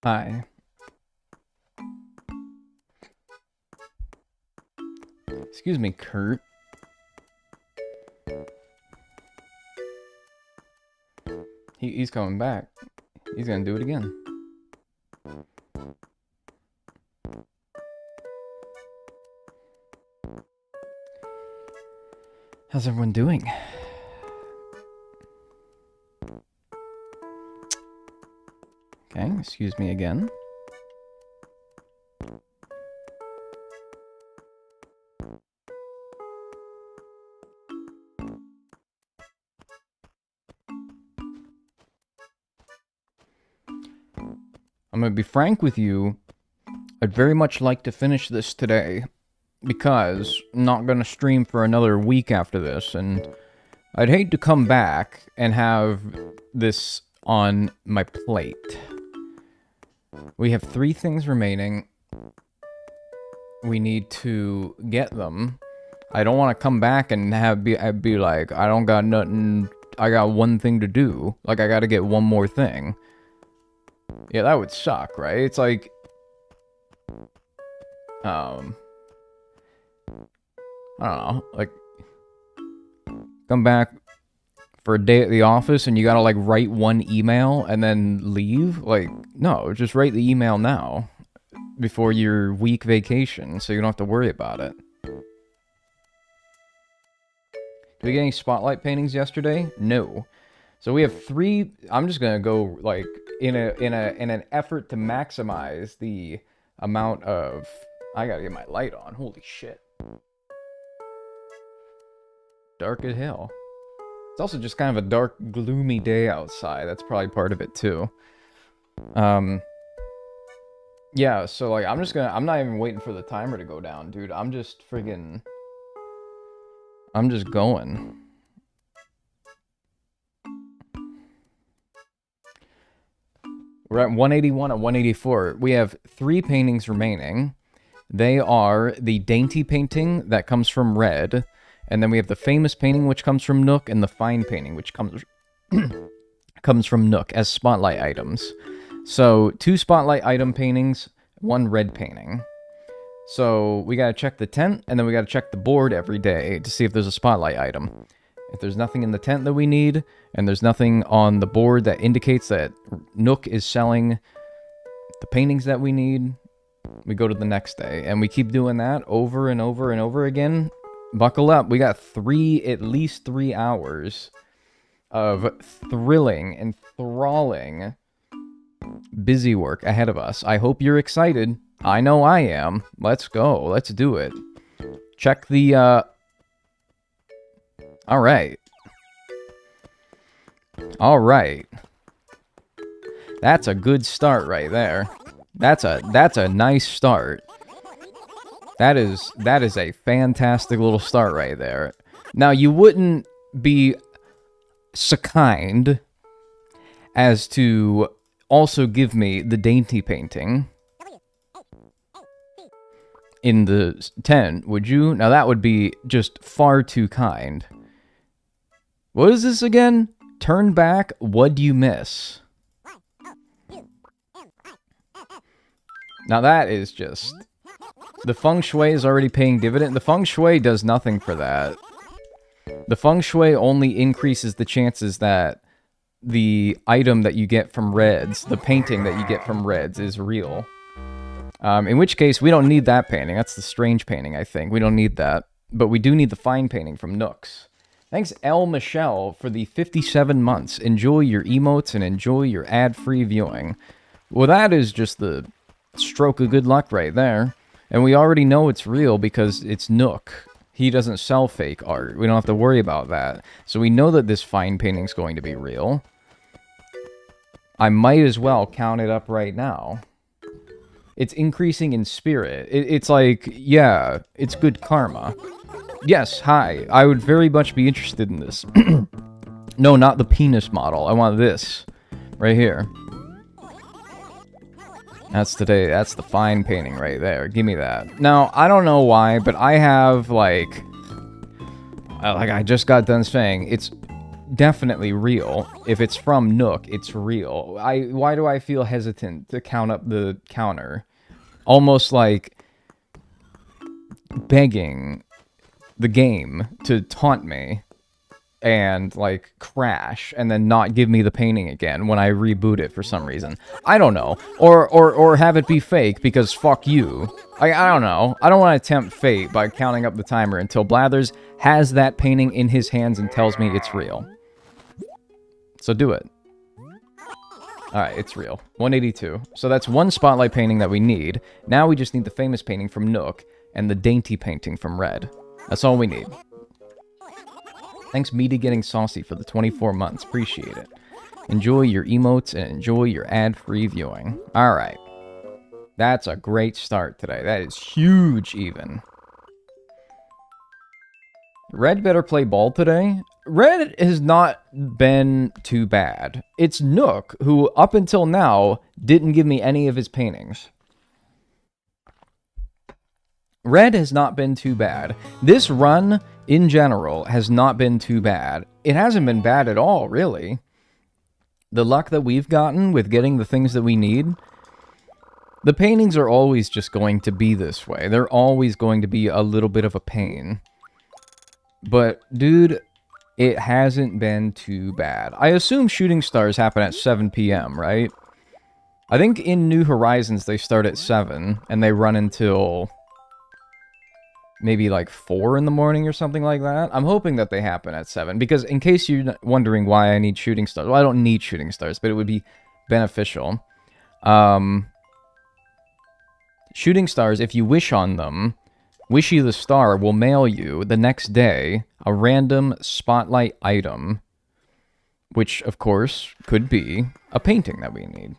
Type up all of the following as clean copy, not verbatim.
Hi. Excuse me, Kurt. He's coming back. He's gonna do it again. How's everyone doing? Okay, excuse me again. I'm gonna be frank with you. I'd very much like to finish this today, because I'm not gonna stream for another week after this, and I'd hate to come back and have this on my plate. We have 3 things remaining. We need to get them. I don't want to come back and be like, I don't got nothing. I got one thing to do. Like, I got to get one more thing. Yeah, that would suck, right? It's like, I don't know, like, come back for a day at the office and you gotta, like, write one email and then leave? Like, no, just write the email now before your week vacation so you don't have to worry about it. Did we get any spotlight paintings yesterday? No. So we have 3. I'm just gonna go, like, in an effort to maximize the amount of... I gotta get my light on. Holy shit. Dark as hell. It's also just kind of a dark, gloomy day outside. That's probably part of it, too. Yeah, so, like, I'm not even waiting for the timer to go down, dude. I'm just friggin'... I'm just going. We're at 181 and 184. We have 3 paintings remaining. They are the dainty painting that comes from Red, and then we have the famous painting which comes from Nook, and the fine painting which comes comes from Nook as spotlight items. So 2 spotlight item paintings, 1 red painting. So we gotta check the tent, and then we gotta check the board every day to see if there's a spotlight item. If there's nothing in the tent that we need, and there's nothing on the board that indicates that Nook is selling the paintings that we need, we go to the next day. And we keep doing that over and over and over again. Buckle up. We got at least 3 hours of thrilling and thralling busy work ahead of us. I hope you're excited. I know I am. Let's go. Let's do it. Check the, Alright. Alright. That's a good start right there. That's a nice start. That is a fantastic little start right there. Now, you wouldn't be so kind as to also give me the dainty painting in the tent, would you? Now, that would be just far too kind. What is this again? Turn back, what do you miss? Now that is just... The feng shui is already paying dividend. The feng shui does nothing for that. The feng shui only increases the chances that the item that you get from Reds, the painting that you get from Reds, is real. In which case, we don't need that painting. That's the strange painting, I think. We don't need that. But we do need the fine painting from Nooks. Thanks, El Michelle, for the 57 months. Enjoy your emotes and enjoy your ad-free viewing. Well, that is just the stroke of good luck right there. And we already know it's real because it's Nook. He doesn't sell fake art. We don't have to worry about that. So we know that this fine painting's going to be real. I might as well count it up right now. It's increasing in spirit. It's like, yeah, it's good karma. Yes, hi. I would very much be interested in this. No, not the penis model. I want this. Right here. That's the fine painting right there. Give me that. Now, I don't know why, but I have, like I just got done saying, it's definitely real. If it's from Nook, it's real. Why do I feel hesitant to count up the counter? Almost like begging the game to taunt me and, like, crash and then not give me the painting again when I reboot it for some reason. I don't know. Or have it be fake because fuck you. I don't know. I don't want to tempt fate by counting up the timer until Blathers has that painting in his hands and tells me it's real. So do it. Alright, it's real. 182. So that's 1 spotlight painting that we need. Now we just need the famous painting from Nook and the dainty painting from Red. That's all we need. Thanks, Meaty Getting Saucy, for the 24 months. Appreciate it. Enjoy your emotes and enjoy your ad-free viewing. Alright. That's a great start today. That is huge, even. Red better play ball today. Red has not been too bad. It's Nook, who up until now didn't give me any of his paintings. Red has not been too bad. This run, in general, has not been too bad. It hasn't been bad at all, really. The luck that we've gotten with getting the things that we need, the paintings are always just going to be this way. They're always going to be a little bit of a pain. But, dude, it hasn't been too bad. I assume shooting stars happen at 7 p.m., right? I think in New Horizons they start at 7, and they run until maybe like 4 in the morning or something like that. I'm hoping that they happen at 7, because in case you're wondering why I need shooting stars, well, I don't need shooting stars, but it would be beneficial. Shooting stars, if you wish on them, Wishy the Star will mail you the next day a random spotlight item, which, of course, could be a painting that we need.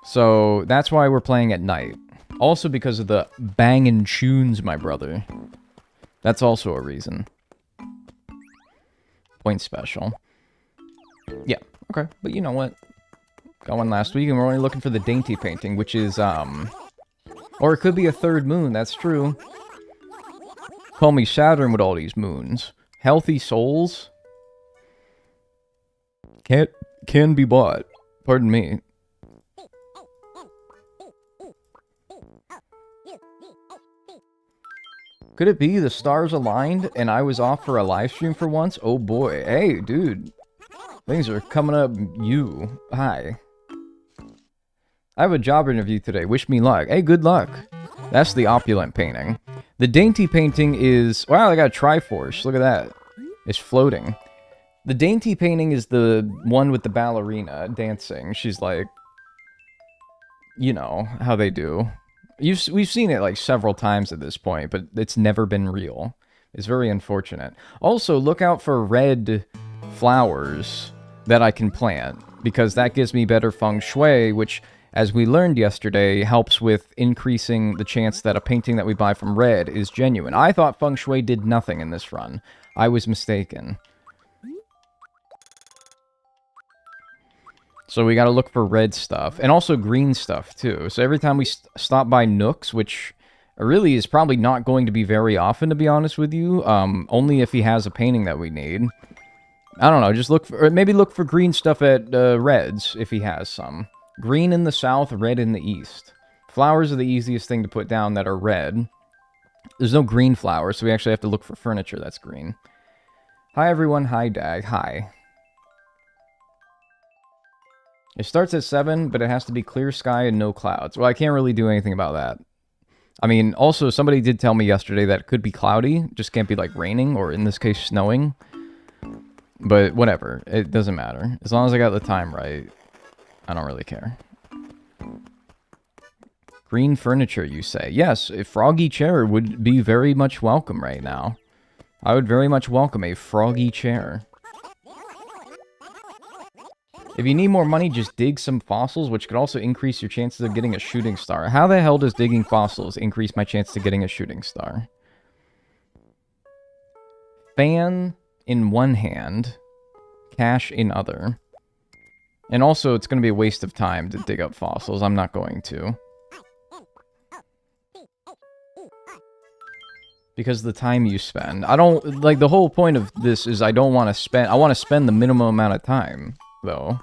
So that's why we're playing at night. Also because of the bangin' tunes, my brother. That's also a reason. Point special. Yeah, okay. But you know what? Got one last week, and we're only looking for the dainty painting, which is, or it could be a third moon, that's true. Call me Saturn with all these moons. Healthy souls? Can be bought. Pardon me. Could it be the stars aligned and I was off for a live stream for once? Oh boy. Hey, dude. Things are coming up you. Hi. I have a job interview today. Wish me luck. Hey, good luck. That's the opulent painting. The dainty painting is... Wow, I got a Triforce. Look at that. It's floating. The dainty painting is the one with the ballerina dancing. She's like... You know, how they do. We've seen it like several times at this point, but it's never been real. It's very unfortunate. Also, look out for red flowers that I can plant, because that gives me better feng shui, which... As we learned yesterday, helps with increasing the chance that a painting that we buy from Red is genuine. I thought Feng Shui did nothing in this run. I was mistaken. So we gotta look for red stuff. And also green stuff, too. So every time we stop by Nooks, which really is probably not going to be very often, to be honest with you. Only if he has a painting that we need. I don't know, just look for... Or maybe look for green stuff at Red's, if he has some. Green in the south, red in the east. Flowers are the easiest thing to put down that are red. There's no green flowers, so we actually have to look for furniture that's green. Hi everyone, hi Dag, hi. It starts at 7, but it has to be clear sky and no clouds. Well, I can't really do anything about that. I mean, also, somebody did tell me yesterday that it could be cloudy, just can't be like raining, or in this case, snowing. But whatever, it doesn't matter. As long as I got the time right. I don't really care. Green furniture, you say? Yes, a froggy chair would be very much welcome right now. I would very much welcome a froggy chair. If you need more money, just dig some fossils, which could also increase your chances of getting a shooting star. How the hell does digging fossils increase my chance of getting a shooting star? Fan in one hand, cash in other. And also, it's going to be a waste of time to dig up fossils. I'm not going to. Because of the time you spend. I don't... Like, the whole point of this is I don't want to spend... I want to spend the minimum amount of time, though.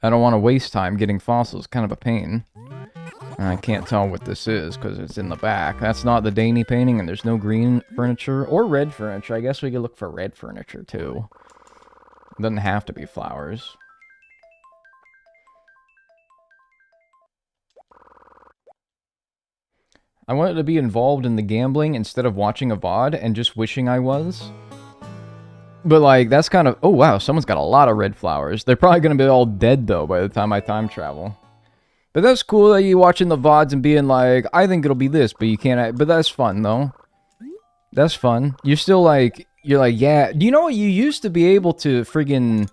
I don't want to waste time getting fossils. Kind of a pain. And I can't tell what this is, because it's in the back. That's not the dainty painting, and there's no green furniture. Or red furniture. I guess we could look for red furniture, too. It doesn't have to be flowers. I wanted to be involved in the gambling instead of watching a VOD and just wishing I was. But, like, that's kind of... Oh, wow, someone's got a lot of red flowers. They're probably going to be all dead, though, by the time I time travel. But that's cool that you watching the VODs and being like, I think it'll be this, but you can't... But that's fun, though. That's fun. You're still, like... You're like, yeah... Do you know what? You used to be able to friggin...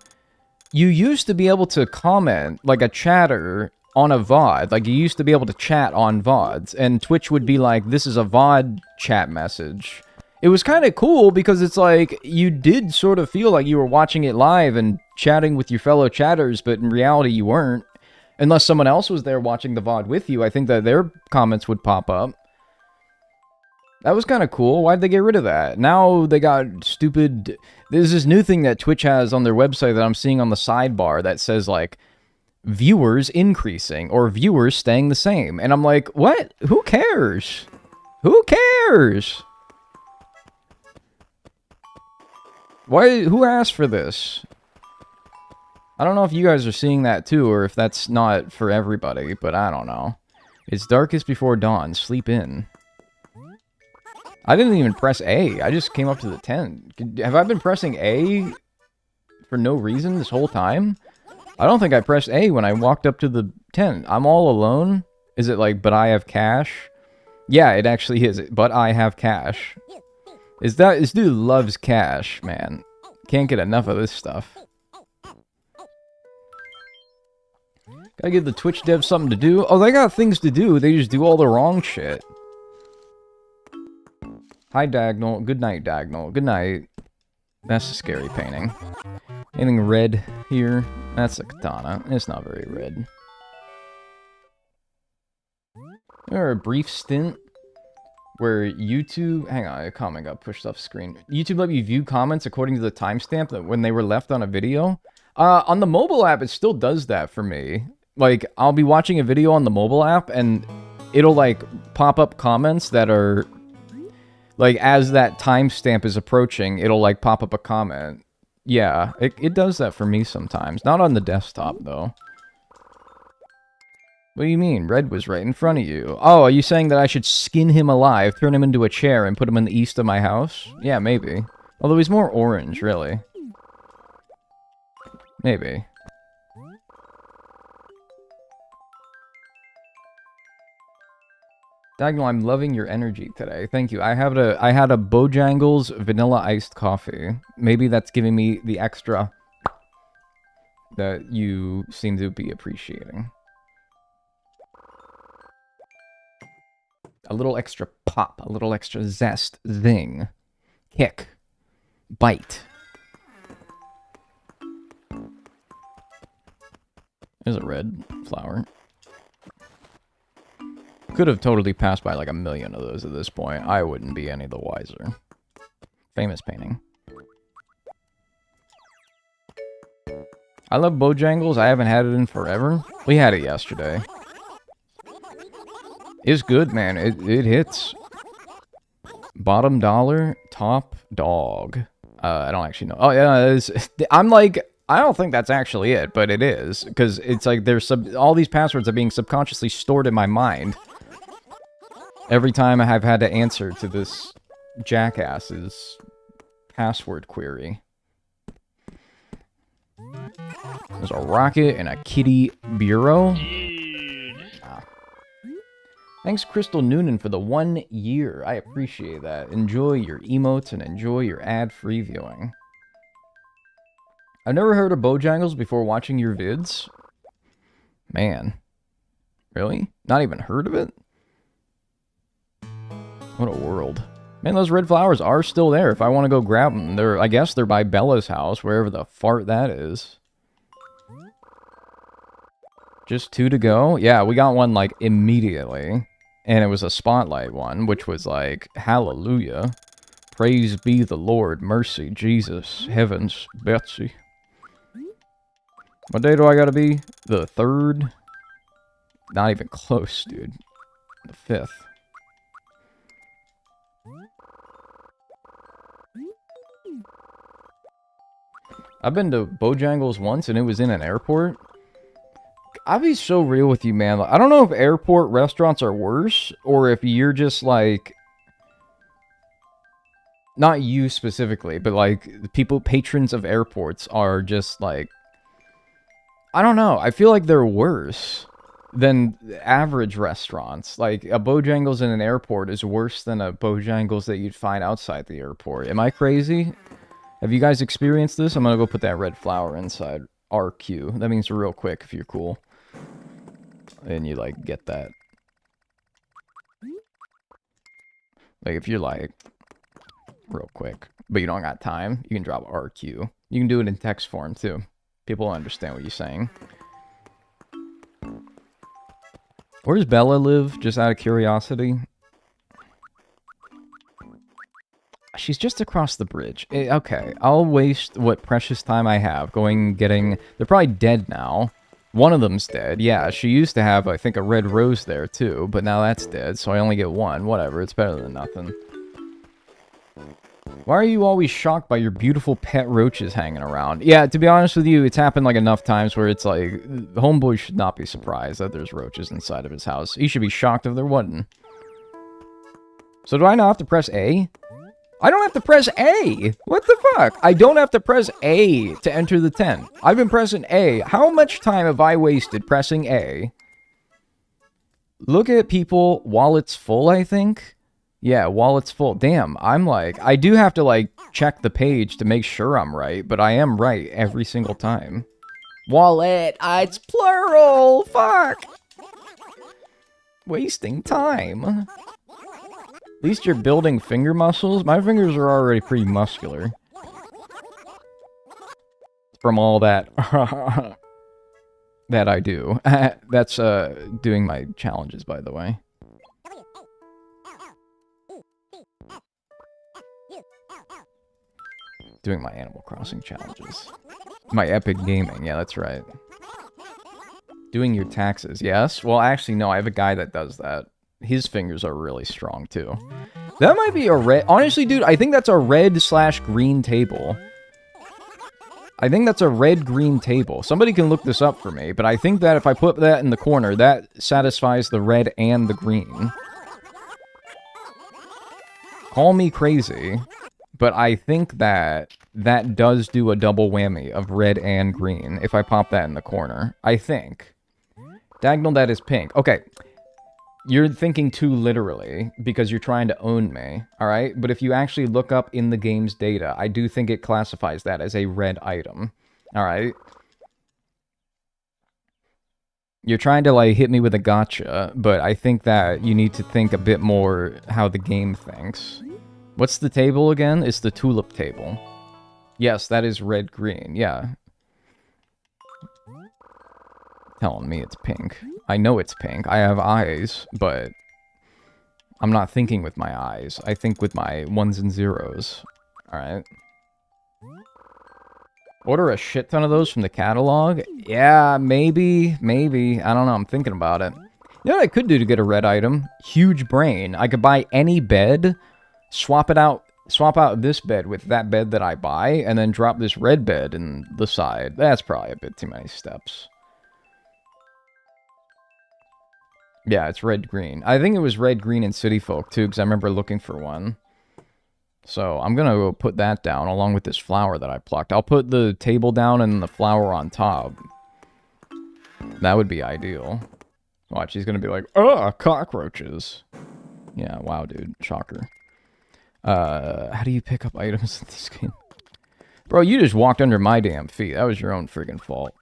You used to be able to comment, like a chatter... on a VOD. Like, you used to be able to chat on VODs, and Twitch would be like, this is a VOD chat message. It was kind of cool, because it's like, you did sort of feel like you were watching it live and chatting with your fellow chatters, but in reality you weren't. Unless someone else was there watching the VOD with you, I think that their comments would pop up. That was kind of cool. Why'd they get rid of that? Now they got stupid... There's this new thing that Twitch has on their website that I'm seeing on the sidebar that says, like, viewers increasing, or viewers staying the same. And I'm like, what? Who cares? Who cares? Why? Who asked for this? I don't know if you guys are seeing that too, or if that's not for everybody, but I don't know. It's darkest before dawn. Sleep in. I didn't even press A. I just came up to the 10. Have I been pressing A for no reason this whole time? I don't think I pressed A when I walked up to the 10. I'm all alone? Is it like, but I have cash? Yeah, it actually is. But I have cash. This dude loves cash, man. Can't get enough of this stuff. Gotta give the Twitch devs something to do. Oh, they got things to do. They just do all the wrong shit. Hi, Dagnel. Good night, Dagnel. Good night. That's a scary painting. Anything red here? That's a katana. It's not very red. There are a brief stint where YouTube... Hang on, a comment got pushed off screen. YouTube let you view comments according to the timestamp that when they were left on a video. On the mobile app, it still does that for me. Like, I'll be watching a video on the mobile app, and it'll, like, pop up comments that are... Like, as that timestamp is approaching, it'll, like, pop up a comment. Yeah, it does that for me sometimes. Not on the desktop, though. What do you mean? Red was right in front of you. Oh, are you saying that I should skin him alive, turn him into a chair, and put him in the east of my house? Yeah, maybe. Although he's more orange, really. Maybe. Dagnel, I'm loving your energy today. Thank you. I had a Bojangles vanilla iced coffee. Maybe that's giving me the extra that you seem to be appreciating. A little extra pop, a little extra zest, zing, kick, bite. There's a red flower. Could have totally passed by like a million of those at this point. I wouldn't be any the wiser. Famous painting. I love Bojangles. I haven't had it in forever. We had it yesterday. It's good, man. It hits. Bottom dollar, top dog. I don't actually know. Oh, yeah, I'm like... I don't think that's actually it, but it is. Because it's like there's all these passwords are being subconsciously stored in my mind. Every time I've had to answer to this jackass's password query. There's a rocket and a kitty bureau. Ah. Thanks, Crystal Noonan, for the 1 year. I appreciate that. Enjoy your emotes and enjoy your ad-free viewing. I've never heard of Bojangles before watching your vids. Man. Really? Not even heard of it? What a world. Man, those red flowers are still there if I want to go grab them. I guess they're by Bella's house, wherever the fart that is. Just 2 to go? Yeah, we got one, like, immediately. And it was a spotlight one, which was like, hallelujah. Praise be the Lord, mercy, Jesus, heavens, Betsy. What day do I gotta be? The 3rd? Not even close, dude. The 5th. I've been to Bojangles once, and it was in an airport. I'll be so real with you, man. I don't know if airport restaurants are worse, or if you're just, like... Not you specifically, but, like, the people, patrons of airports are just, like... I don't know. I feel like they're worse than average restaurants. Like, a Bojangles in an airport is worse than a Bojangles that you'd find outside the airport. Am I crazy? Have you guys experienced this? I'm gonna go put that red flower inside RQ. That means real quick if you're cool. And you, like, get that. Like, if you're, like, real quick, but you don't got time, you can drop RQ. You can do it in text form, too. People will understand what you're saying. Where does Bella live, just out of curiosity? She's just across the bridge. Okay, I'll waste what precious time I have going getting... They're probably dead now. One of them's dead. Yeah, she used to have, I think, a red rose there, too. But now that's dead, so I only get one. Whatever, it's better than nothing. Why are you always shocked by your beautiful pet roaches hanging around? Yeah, to be honest with you, it's happened, like, enough times where it's like... Homeboy should not be surprised that there's roaches inside of his house. He should be shocked if there wasn't. So do I not have to press A? I don't have to press A! What the fuck? I don't have to press A to enter the tent. I've been pressing A. How much time have I wasted pressing A? Look at people while it's full, I think. Yeah, while it's full. Damn, I'm like... I do have to, like, check the page to make sure I'm right, but I am right every single time. Wallet! It's plural! Fuck! Wasting time. At least you're building finger muscles. My fingers are already pretty muscular. from all that that I do. That's doing my challenges, by the way. Doing my Animal Crossing challenges. My Epic Gaming, yeah, that's right. Doing your taxes, yes? Well, actually, no, I have a guy that does that. His fingers are really strong, too. That might be a red... Honestly, dude, I think that's a red/green table. I think that's a red-green table. Somebody can look this up for me, but I think that if I put that in the corner, that satisfies the red and the green. Call me crazy, but I think that that does do a double whammy of red and green if I pop that in the corner. I think. Dagnel, that is pink. Okay. You're thinking too literally because you're trying to own me, alright? But if you actually look up in the game's data, I do think it classifies that as a red item, alright? You're trying to, like, hit me with a gotcha, but I think that you need to think a bit more how the game thinks. What's the table again? It's the tulip table. Yes, that is red-green, yeah. Telling me it's pink. I know it's pink. I have eyes, but I'm not thinking with my eyes. I think with my ones and zeros. Alright. Order a shit ton of those from the catalog? Yeah, maybe. Maybe. I don't know. I'm thinking about it. You know what I could do to get a red item? Huge brain. I could buy any bed, swap out this bed with that bed that I buy, and then drop this red bed in the side. That's probably a bit too many steps. Yeah, it's red-green. I think it was red-green in City Folk, too, because I remember looking for one. So, I'm gonna go put that down, along with this flower that I plucked. I'll put the table down and the flower on top. That would be ideal. Watch, he's gonna be like, ugh, cockroaches. Yeah, wow, dude. Shocker. How do you pick up items in this game? Bro, you just walked under my damn feet. That was your own friggin' fault.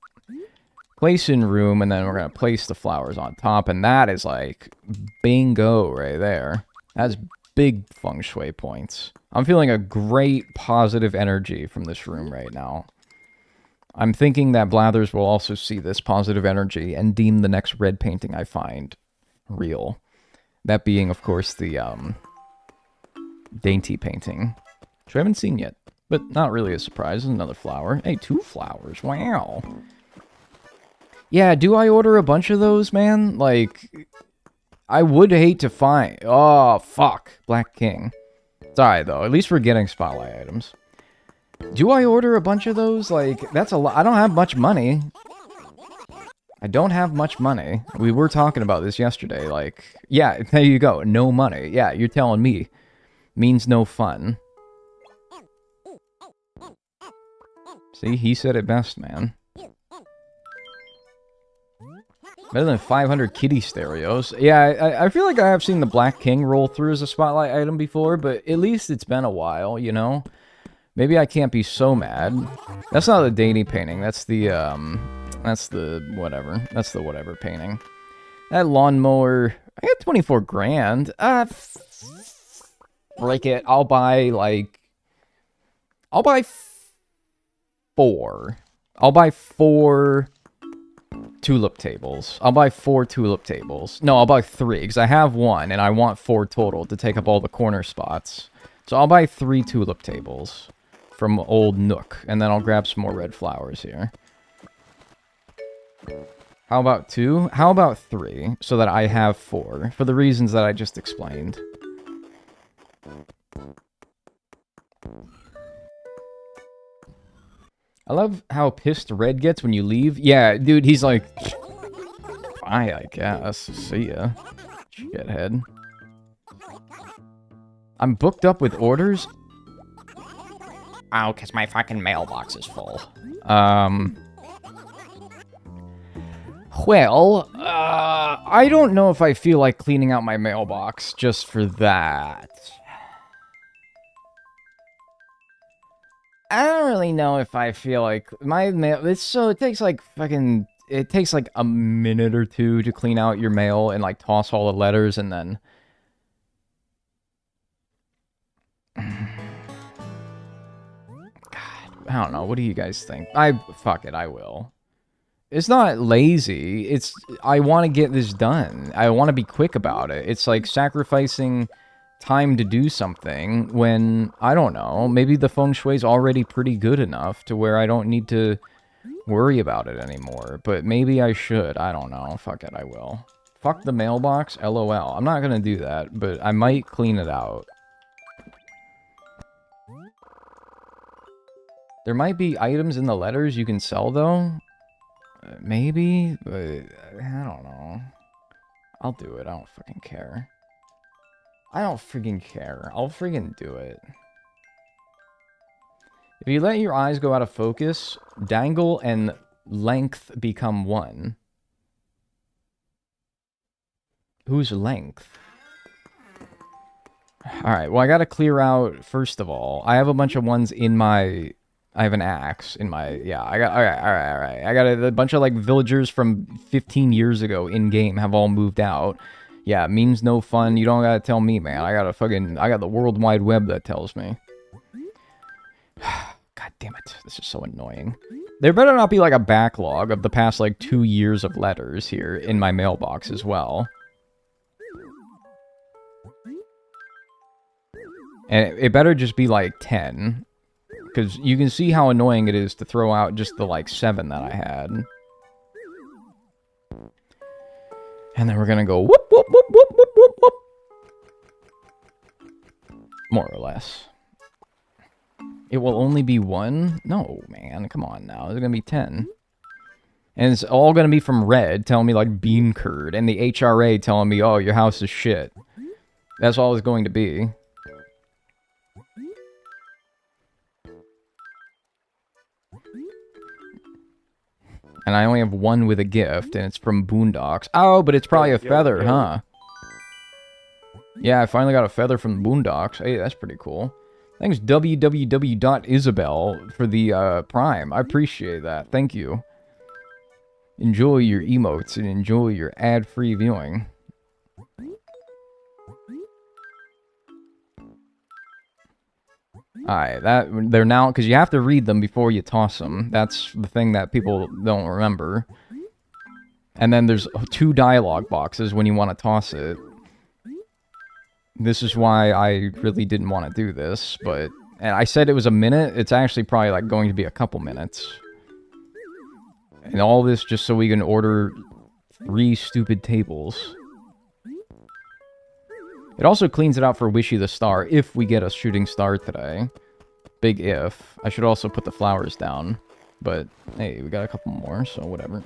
Place in room, and then we're going to place the flowers on top, and that is like bingo right there. That's big feng shui points. I'm feeling a great positive energy from this room right now. I'm thinking that Blathers will also see this positive energy and deem the next red painting I find real. That being, of course, the dainty painting, which I haven't seen yet, but not really a surprise. There's another flower. Hey, 2 flowers. Wow. Yeah, do I order a bunch of those, man? Like, I would hate to find... Oh, fuck. Black King. It's alright, though. At least we're getting spotlight items. Do I order a bunch of those? Like, that's a lot. I don't have much money. I don't have much money. We were talking about this yesterday. Like, yeah, there you go. No money. Yeah, you're telling me. Means no fun. See, he said it best, man. Better than 500 kitty stereos. Yeah, I feel like I have seen the Black King roll through as a spotlight item before, but at least it's been a while, you know? Maybe I can't be so mad. That's not the dainty painting. That's the whatever. That's the whatever painting. That lawnmower, I got 24 grand. Break it. I'll buy 4. I'll buy 4 tulip tables. I'll buy 4 tulip tables. No, I'll buy 3, because I have 1, and I want 4 total to take up all the corner spots. So I'll buy 3 tulip tables from Old Nook, and then I'll grab some more red flowers here. How about 2? How about 3, so that I have 4, for the reasons that I just explained. I love how pissed Red gets when you leave. Yeah, dude, he's like, bye, I guess. See ya, shithead. I'm booked up with orders? Oh, because my fucking mailbox is full. Well, I don't know if I feel like cleaning out my mailbox just for that. I don't really know if I feel like my mail. It takes like fucking. It takes like a minute or 2 to clean out your mail and like toss all the letters and then. God, I don't know. What do you guys think? Fuck it, I will. It's not lazy. It's, I want to get this done. I want to be quick about it. It's like sacrificing time to do something when, I don't know, maybe the feng shui's already pretty good enough to where I don't need to worry about it anymore. But maybe I should. I don't know. Fuck it, I will. Fuck the mailbox, LOL. I'm not gonna do that, but I might clean it out. There might be items in the letters you can sell, though. Maybe, but I don't know. I'll do it. I don't fucking care. I don't freaking care. I'll freaking do it. If you let your eyes go out of focus, dangle and length become one. Whose length? Alright, well I gotta clear out, first of all. I have a bunch of ones in my... I have an axe in my... Yeah, I got... Alright. I got a bunch of, like, villagers from 15 years ago in-game have all moved out. Yeah, means no fun. You don't gotta tell me, man. I got the World Wide Web that tells me. God damn it. This is so annoying. There better not be, like, a backlog of the past, like, 2 years of letters here in my mailbox as well. And it better just be, like, 10. Because you can see how annoying it is to throw out just the, like, 7 that I had. And then we're gonna go whoop, whoop, whoop, whoop, whoop, whoop, whoop. More or less. It will only be 1? No, man, come on now. It's gonna be 10. And it's all gonna be from Red, telling me, like, bean curd. And the HRA telling me, oh, your house is shit. That's all it's going to be. And I only have 1 with a gift, and it's from Boondocks. Oh, but it's probably a feather, huh? Yeah, I finally got a feather from Boondocks. Hey, that's pretty cool. Thanks, www.isabel, for the Prime. I appreciate that. Thank you. Enjoy your emotes and enjoy your ad-free viewing. Alright, they're now, because you have to read them before you toss them. That's the thing that people don't remember. And then there's 2 dialogue boxes when you want to toss it. This is why I really didn't want to do this, but... And I said it was a minute, it's actually probably like going to be a couple minutes. And all this just so we can order 3 stupid tables. It also cleans it out for Wishy the Star, if we get a shooting star today. Big if. I should also put the flowers down. But, hey, we got a couple more, so whatever.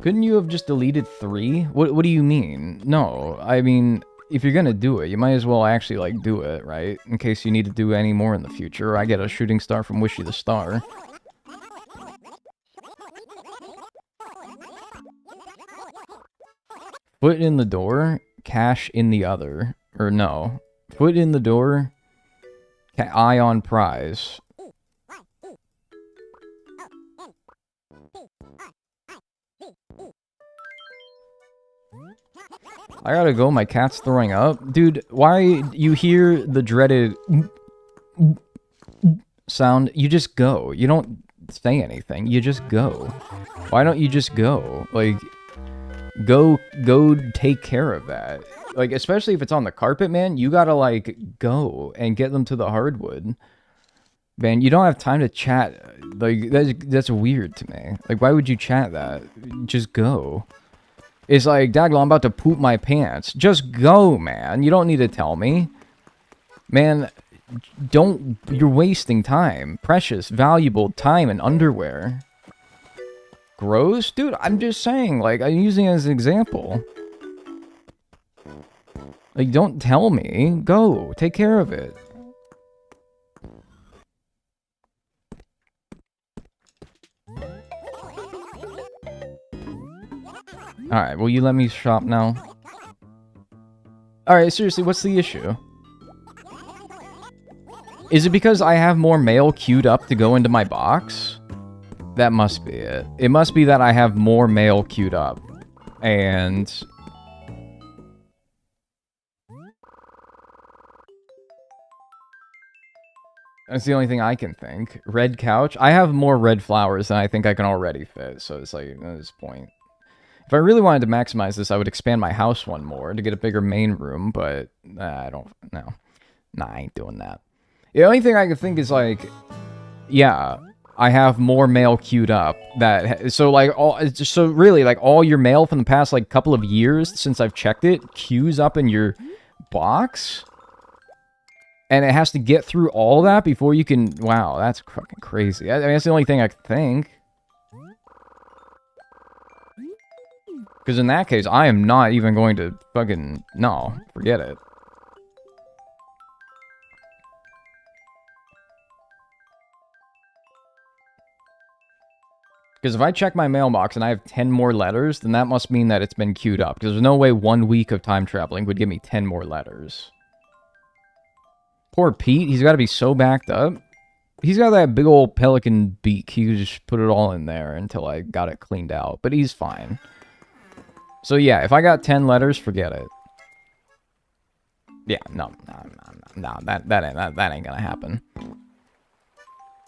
Couldn't you have just deleted 3? What do you mean? No, I mean, if you're gonna do it, you might as well actually, like, do it, right? In case you need to do any more in the future. I get a shooting star from Wishy the Star. Foot in the door, cash in the other. Or no. Foot in the door, eye on prize. I gotta go, my cat's throwing up. Dude, why you hear the dreaded sound? You just go. You don't say anything. You just go. Why don't you just go? Like... Go take care of that. Like, especially if it's on the carpet, man, you gotta, like, go and get them to the hardwood. Man, you don't have time to chat. Like, that's weird to me. Like, why would you chat that? Just go. It's like, Dagnel, I'm about to poop my pants. Just go, man. You don't need to tell me. Man, you're wasting time. Precious, valuable time and underwear. Gross? Dude, I'm just saying, like, I'm using it as an example. Like, don't tell me. Go. Take care of it. Alright, will you let me shop now? Alright, seriously, what's the issue? Is it because I have more mail queued up to go into my box? That must be it. It must be that I have more mail queued up. And... That's the only thing I can think. Red couch. I have more red flowers than I think I can already fit, so it's like, at this point. If I really wanted to maximize this, I would expand my house one more to get a bigger main room, but I don't, no. Nah, I ain't doing that. The only thing I can think is like, yeah, I have more mail queued up that, so like, so really, like, all your mail from the past, like, couple of years since I've checked it, queues up in your box? And it has to get through all that before you can, wow, that's fucking crazy. I mean, that's the only thing I could think. Because in that case, I am not even going to fucking, no, forget it. Because if I check my mailbox and I have 10 more letters, then that must mean that it's been queued up. Because there's no way 1 week of time traveling would give me 10 more letters. Poor Pete, he's got to be so backed up. He's got that big old pelican beak. He could just put it all in there until I got it cleaned out. But he's fine. So yeah, if I got 10 letters, forget it. Yeah, no, that ain't gonna happen.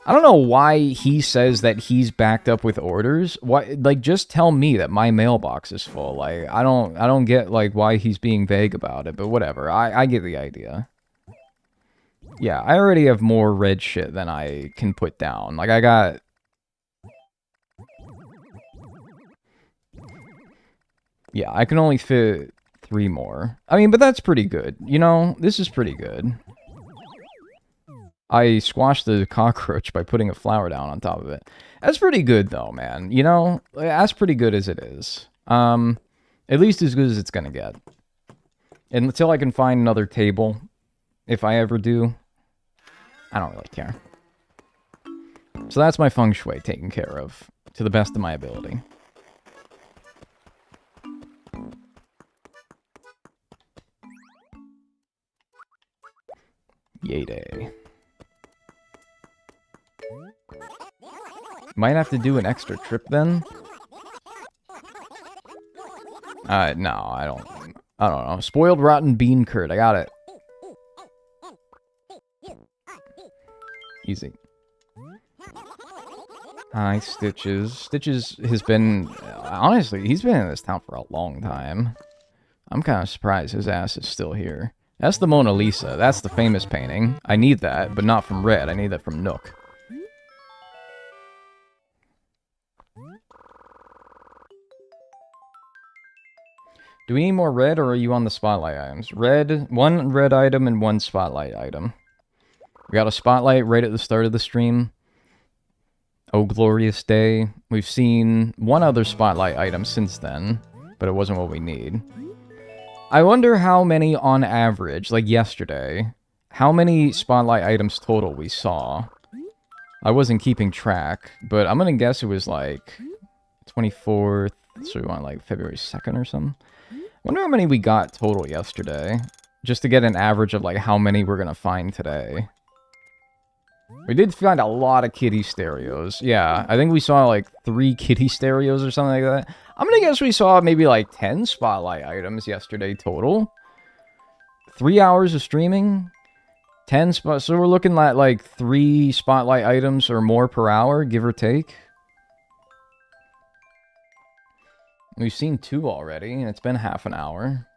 I don't know why he says that he's backed up with orders. Why, like, just tell me that my mailbox is full. Like, I don't get, like, why he's being vague about it, but whatever. I get the idea. Yeah, I already have more red shit than I can put down. Like, I got... Yeah, I can only fit 3 more. I mean, but that's pretty good. You know, this is pretty good. I squashed the cockroach by putting a flower down on top of it. That's pretty good, though, man. You know, that's pretty good as it is. At least as good as it's gonna get. And until I can find another table, if I ever do, I don't really care. So that's my feng shui taken care of, to the best of my ability. Yay day. Might have to do an extra trip then. No, I don't know. Spoiled rotten bean curd. I got it. Easy. Hi, Stitches. Stitches has been... honestly, he's been in this town for a long time. I'm kind of surprised his ass is still here. That's the Mona Lisa. That's the famous painting. I need that, but not from Red. I need that from Nook. Do we need more red, or are you on the spotlight items? Red, 1 red item and 1 spotlight item. We got a spotlight right at the start of the stream. Oh, glorious day. We've seen 1 other spotlight item since then, but it wasn't what we need. I wonder how many on average, like yesterday, how many spotlight items total we saw. I wasn't keeping track, but I'm gonna guess it was like 24th, so we want like February 2nd or something. Wonder how many we got total yesterday, just to get an average of like how many we're gonna find today. We did find a lot of kitty stereos. Yeah, I think we saw like 3 kitty stereos or something like that. I'm gonna guess we saw maybe like 10 spotlight items yesterday total. 3 hours of streaming, 10 spots. So we're looking at like 3 spotlight items or more per hour, give or take. We've seen 2 already, and it's been half an hour.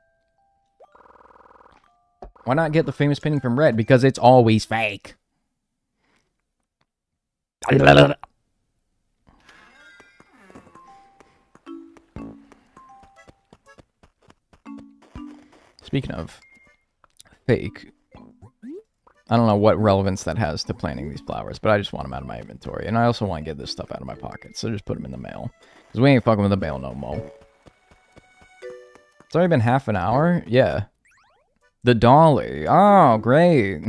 Why not get the famous painting from Red? Because it's always fake. Speaking of fake, I don't know what relevance that has to planting these flowers, but I just want them out of my inventory. And I also want to get this stuff out of my pocket, so just put them in the mail. Because we ain't fucking with the mail no more. It's already been half an hour? Yeah. The dolly. Oh, great.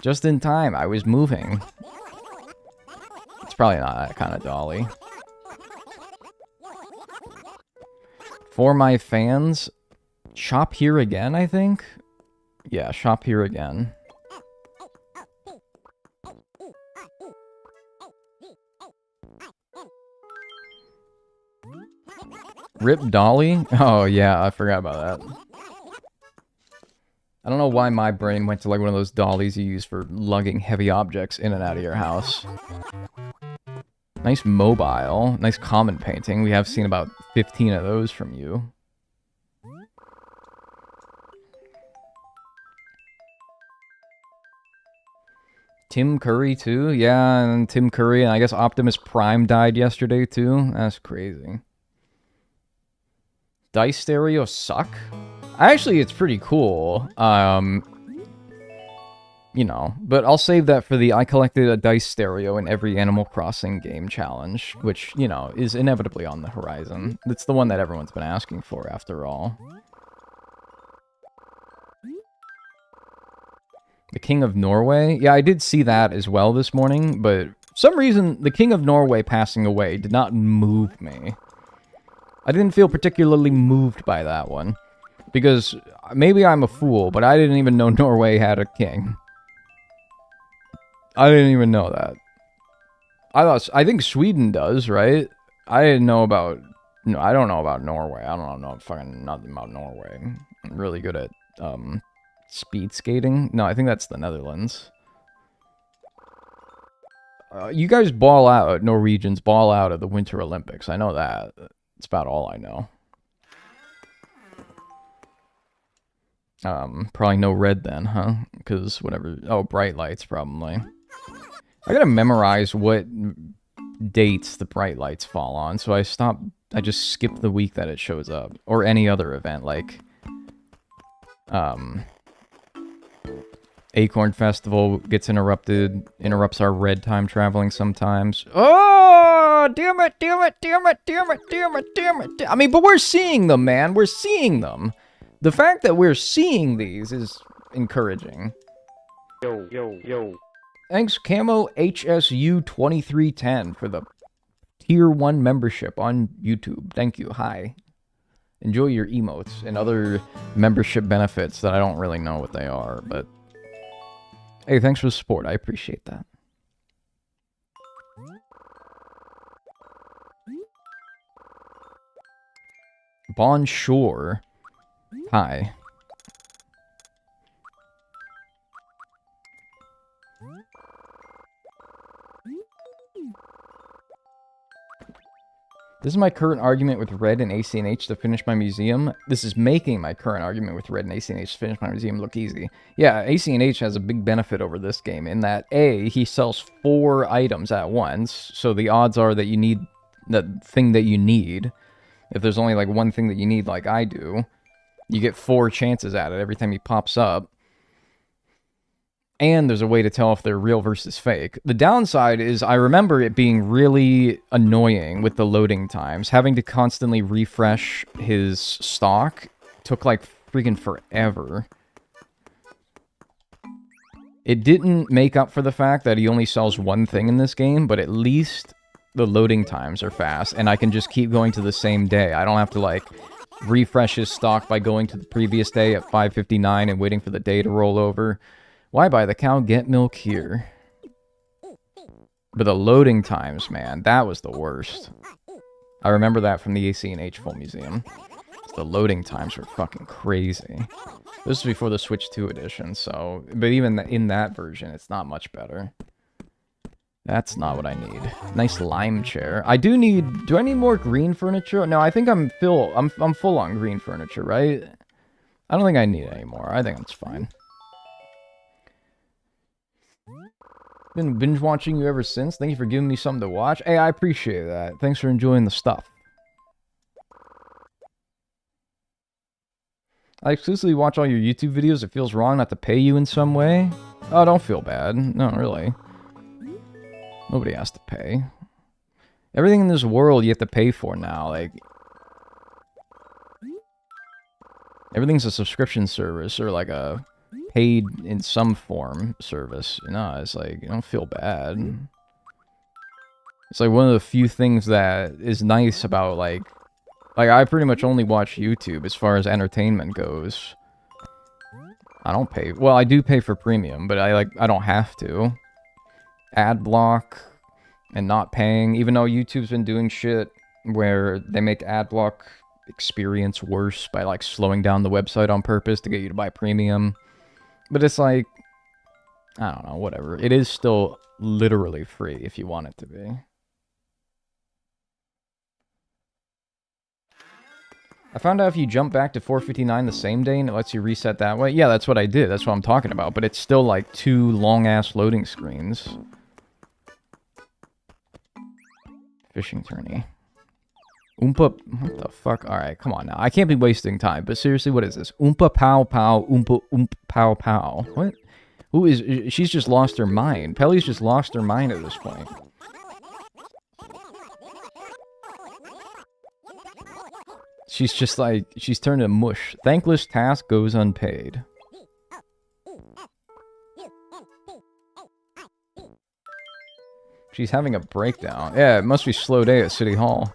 Just in time. I was moving. It's probably not that kind of dolly. For my fans, shop here again, I think? Yeah, shop here again. Rip Dolly? Oh, yeah, I forgot about that. I don't know why my brain went to like one of those dollies you use for lugging heavy objects in and out of your house. Nice mobile. Nice common painting. We have seen about 15 of those from you. Tim Curry, too? Yeah, and Tim Curry, and I guess Optimus Prime died yesterday, too. That's crazy. Dice stereo suck? Actually, it's pretty cool. You know, but I'll save that for the I collected a dice stereo in every Animal Crossing game challenge, which, you know, is inevitably on the horizon. It's the one that everyone's been asking for, after all. The King of Norway? Yeah, I did see that as well this morning, but for some reason, the King of Norway passing away did not move me. I didn't feel particularly moved by that one. Because maybe I'm a fool, but I didn't even know Norway had a king. I didn't even know that. I think Sweden does, right? I didn't know about... No, I don't know about Norway. I don't know fucking nothing about Norway. I'm really good at, speed skating? No, I think that's the Netherlands. You guys ball out, Norwegians ball out at the Winter Olympics. I know that. That's about all I know. Probably no red then, huh? Because whatever... Oh, bright lights, probably. I gotta memorize what dates the bright lights fall on, so I just skip the week that it shows up. Or any other event, like... Acorn Festival gets interrupts our red time traveling sometimes. Oh, damn it, damn it, damn it, damn it, damn it, damn it. I mean, but we're seeing them, man. We're seeing them. The fact that we're seeing these is encouraging. Yo, yo, yo. Thanks, Camo HSU 2310 for the Tier 1 membership on YouTube. Thank you. Hi. Enjoy your emotes and other membership benefits that I don't really know what they are, but... Hey, thanks for the support. I appreciate that. Bonjour. Hi. This is my current argument with Red and ACNH to finish my museum. This is making my current argument with Red and ACNH to finish my museum look easy. Yeah, ACNH has a big benefit over this game in that, A, he sells 4 items at once, so the odds are that you need the thing that you need. If there's only like one thing that you need like I do, you get 4 chances at it every time he pops up. And there's a way to tell if they're real versus fake. The downside is I remember it being really annoying with the loading times. Having to constantly refresh his stock took like freaking forever. It didn't make up for the fact that he only sells one thing in this game, but at least the loading times are fast, and I can just keep going to the same day. I don't have to, like, refresh his stock by going to the previous day at 5:59 and waiting for the day to roll over. Why buy the cow? Get milk here. But the loading times, man, that was the worst. I remember that from the ACNH Full Museum. The loading times were fucking crazy. This is before the Switch 2 edition, so... But even in that version, it's not much better. That's not what I need. Nice lime chair. I do need... Do I need more green furniture? No, I think I'm full on green furniture, right? I don't think I need it anymore. I think it's fine. Been binge watching you ever since. Thank you for giving me something to watch. Hey, I appreciate that. Thanks for enjoying the stuff. I exclusively watch all your YouTube videos. It feels wrong not to pay you in some way. Oh, don't feel bad. No, really. Nobody has to pay. Everything in this world you have to pay for now. Like, everything's a subscription service or like a paid in some form service. No, it's like, you don't feel bad. It's like one of the few things that is nice about like I pretty much only watch YouTube as far as entertainment goes. I don't pay. Well, I do pay for premium, but I don't have to. Ad block and not paying, even though YouTube's been doing shit where they make ad block experience worse by like slowing down the website on purpose to get you to buy premium. But it's like, I don't know, whatever. It is still literally free if you want it to be. I found out if you jump back to 459 the same day and it lets you reset that way. Yeah, that's what I did. That's what I'm talking about. But it's still like 2 long-ass loading screens. Fishing tourney. Oompa... What the fuck? Alright, come on now. I can't be wasting time. But seriously, what is this? Oompa pow pow, oompa oomp pow pow. What? Who is... She's just lost her mind. Pelly's just lost her mind at this point. She's just like... She's turned to mush. Thankless task goes unpaid. She's having a breakdown. Yeah, it must be slow day at City Hall.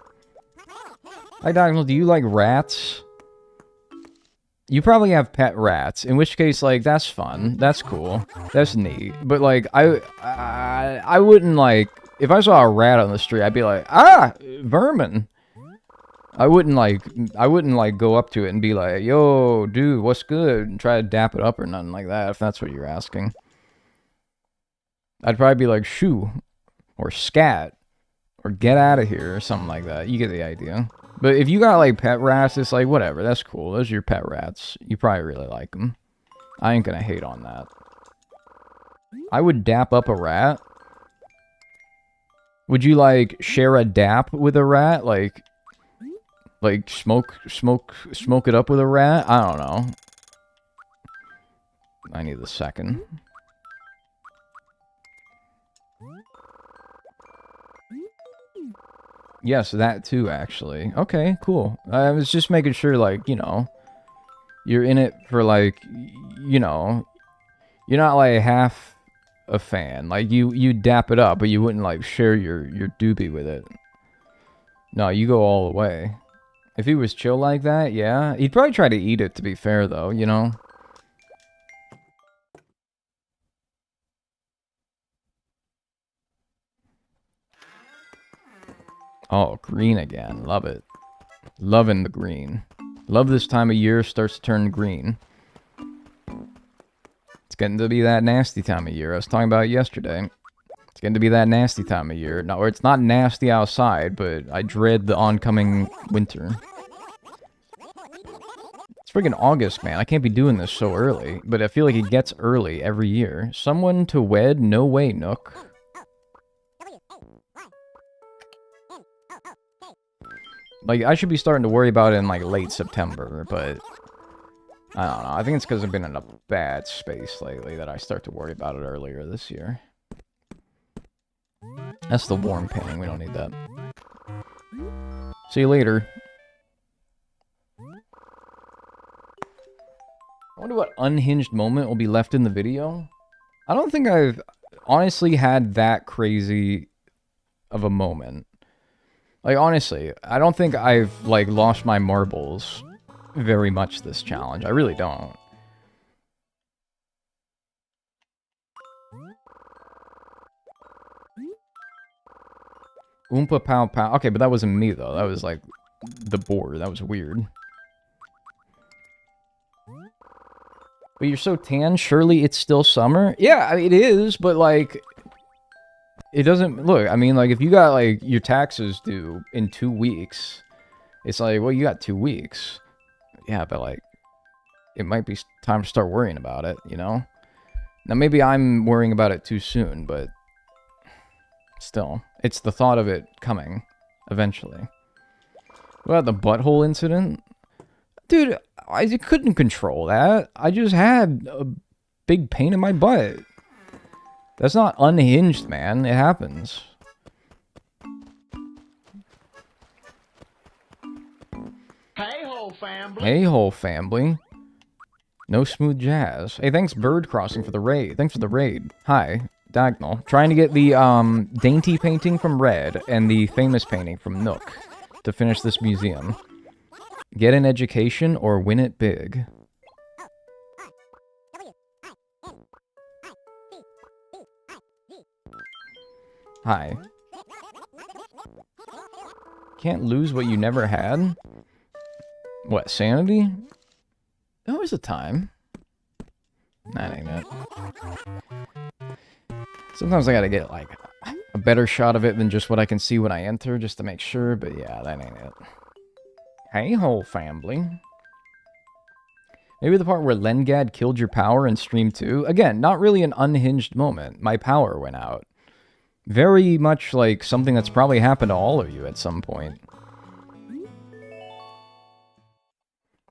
Hi, Dagnel, do you like rats? You probably have pet rats, in which case, like, that's fun. That's cool. That's neat. But, like, I wouldn't, like... If I saw a rat on the street, I'd be like, ah! Vermin! I wouldn't, like, go up to it and be like, yo, dude, what's good? And try to dap it up or nothing like that, if that's what you're asking. I'd probably be like, shoo. Or scat. Or get out of here, or something like that. You get the idea. But if you got, like, pet rats, it's like, whatever, that's cool. Those are your pet rats. You probably really like them. I ain't gonna hate on that. I would dap up a rat. Would you, like, share a dap with a rat? Like, smoke it up with a rat? I don't know. I need the second. Yes, that too, actually. Okay, cool. I was just making sure, like, you know, you're in it for, like, you know, you're not, like, half a fan. Like, you dap it up, but you wouldn't, like, share your doobie with it. No, you go all the way. If he was chill like that, yeah. He'd probably try to eat it, to be fair, though, you know? Oh, green again. Love it. Loving the green. Love this time of year starts to turn green. It's getting to be that nasty time of year. I was talking about it yesterday. It's getting to be that nasty time of year. No, it's not nasty outside, but I dread the oncoming winter. It's friggin' August, man. I can't be doing this so early, but I feel like it gets early every year. Someone to wed? No way, Nook. Like, I should be starting to worry about it in, like, late September, but... I don't know. I think it's because I've been in a bad space lately that I start to worry about it earlier this year. That's the warm painting. We don't need that. See you later. I wonder what unhinged moment will be left in the video. I don't think I've honestly had that crazy of a moment. Like, honestly, I don't think I've, like, lost my marbles very much this challenge. I really don't. Oompa pow pow. Okay, but that wasn't me, though. That was, like, the board. That was weird. But you're so tan, surely it's still summer? Yeah, I mean, it is, but, like... It doesn't... Look, I mean, like, if you got, like, your taxes due in 2 weeks, it's like, well, you got 2 weeks. Yeah, but, like, it might be time to start worrying about it, you know? Now, maybe I'm worrying about it too soon, but... Still. It's the thought of it coming, eventually. What about the butthole incident? Dude, I couldn't control that. I just had a big pain in my butt. That's not unhinged, man. It happens. Hey-ho, family. Hey-ho, family. No smooth jazz. Hey, thanks Bird Crossing for the raid. Thanks for the raid. Hi, Dagnel. Trying to get the dainty painting from Red and the famous painting from Nook to finish this museum. Get an education or win it big. Hi. Can't lose what you never had? What, sanity? There was a time. That ain't it. Sometimes I gotta get, like, a better shot of it than just what I can see when I enter, just to make sure, but yeah, that ain't it. Hey, whole family. Maybe the part where Lengad killed your power in Stream 2? Again, not really an unhinged moment. My power went out. Very much like something that's probably happened to all of you at some point.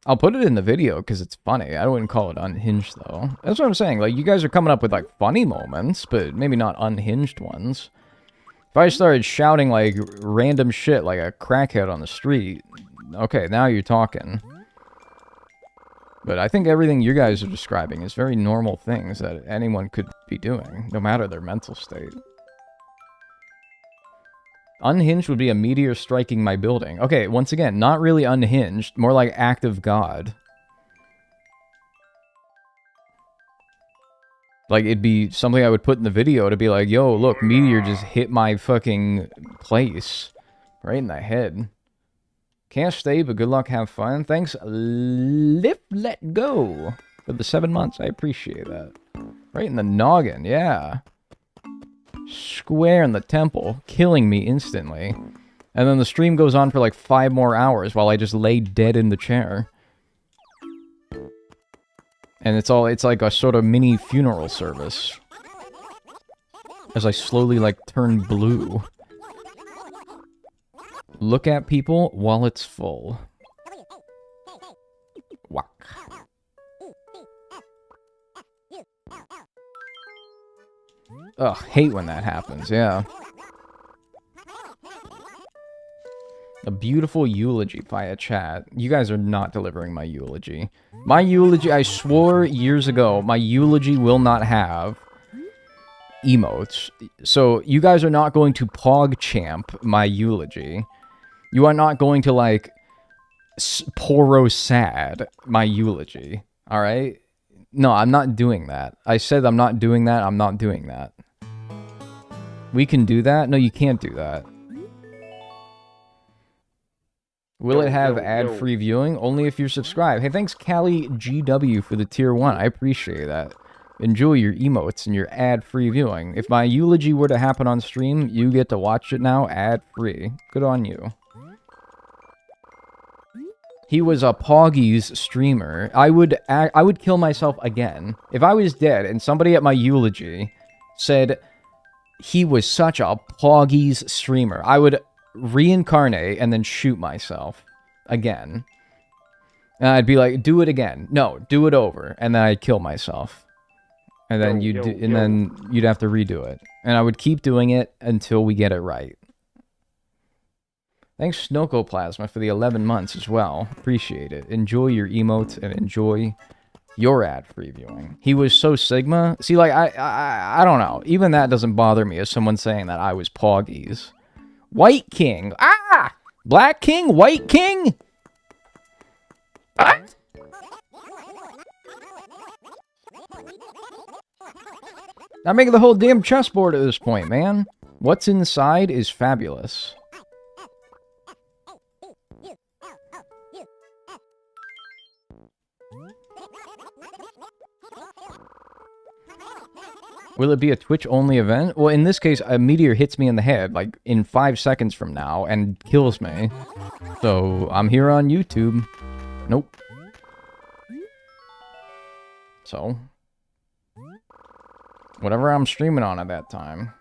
I'll put it in the video because it's funny. I wouldn't call it unhinged, though. That's what I'm saying. Like, you guys are coming up with, like, funny moments, but maybe not unhinged ones. If I started shouting, like, random shit like a crackhead on the street, okay, now you're talking. But I think everything you guys are describing is very normal things that anyone could be doing, no matter their mental state. Unhinged would be a meteor striking my building. Okay, once again, not really unhinged, more like act of God. Like, it'd be something I would put in the video to be like, yo, look, meteor just hit my fucking place. Right in the head. Can't stay, but good luck, have fun. Thanks, let go. For the 7 months, I appreciate that. Right in the noggin, yeah. Square in the temple, killing me instantly. And then the stream goes on for like 5 more hours while I just lay dead in the chair. And it's like a sort of mini funeral service. As I slowly, like, turn blue. Look at people while it's full. Whack. Ugh, hate when that happens, yeah. A beautiful eulogy via chat. You guys are not delivering my eulogy. My eulogy, I swore years ago, my eulogy will not have emotes. So you guys are not going to PogChamp my eulogy. You are not going to, like, Poro sad my eulogy. Alright? No, I'm not doing that. I said I'm not doing that. I'm not doing that. We can do that? No, you can't do that. Will it have ad-free viewing? Only if you're subscribed. Hey, thanks, Callie GW, for the tier 1. I appreciate that. Enjoy your emotes and your ad-free viewing. If my eulogy were to happen on stream, you get to watch it now ad-free. Good on you. He was a Poggies streamer. I would kill myself again. If I was dead and somebody at my eulogy said he was such a Poggies streamer, I would reincarnate and then shoot myself again. And I'd be like, do it again. No, do it over. And then I'd kill myself. And then then you'd have to redo it. And I would keep doing it until we get it right. Thanks, Snokoplasma, for the 11 months as well. Appreciate it. Enjoy your emotes and enjoy your ad-free viewing. He was so Sigma. See, like, I don't know. Even that doesn't bother me as someone saying that I was Poggies. White King. Ah! Black King? White King? Ah! I'm making the whole damn chessboard at this point, man. What's inside is fabulous. Will it be a Twitch-only event? Well, in this case, a meteor hits me in the head, like, in 5 seconds from now, and kills me. So, I'm here on YouTube. Nope. So, whatever I'm streaming on at that time.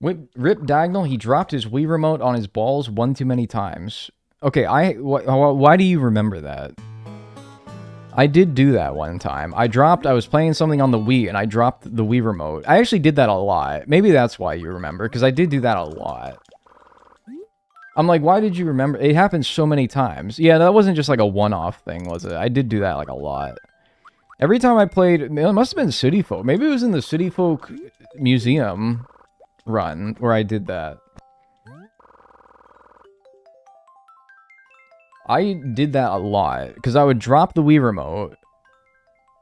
Rip Dagnel, he dropped his Wii remote on his balls one too many times. Okay, why do you remember that? I did do that one time. I was playing something on the Wii, and I dropped the Wii remote. I actually did that a lot. Maybe that's why you remember, because I did do that a lot. I'm like, why did you remember? It happened so many times. Yeah, that wasn't just like a one-off thing, was it? I did do that like a lot. Every time I played, it must have been City Folk. Maybe it was in the City Folk Museum run where I did that. I did that a lot, because I would drop the Wii remote,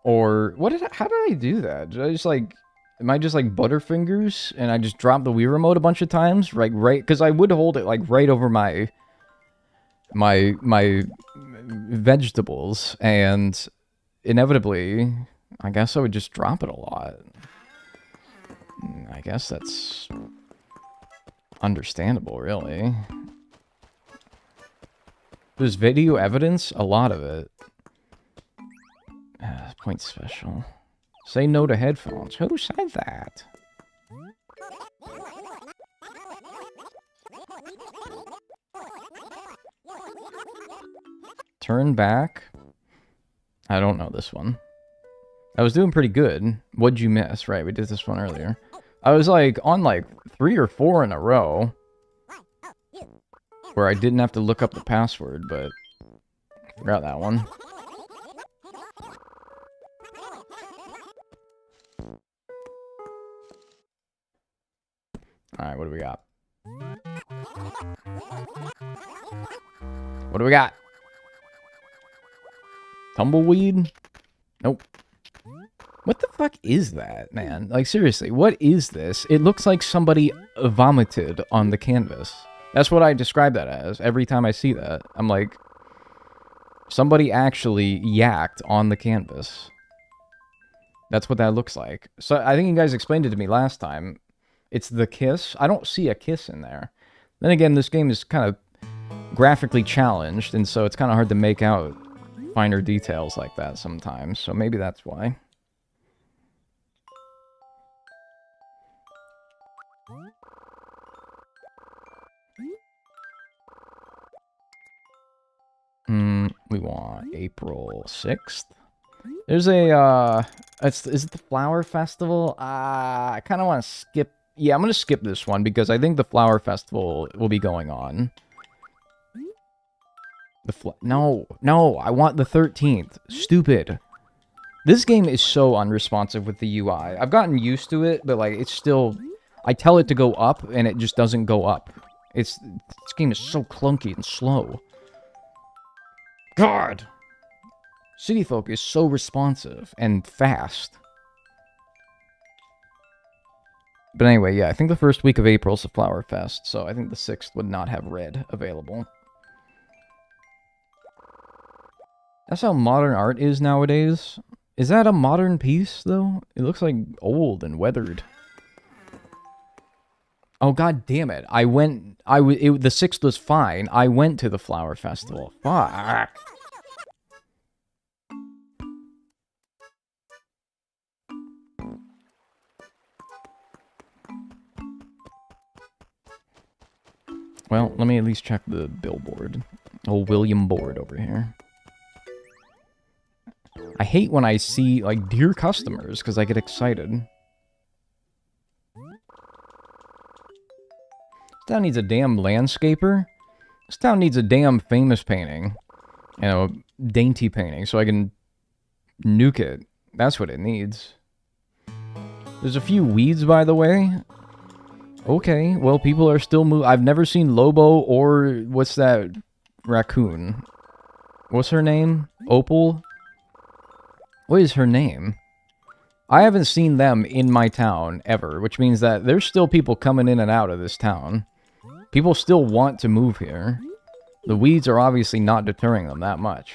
or, how did I do that? Did I just, like, am I just, like, Butterfingers, and I just drop the Wii remote a bunch of times? Right, because I would hold it, like, right over my my vegetables, and inevitably, I guess I would just drop it a lot. I guess that's understandable, really. There's video evidence, a lot of it. Point special. Say no to headphones. Who said that? Turn back. I don't know this one. I was doing pretty good. What'd you miss? Right, we did this one earlier. I was like on like 3 or 4 in a row where I didn't have to look up the password, but I forgot that one. Alright, what do we got? What do we got? Tumbleweed? Nope. What the fuck is that, man? Like, seriously, what is this? It looks like somebody vomited on the canvas. That's what I describe that as. Every time I see that, I'm like, somebody actually yacked on the canvas. That's what that looks like. So I think you guys explained it to me last time. It's the kiss. I don't see a kiss in there. Then again, this game is kind of graphically challenged, and so it's kind of hard to make out finer details like that sometimes. So maybe that's why. We want April 6th. There's a, is it the Flower Festival? I kind of want to skip. Yeah, I'm going to skip this one because I think the Flower Festival will be going on. No, I want the 13th. Stupid. This game is so unresponsive with the UI. I've gotten used to it, but like, it's still, I tell it to go up and it just doesn't go up. This game is so clunky and slow. God! City Folk is so responsive and fast. But anyway, yeah, I think the first week of April is the Flower Fest, so I think the 6th would not have red available. That's how modern art is nowadays. Is that a modern piece, though? It looks like old and weathered. Oh, god damn it. The 6th was fine. I went to the Flower Festival. Fuck. Well, let me at least check the billboard. Old William Board over here. I hate when I see, like, dear customers, because I get excited. This town needs a damn landscaper. This town needs a damn famous painting. You know, dainty painting, so I can nuke it. That's what it needs. There's a few weeds, by the way. Okay, well, people are still moving. I've never seen Lobo or, what's that raccoon? What's her name? Opal? What is her name? I haven't seen them in my town ever, which means that there's still people coming in and out of this town. People still want to move here. The weeds are obviously not deterring them that much.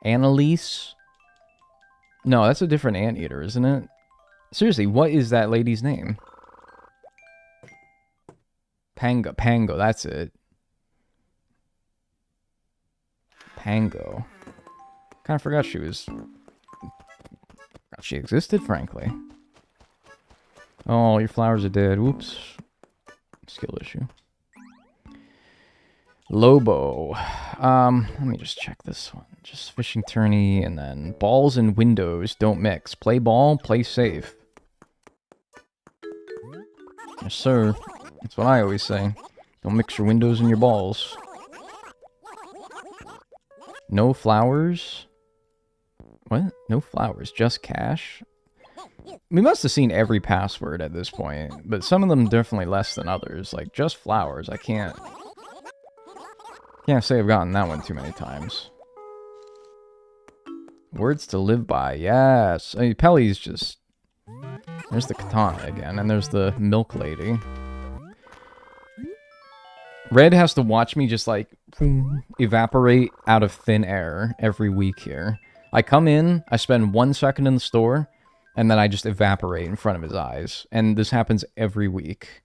Annalise? No, that's a different anteater, isn't it? Seriously, what is that lady's name? Pango, that's it. Pango. Kind of forgot she existed, frankly. Oh, your flowers are dead. Whoops. Skill issue. Lobo. Let me just check this one. Just fishing tourney, and then balls and windows don't mix. Play ball, play safe. Yes, sir. That's what I always say. Don't mix your windows and your balls. No flowers? What? No flowers, just cash? We must have seen every password at this point, but some of them definitely less than others. Like, just flowers, I can't say I've gotten that one too many times. Words to live by, yes. I mean, Pelly's just... There's the katana again, and there's the milk lady. Red has to watch me just, like, evaporate out of thin air every week here. I come in, I spend 1 second in the store, and then I just evaporate in front of his eyes. And this happens every week.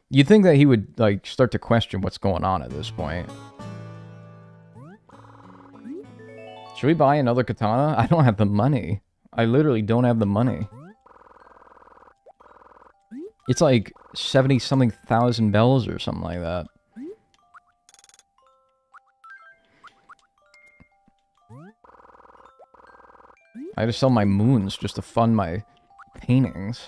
You'd think that he would, like, start to question what's going on at this point. Should we buy another katana? I don't have the money. I literally don't have the money. It's like 70-something thousand bells or something like that. I had to sell my moons just to fund my paintings.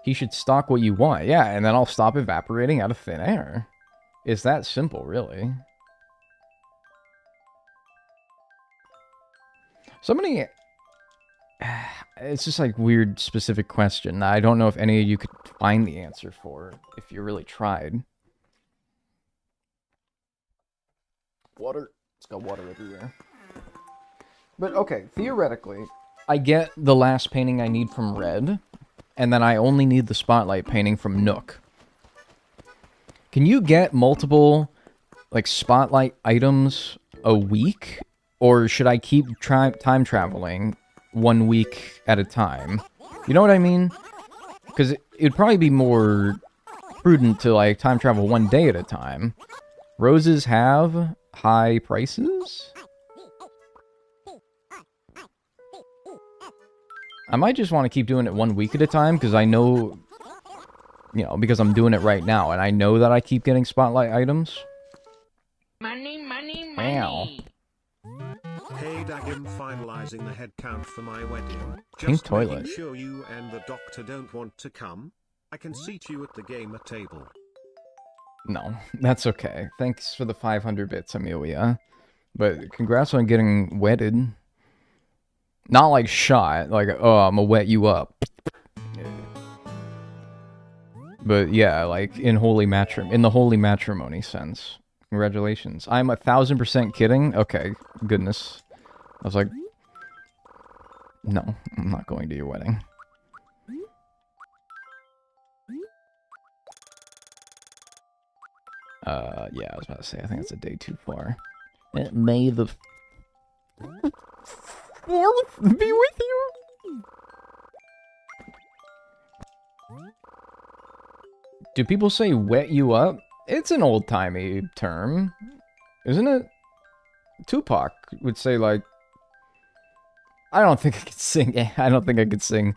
He should stock what you want. Yeah, and then I'll stop evaporating out of thin air. It's that simple, really. Somebody... It's just like weird specific question. I don't know if any of you could find the answer for if you really tried. Water. It's got water everywhere. But okay, theoretically, I get the last painting I need from Red, and then I only need the spotlight painting from Nook. Can you get multiple, like, spotlight items a week? Or should I keep time traveling 1 week at a time? You know what I mean? Because it'd probably be more prudent to, like, time travel 1 day at a time. Roses have high prices? I might just want to keep doing it 1 week at a time, because I know, you know, because I'm doing it right now, and I know that I keep getting spotlight items. Money, money, Wow. money. Hey Dagnel, finalizing the head count for my wedding. Pink Just toilet. making sure you and the doctor don't want to come. I can seat you at the gamer table. No, that's okay. Thanks for the 500 bits, Amelia. But congrats on getting wedded. Not like shot, like, oh, I'm gonna wet you up. But yeah, like in the holy matrimony sense. Congratulations. I'm 1000% kidding. Okay, goodness. I was like, no, I'm not going to your wedding. Yeah, I was about to say, I think it's a day too far. May the 4th be with you. Do people say wet you up? It's an old-timey term, isn't it? Tupac would say, like... I don't think I could sing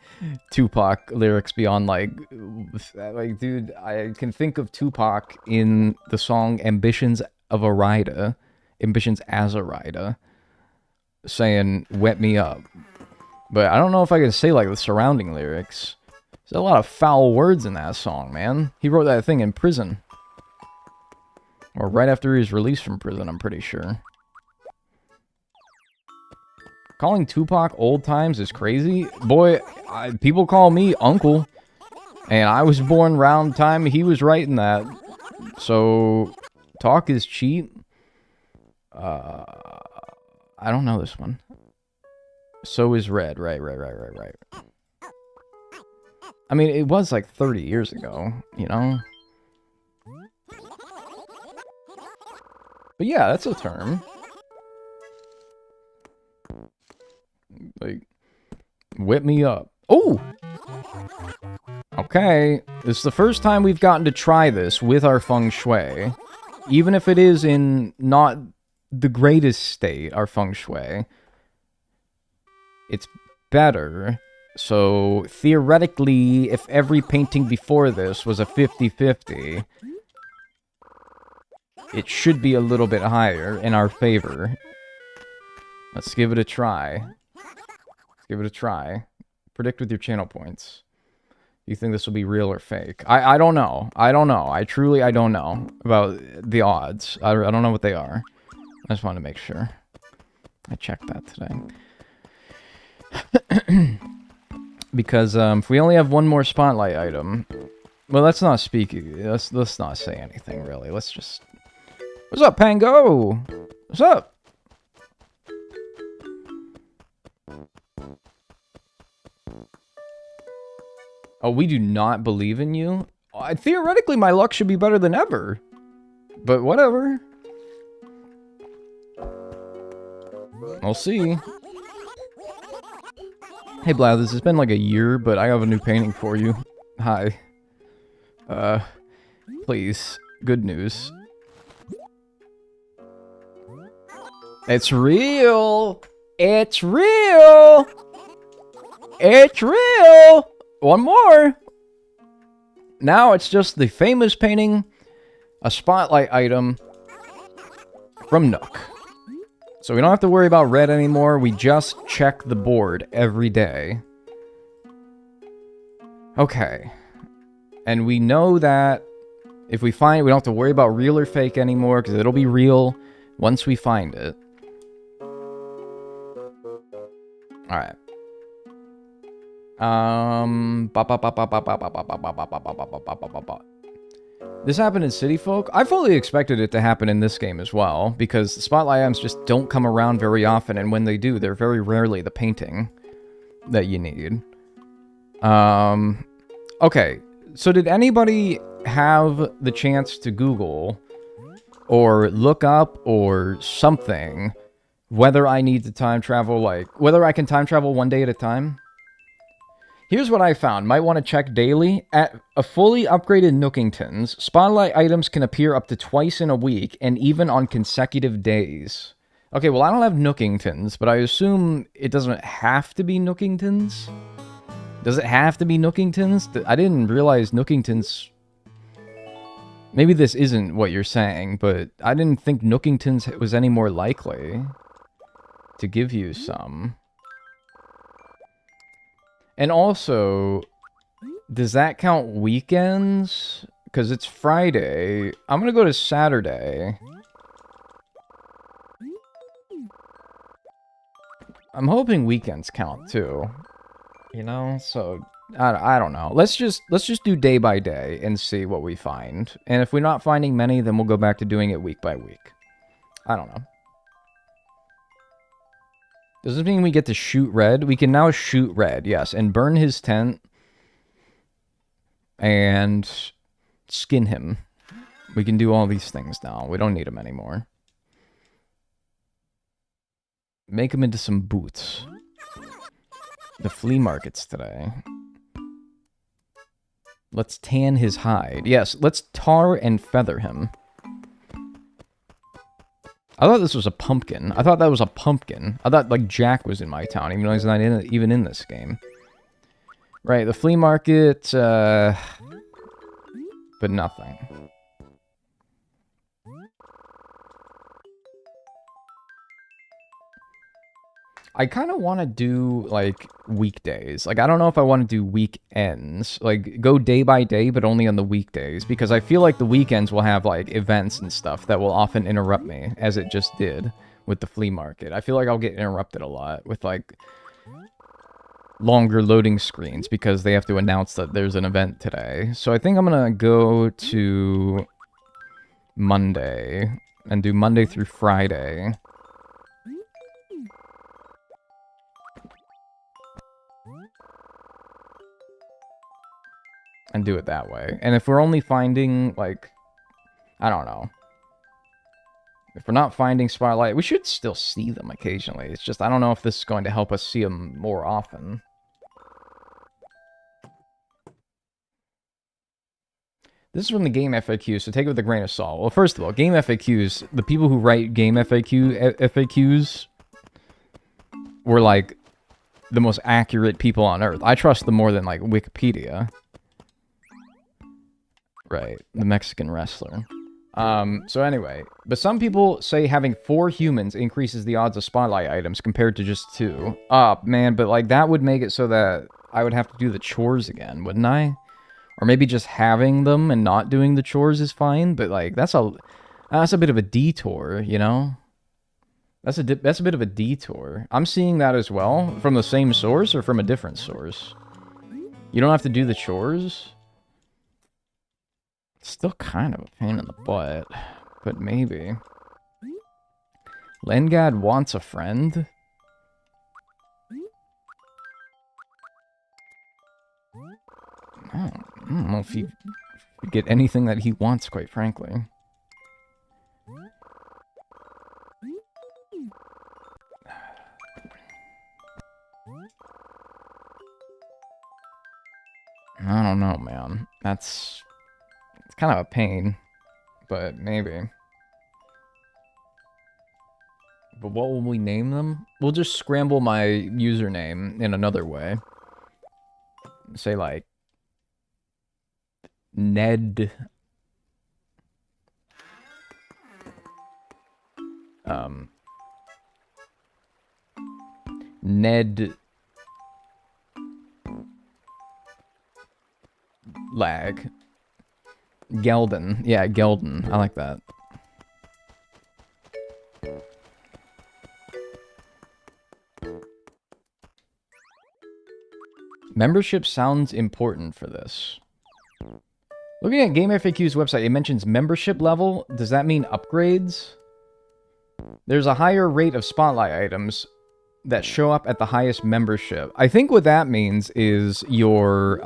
Tupac lyrics beyond, like, dude, I can think of Tupac in the song Ambitions as a Rider, saying, wet me up. But I don't know if I can say, like, the surrounding lyrics. There's a lot of foul words in that song, man. He wrote that thing in prison. Or right after he was released from prison, I'm pretty sure. Calling Tupac old times is crazy. Boy, people call me uncle. And I was born around time he was writing that. So, talk is cheap. I don't know this one. So is red. Right. I mean, it was like 30 years ago, you know? But yeah, that's a term. Like, whip me up. Oh! Okay, this is the first time we've gotten to try this with our feng shui. Even if it is in not the greatest state, our feng shui. It's better. So, theoretically, if every painting before this was a 50-50, it should be a little bit higher in our favor. Let's give it a try. Let's give it a try. Predict with your channel points. Do you think this will be real or fake? I don't know. I don't know. I don't know about the odds. I don't know what they are. I just wanted to make sure. I checked that today. Because if we only have one more spotlight item... Well, let's not speak... Let's not say anything, really. Let's just... What's up, Pango? What's up? Oh, we do not believe in you? Theoretically, my luck should be better than ever. But whatever. We'll see. Hey, Blathers, it's been like a year, but I have a new painting for you. Hi. Please. Good news. It's real! It's real! It's real! One more! Now it's just the famous painting, a spotlight item from Nook. So we don't have to worry about red anymore, we just check the board every day. Okay. And we know that if we find it, we don't have to worry about real or fake anymore, because it'll be real once we find it. Alright. This happened in City Folk. I fully expected it to happen in this game as well, because the spotlight items just don't come around very often, and when they do, they're very rarely the painting that you need. Okay, so did anybody have the chance to Google or look up or something whether I need to time travel, like, whether I can time travel one day at a time? Here's what I found. Might want to check daily. At a fully upgraded Nookingtons, spotlight items can appear up to twice in a week, and even on consecutive days. Okay, well, I don't have Nookingtons, but I assume it doesn't have to be Nookingtons? Does it have to be Nookingtons? I didn't realize Nookingtons... Maybe this isn't what you're saying, but I didn't think Nookingtons was any more likely to give you some. And also, does that count weekends? Because it's Friday. I'm going to go to Saturday. I'm hoping weekends count too. You know, so I don't know. Let's just do day by day and see what we find. And if we're not finding many, then we'll go back to doing it week by week. I don't know. Does this mean we get to shoot red? We can now shoot red, yes, and burn his tent and skin him. We can do all these things now. We don't need him anymore. Make him into some boots. The flea market's today. Let's tan his hide. Yes, let's tar and feather him. I thought this was a pumpkin. I thought that was a pumpkin. I thought, like, Jack was in my town, even though he's not even in this game. Right, the flea market, but nothing. I kind of want to do, like, weekdays. Like, I don't know if I want to do weekends. Like, go day by day, but only on the weekdays. Because I feel like the weekends will have, like, events and stuff that will often interrupt me, as it just did with the flea market. I feel like I'll get interrupted a lot with, like, longer loading screens because they have to announce that there's an event today. So I think I'm going to go to Monday and do Monday through Friday. And do it that way. And if we're only finding, like, I don't know. If we're not finding spotlight, we should still see them occasionally. It's just, I don't know if this is going to help us see them more often. This is from the game FAQ, so take it with a grain of salt. Well, first of all, game FAQs, the people who write game FAQs were, like, the most accurate people on Earth. I trust them more than, like, Wikipedia. Right, the Mexican wrestler. So anyway, but some people say having 4 humans increases the odds of spotlight items compared to just 2. Man, but like that would make it so that I would have to do the chores again, wouldn't I? Or maybe just having them and not doing the chores is fine, but like that's a bit of a detour, you know? That's a bit of a detour. I'm seeing that as well from the same source or from a different source. You don't have to do the chores. Still kind of a pain in the butt, but maybe. Lengad wants a friend? I don't know if he could get anything that he wants, quite frankly. I don't know, man. It's kind of a pain, but maybe. But what will we name them? We'll just scramble my username in another way. Say, like, Ned... Ned... Lag. Gelden. Yeah, Gelden. I like that. Membership sounds important for this. Looking at Game FAQ's website, it mentions membership level. Does that mean upgrades? There's a higher rate of spotlight items that show up at the highest membership. I think what that means is your,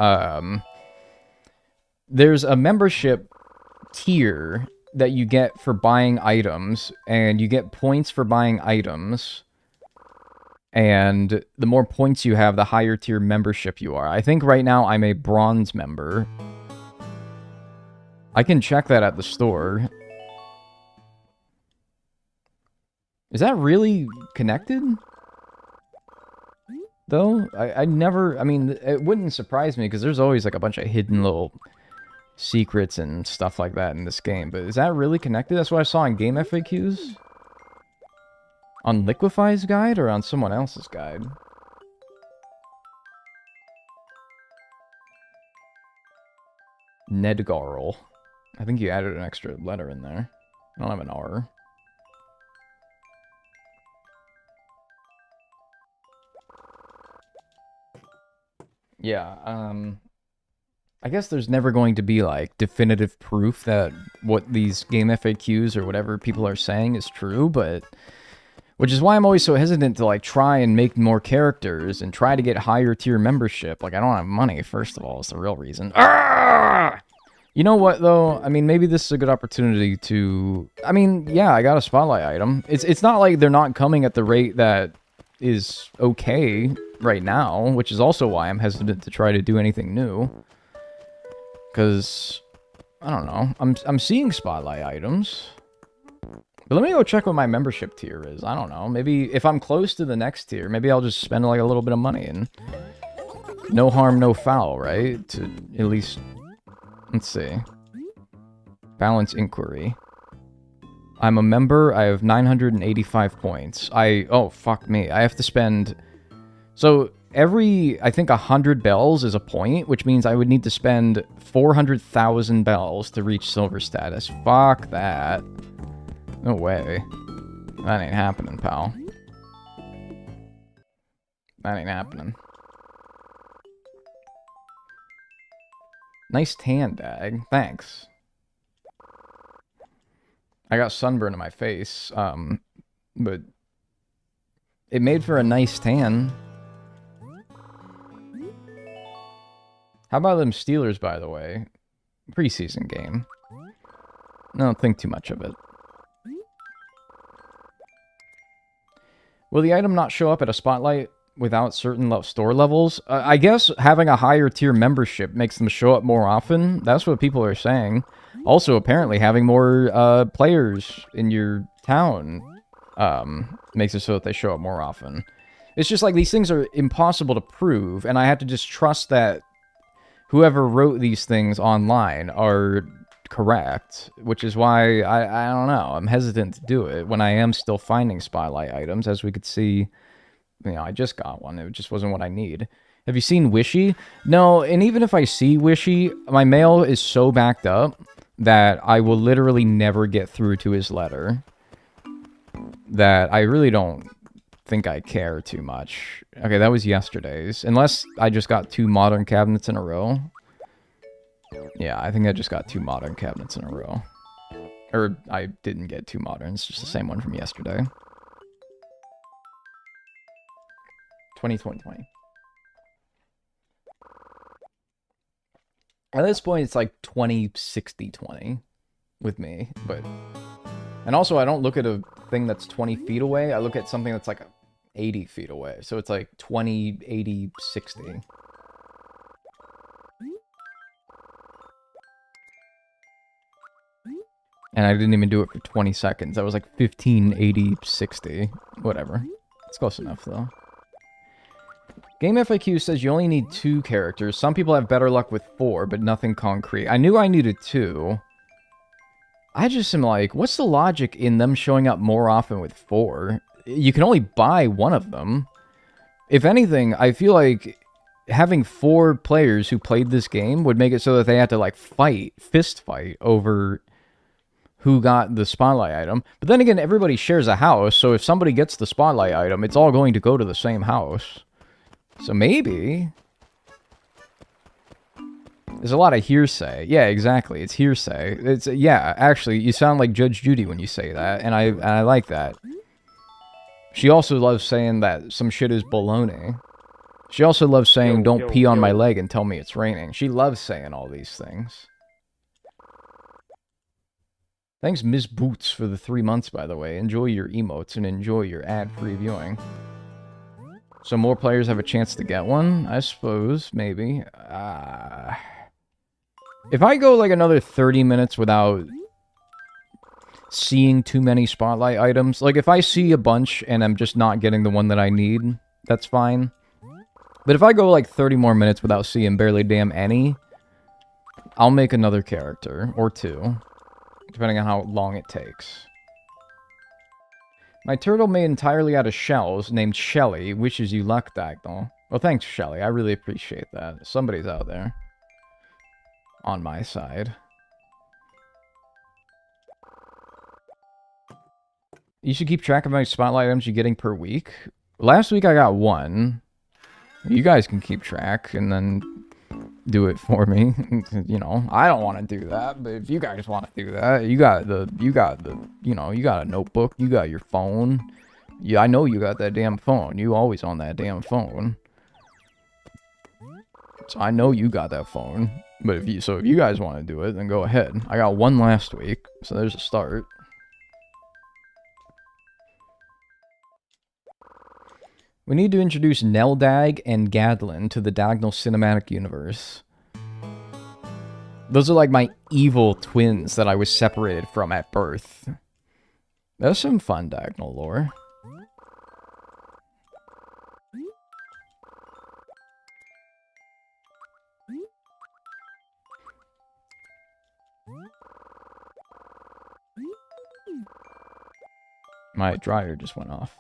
there's a membership tier that you get for buying items, and you get points for buying items. And the more points you have, the higher tier membership you are. I think right now I'm a bronze member. I can check that at the store. Is that really connected? Though? I never... I mean, it wouldn't surprise me, because there's always like a bunch of hidden little secrets and stuff like that in this game. But is that really connected? That's what I saw in Game FAQs? On Liquify's guide or on someone else's guide? Nedgarl. I think you added an extra letter in there. I don't have an R. Yeah, I guess there's never going to be, like, definitive proof that what these Game FAQs or whatever people are saying is true, but... Which is why I'm always so hesitant to, like, try and make more characters and try to get higher tier membership. Like, I don't have money, first of all, is the real reason. Arrgh! You know what, though? I mean, maybe this is a good opportunity to... I mean, yeah, I got a spotlight item. It's not like they're not coming at the rate that is okay right now, which is also why I'm hesitant to try to do anything new. Because, I don't know, I'm seeing spotlight items. But let me go check what my membership tier is. I don't know. Maybe if I'm close to the next tier, maybe I'll just spend like a little bit of money and no harm, no foul, right? To at least, let's see. Balance inquiry. I'm a member. I have 985 points. Oh, fuck me. I have to spend... So every, I think 100 bells is a point, which means I would need to spend 400,000 bells to reach silver status. Fuck that. No way. That ain't happening, pal. That ain't happening. Nice tan, Dag. Thanks. I got sunburn in my face, but it made for a nice tan. How about them Steelers, by the way? Preseason game. I don't think too much of it. Will the item not show up at a spotlight without certain store levels? I guess having a higher tier membership makes them show up more often. That's what people are saying. Also, apparently, having more players in your town makes it so that they show up more often. It's just like these things are impossible to prove, and I have to just trust that whoever wrote these things online are correct, which is why I don't know, I'm hesitant to do it when I am still finding spotlight items. As we could see, you know, I just got one. It just wasn't what I need. Have you seen Wishy? No, and even if I see Wishy, my mail is so backed up that I will literally never get through to his letter. That I really don't think I care too much. Okay, that was yesterday's. Unless I just got 2 modern cabinets in a row. Yeah, I think I just got 2 modern cabinets in a row. Or, I didn't get 2 modern, it's just the same one from yesterday. 2020. At this point, it's like 20, 60, 20 with me, but... And also, I don't look at a thing that's 20 feet away. I look at something that's like 80 feet away. So it's like 20, 80, 60. And I didn't even do it for 20 seconds. That was like 15, 80, 60. Whatever. It's close enough, though. Game FAQ says you only need 2 characters. Some people have better luck with 4, but nothing concrete. I knew I needed 2. I just am like, what's the logic in them showing up more often with 4? You can only buy one of them. If anything, I feel like having 4 players who played this game would make it so that they had to, like, fist fight over who got the spotlight item. But then again, everybody shares a house, so if somebody gets the spotlight item, it's all going to go to the same house. So maybe... There's a lot of hearsay. Yeah, exactly. It's hearsay. It's yeah, actually, you sound like Judge Judy when you say that, and I like that. She also loves saying that some shit is baloney. She also loves saying, don't pee on my leg and tell me it's raining. She loves saying all these things. Thanks, Ms. Boots, for the 3 months, by the way. Enjoy your emotes and enjoy your ad-free viewing. So more players have a chance to get one? I suppose, maybe. If I go like another 30 minutes without seeing too many spotlight items, like if I see a bunch and I'm just not getting the one that I need, that's fine. But if I go like 30 more minutes without seeing barely damn any, I'll make another character, or 2, depending on how long it takes. My turtle made entirely out of shells, named Shelly, wishes you luck, Dagnel. Well, thanks, Shelly. I really appreciate that. Somebody's out there. On my side. You should keep track of how many spotlight items you're getting per week. Last week I got 1. You guys can keep track and then do it for me. You know, I don't want to do that, but if you guys want to do that, you got the, you know, you got a notebook, you got your phone. Yeah, I know you got that damn phone. You always on that damn phone. So I know you got that phone. But if you guys want to do it, then go ahead. I got 1 last week, so there's a start. We need to introduce Neldag and Gadlin to the Dagnel cinematic universe. Those are like my evil twins that I was separated from at birth. That's some fun Dagnel lore. My dryer just went off.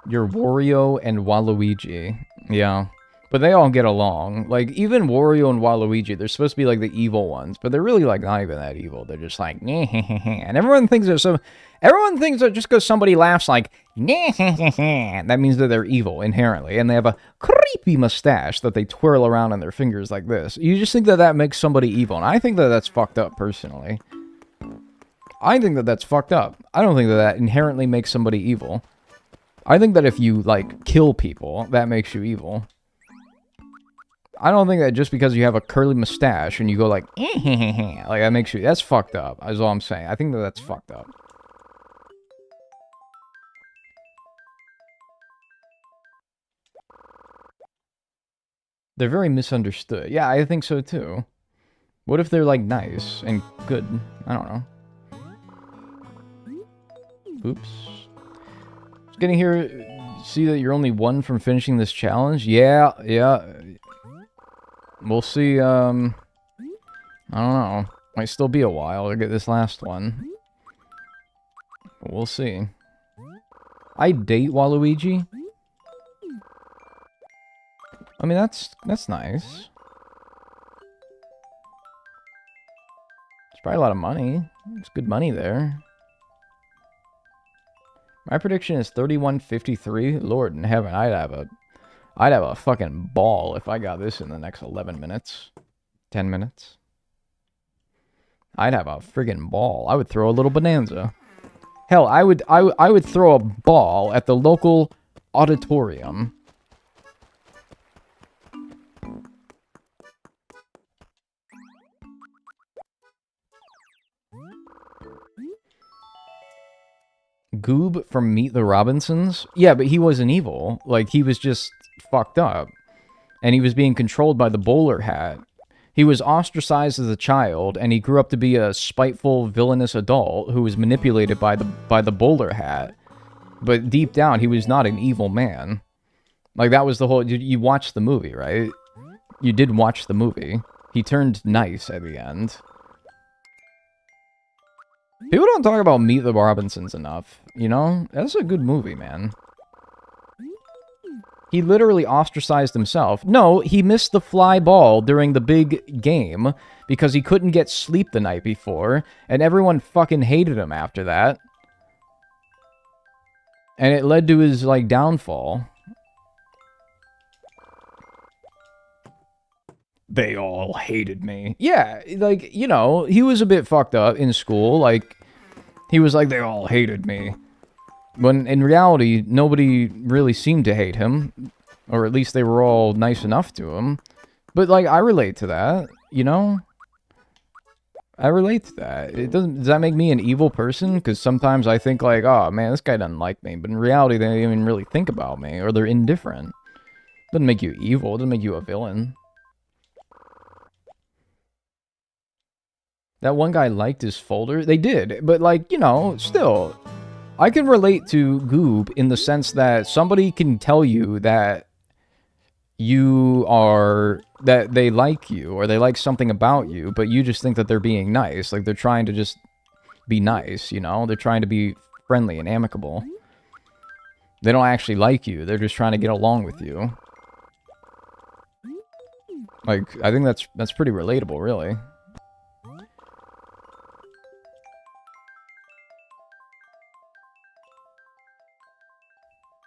You're Wario and Waluigi. Yeah. But they all get along. Like, even Wario and Waluigi, they're supposed to be like the evil ones, but they're really like not even that evil. They're just like, and everyone thinks they're so... Everyone thinks that just because somebody laughs like, that means that they're evil inherently, and they have a creepy mustache that they twirl around on their fingers like this. You just think that that makes somebody evil, and I think that that's fucked up, personally. I think that that's fucked up. I don't think that that inherently makes somebody evil. I think that if you, like, kill people, that makes you evil. I don't think that just because you have a curly mustache and you go like, like, that makes you... That's fucked up, is all I'm saying. I think that that's fucked up. They're very misunderstood. Yeah, I think so, too. What if they're, like, nice and good? I don't know. Oops. Just getting here, see that you're only 1 from finishing this challenge? Yeah. We'll see, I don't know. Might still be a while to get this last one. But we'll see. I date Waluigi? I mean, that's nice. It's probably a lot of money. There's good money there. My prediction is 31:53. Lord in heaven, I'd have a fucking ball if I got this in the next 11 minutes. 10 minutes. I'd have a friggin' ball. I would throw a little bonanza. Hell, I would throw a ball at the local auditorium. Goob from Meet the Robinsons? Yeah, but he wasn't evil. Like, he was just fucked up. And he was being controlled by the bowler hat. He was ostracized as a child, and he grew up to be a spiteful, villainous adult who was manipulated by the bowler hat. But deep down, he was not an evil man. Like, that was the whole... You watched the movie, right? You did watch the movie. He turned nice at the end. People don't talk about Meet the Robinsons enough, you know? That's a good movie, man. He literally ostracized himself. No, he missed the fly ball during the big game because he couldn't get sleep the night before, and everyone fucking hated him after that. And it led to his, like, downfall. They all hated me. Yeah, like, you know, he was a bit fucked up in school. Like, he was like, they all hated me. When in reality, nobody really seemed to hate him. Or at least they were all nice enough to him. But, like, I relate to that, you know? I relate to that. Does that make me an evil person? Because sometimes I think, like, oh, man, this guy doesn't like me. But in reality, they don't even really think about me. Or they're indifferent. Doesn't make you evil. Doesn't make you a villain. That one guy liked his folder. They did. But, like, you know, still... I can relate to Goob in the sense that somebody can tell you that you are, that they like you, or they like something about you, but you just think that they're being nice. Like, they're trying to just be nice, you know? They're trying to be friendly and amicable. They don't actually like you. They're just trying to get along with you. Like, I think that's pretty relatable, really.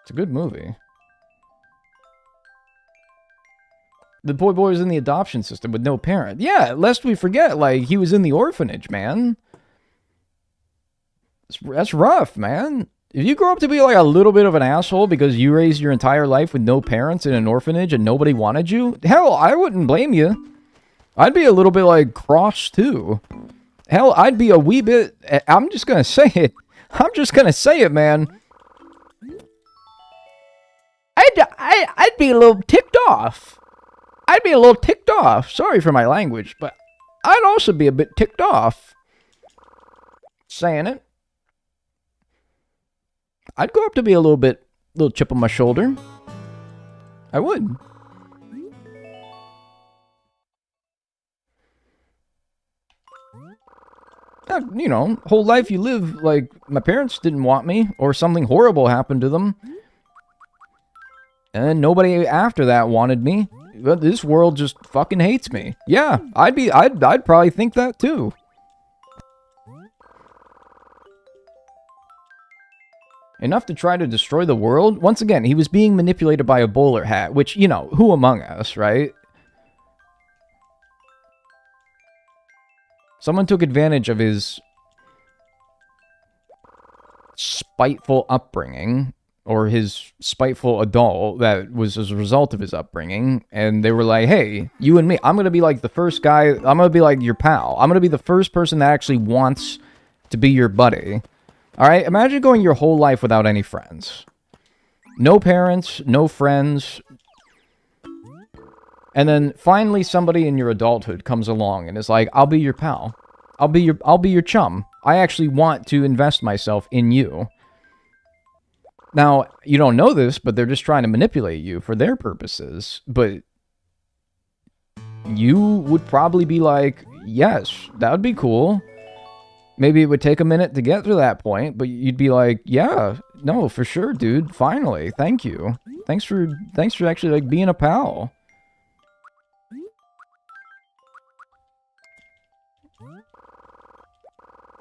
It's a good movie. The boy was in the adoption system with no parent. Yeah, lest we forget, like, he was in the orphanage, man. That's rough, man. If you grow up to be, like, a little bit of an asshole because you raised your entire life with no parents in an orphanage and nobody wanted you, hell, I wouldn't blame you. I'd be a little bit, like, cross, too. Hell, I'd be a wee bit... I'm just gonna say it. I'm just gonna say it, man. I'd be a little ticked off. I'd be a little ticked off. Sorry for my language, but I'd also be a bit ticked off. Saying it. I'd go up to be a little chip on my shoulder. I would. You know, whole life you live, like, my parents didn't want me, or something horrible happened to them. And nobody after that wanted me. But this world just fucking hates me. Yeah, I'd probably think that too. Enough to try to destroy the world? Once again, he was being manipulated by a bowler hat, which, you know, who among us, right? Someone took advantage of his spiteful upbringing, or his spiteful adult that was as a result of his upbringing, and they were like, hey, you and me, I'm going to be like the first guy, I'm going to be like your pal. I'm going to be the first person that actually wants to be your buddy. Alright, imagine going your whole life without any friends. No parents, no friends. And then finally somebody in your adulthood comes along and is like, I'll be your pal. I'll be your chum. I actually want to invest myself in you. Now, you don't know this, but they're just trying to manipulate you for their purposes. But you would probably be like, yes, that would be cool. Maybe it would take a minute to get to that point, but you'd be like, yeah, no, for sure, dude. Finally, thank you. Thanks for actually, like, being a pal.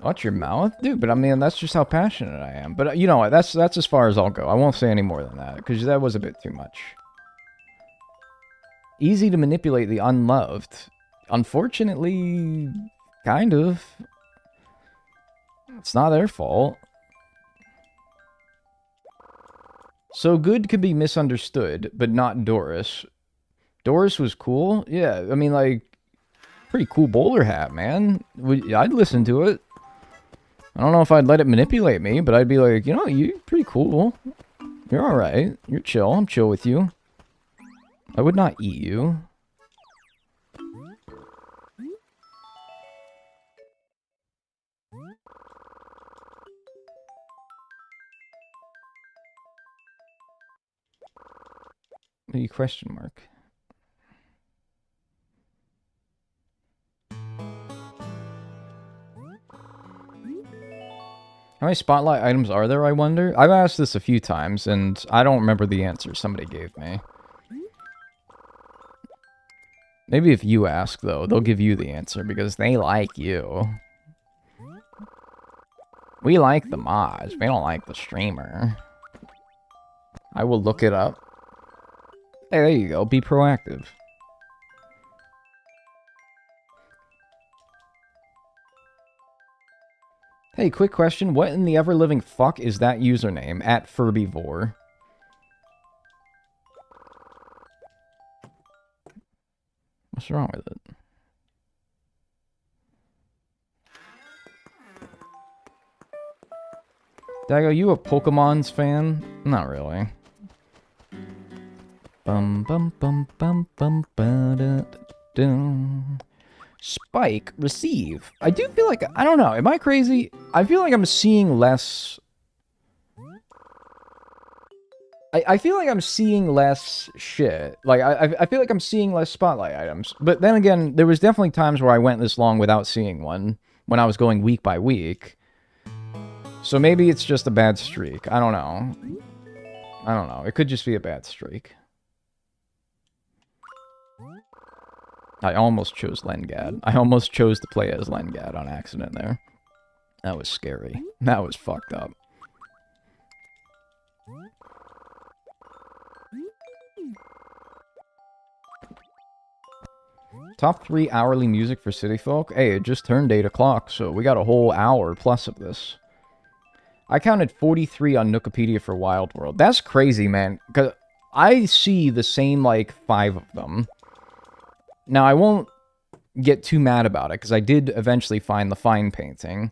Watch your mouth? Dude, but I mean, that's just how passionate I am. But you know what, that's as far as I'll go. I won't say any more than that, because that was a bit too much. Easy to manipulate the unloved. Unfortunately, kind of. It's not their fault. So good could be misunderstood, but not Doris. Doris was cool? Yeah, I mean, like, pretty cool bowler hat, man. I'd listen to it. I don't know if I'd let it manipulate me, but I'd be like, you know, you're pretty cool. You're alright. You're chill. I'm chill with you. I would not eat you. The question mark. How many spotlight items are there, I wonder? I've asked this a few times, and I don't remember the answer somebody gave me. Maybe if you ask, though, they'll give you the answer, because they like you. We like the mods, we don't like the streamer. I will look it up. Hey, there you go, be proactive. Hey, quick question. What in the ever-living fuck is that username? @Furbivore. What's wrong with it? Dago, you a Pokemon's fan? Not really. Bum bum bum bum bum ba da da. Spike, receive. I do feel like, I don't know, am I crazy? I feel like I'm seeing less... I feel like I'm seeing less shit. Like, I feel like I'm seeing less spotlight items. But then again, there was definitely times where I went this long without seeing one, when I was going week by week. So maybe it's just a bad streak. I don't know. I don't know. It could just be a bad streak. I almost chose Lengad. I almost chose to play as Lengad on accident there. That was scary. That was fucked up. Top 3 hourly music for City Folk? Hey, it just turned 8 o'clock, so we got a whole hour plus of this. I counted 43 on Wikipedia for Wild World. That's crazy, man. Because I see the same, like, 5 of them. Now, I won't get too mad about it, because I did eventually find the fine painting.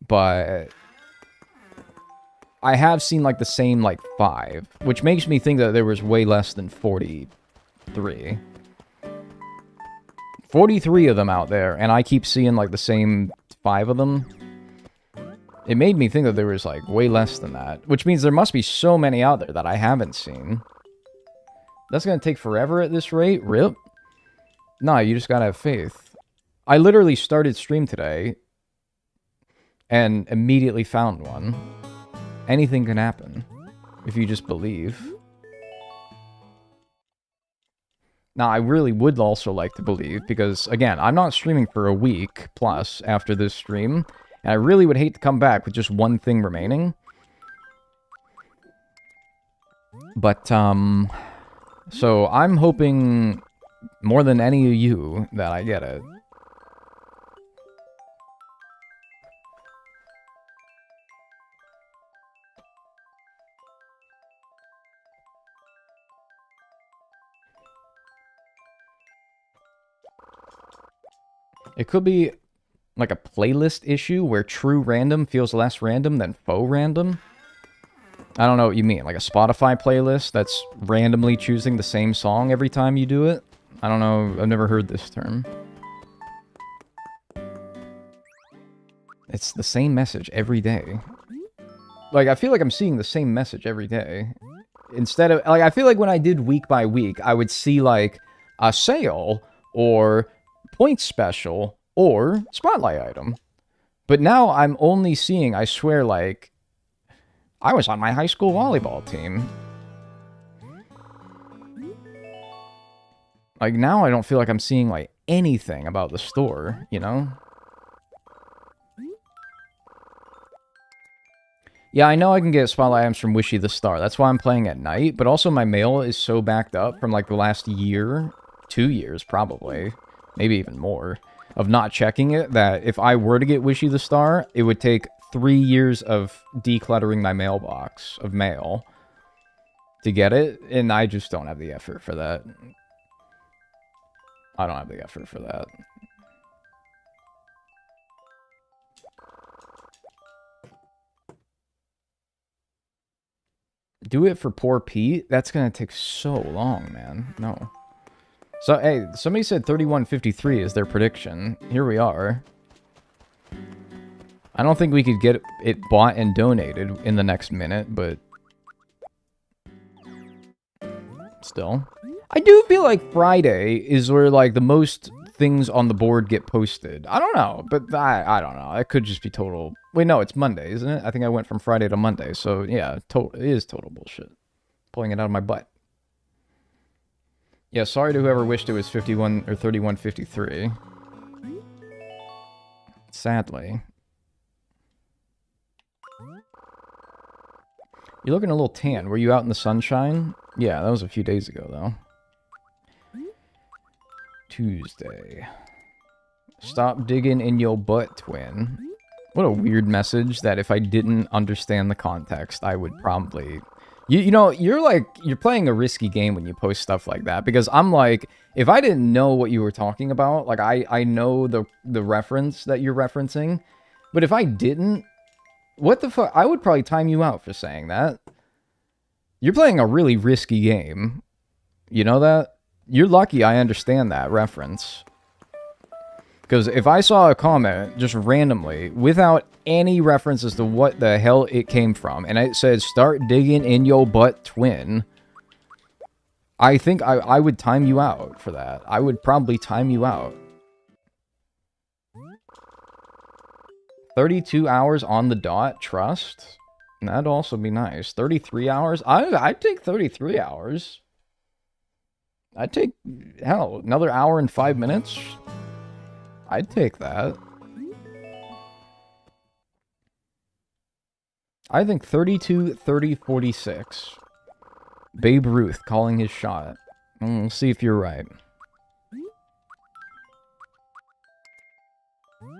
But I have seen, like, the same, like, 5. Which makes me think that there was way less than 43. 43 of them out there, and I keep seeing, like, the same 5 of them. It made me think that there was, like, way less than that. Which means there must be so many out there that I haven't seen. That's gonna take forever at this rate? Rip. Nah, you just gotta have faith. I literally started stream today and immediately found one. Anything can happen if you just believe. Now, I really would also like to believe, because, again, I'm not streaming for a week plus after this stream, and I really would hate to come back with just one thing remaining. But, so I'm hoping more than any of you that I get it. It could be like a playlist issue where true random feels less random than faux random. I don't know what you mean. Like a Spotify playlist that's randomly choosing the same song every time you do it? I don't know. I've never heard this term. It's the same message every day. Like, I feel like I'm seeing the same message every day. Instead of, like, I feel like when I did week by week, I would see, like, a sale, or points special, or spotlight item. But now I'm only seeing, I swear, like, I was on my high school volleyball team. Like, now I don't feel like I'm seeing, like, anything about the store, you know? Yeah, I know I can get spotlight items from Wishy the Star. That's why I'm playing at night. But also my mail is so backed up from, like, the last year, 2 years probably, maybe even more, of not checking it, that if I were to get Wishy the Star, it would take 3 years of decluttering my mailbox of mail to get it. And I just don't have the effort for that. I don't have the effort for that. Do it for poor Pete? That's gonna take so long, man. No. So, hey, somebody said 3153 is their prediction. Here we are. I don't think we could get it bought and donated in the next minute, but... still. I do feel like Friday is where, like, the most things on the board get posted. I don't know, but I don't know. It could just be total... Wait, no, it's Monday, isn't it? I think I went from Friday to Monday, so yeah, it is total bullshit. Pulling it out of my butt. Yeah, sorry to whoever wished it was 51 or 3153. Sadly. You're looking a little tan. Were you out in the sunshine? Yeah, that was a few days ago, though. Tuesday. Stop digging in your butt, twin. What a weird message that if I didn't understand the context, I would probably... You know, you're playing a risky game when you post stuff like that, because I'm like, if I didn't know what you were talking about, like, I know the reference that you're referencing, but if I didn't, what the fuck? I would probably time you out for saying that. You're playing a really risky game. You know that? You're lucky I understand that reference. Because if I saw a comment just randomly, without any reference as to what the hell it came from, and it said, start digging in your butt, twin, I think I would time you out for that. I would probably time you out. 32 hours on the dot, trust? That'd also be nice. 33 hours? I'd take 33 hours. I'd take, hell, another hour and 5 minutes? I'd take that. I think 32, 30, 46. Babe Ruth calling his shot. We'll see if you're right.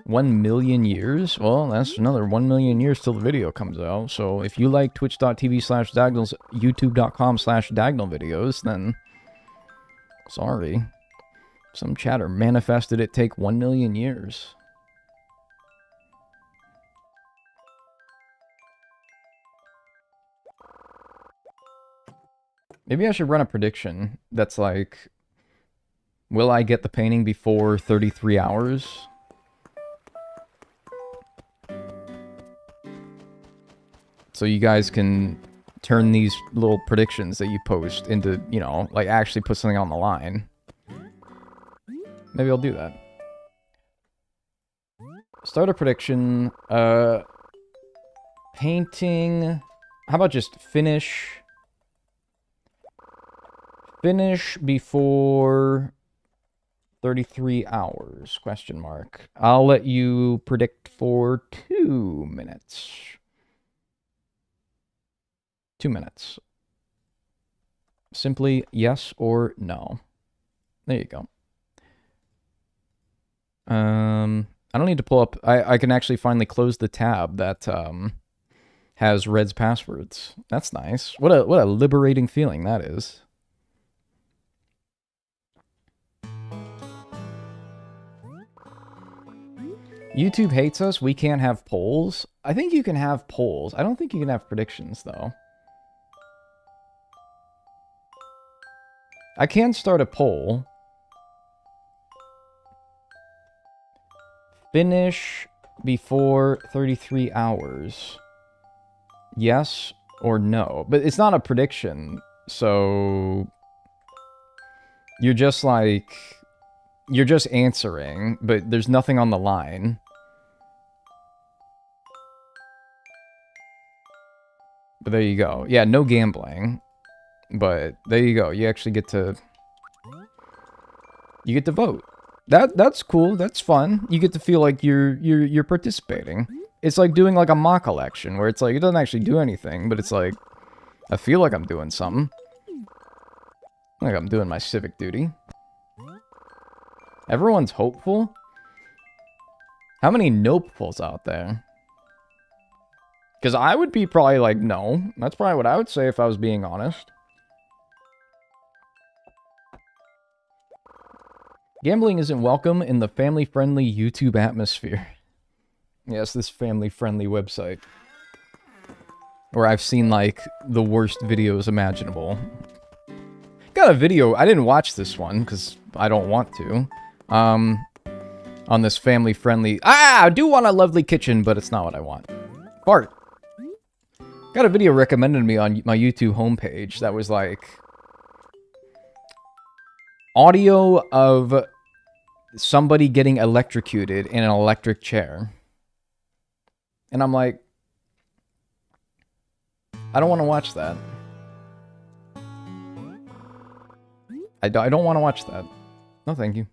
1 million years? Well, that's another 1 million years till the video comes out. So if you like twitch.tv/Dagnel's, youtube.com/Dagnel videos, then sorry. Some chatter manifested it take 1 million years. Maybe I should run a prediction that's like, will I get the painting before 33 hours? So you guys can turn these little predictions that you post into, you know, like actually put something on the line. Maybe I'll do that. Start a prediction. Painting. How about just finish? Finish before 33 hours, question mark. I'll let you predict for 2 minutes. 2 minutes. Simply yes or no. There you go. I don't need to pull up... I can actually finally close the tab that has Red's passwords. That's nice. What a liberating feeling that is. YouTube hates us. We can't have polls. I think you can have polls. I don't think you can have predictions, though. I can start a poll. Finish before 33 hours. Yes or no. But it's not a prediction, so... You're just like... You're just answering, but there's nothing on the line. But there you go. Yeah, no gambling. But there you go. You actually get to... You get to vote. That's cool. That's fun. You get to feel like you're participating. It's like doing like a mock election where it's like it doesn't actually do anything, but it's like I feel like I'm doing something. Like I'm doing my civic duty. Everyone's hopeful. How many nopefuls out there? Because I would be probably like, no. That's probably what I would say if I was being honest. Gambling isn't welcome in the family-friendly YouTube atmosphere. Yes, this family-friendly website. Or I've seen, like, the worst videos imaginable. Got a video, I didn't watch this one, because I don't want to. On this family-friendly... I do want a lovely kitchen, but it's not what I want. Fart. Got a video recommended to me on my YouTube homepage that was, like... audio of somebody getting electrocuted in an electric chair. And I'm like... I don't want to watch that. I don't want to watch that. No, thank you.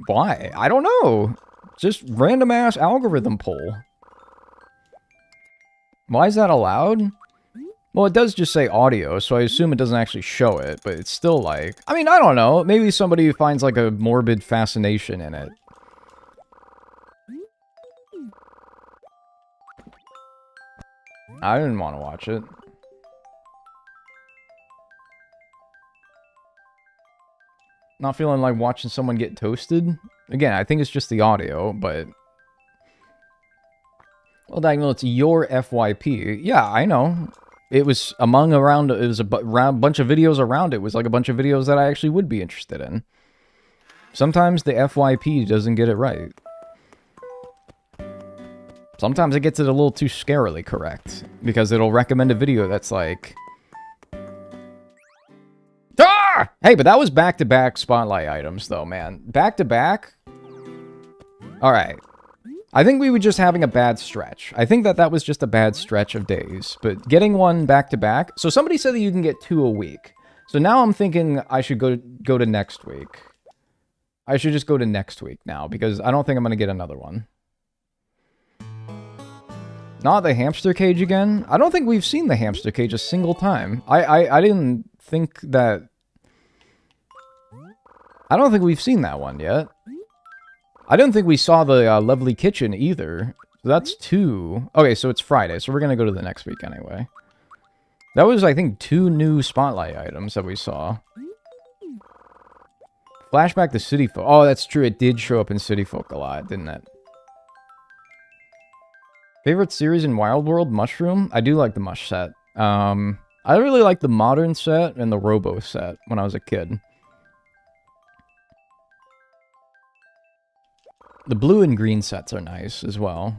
Why? I don't know. Just random-ass algorithm poll. Why is that allowed? Well, it does just say audio, so I assume it doesn't actually show it, but it's still like... I mean, I don't know. Maybe somebody finds, like, a morbid fascination in it. I didn't want to watch it. Not feeling like watching someone get toasted. Again, I think it's just the audio, but... Well, Dagnel, it's your FYP. Yeah, I know. It was it was a bunch of videos around it. It was like a bunch of videos that I actually would be interested in. Sometimes the FYP doesn't get it right. Sometimes it gets it a little too scarily correct. Because it'll recommend a video that's like... Ah! Hey, but that was back-to-back spotlight items, though, man. Back-to-back? Alright. I think we were just having a bad stretch. I think that was just a bad stretch of days. But getting one back-to-back... So somebody said that you can get 2 a week. So now I'm thinking I should go to next week. I should just go to next week now, because I don't think I'm going to get another one. Not the hamster cage again? I don't think we've seen the hamster cage a single time. I didn't think that... I don't think we've seen that one yet. I didn't think we saw the lovely kitchen either. So that's 2. Okay, so it's Friday, so we're going to go to the next week anyway. That was, I think, 2 new spotlight items that we saw. Flashback to City Folk. Oh, that's true. It did show up in City Folk a lot, didn't it? Favorite series in Wild World? Mushroom? I do like the Mush set. I really like the Modern set and the Robo set when I was a kid. The blue and green sets are nice as well.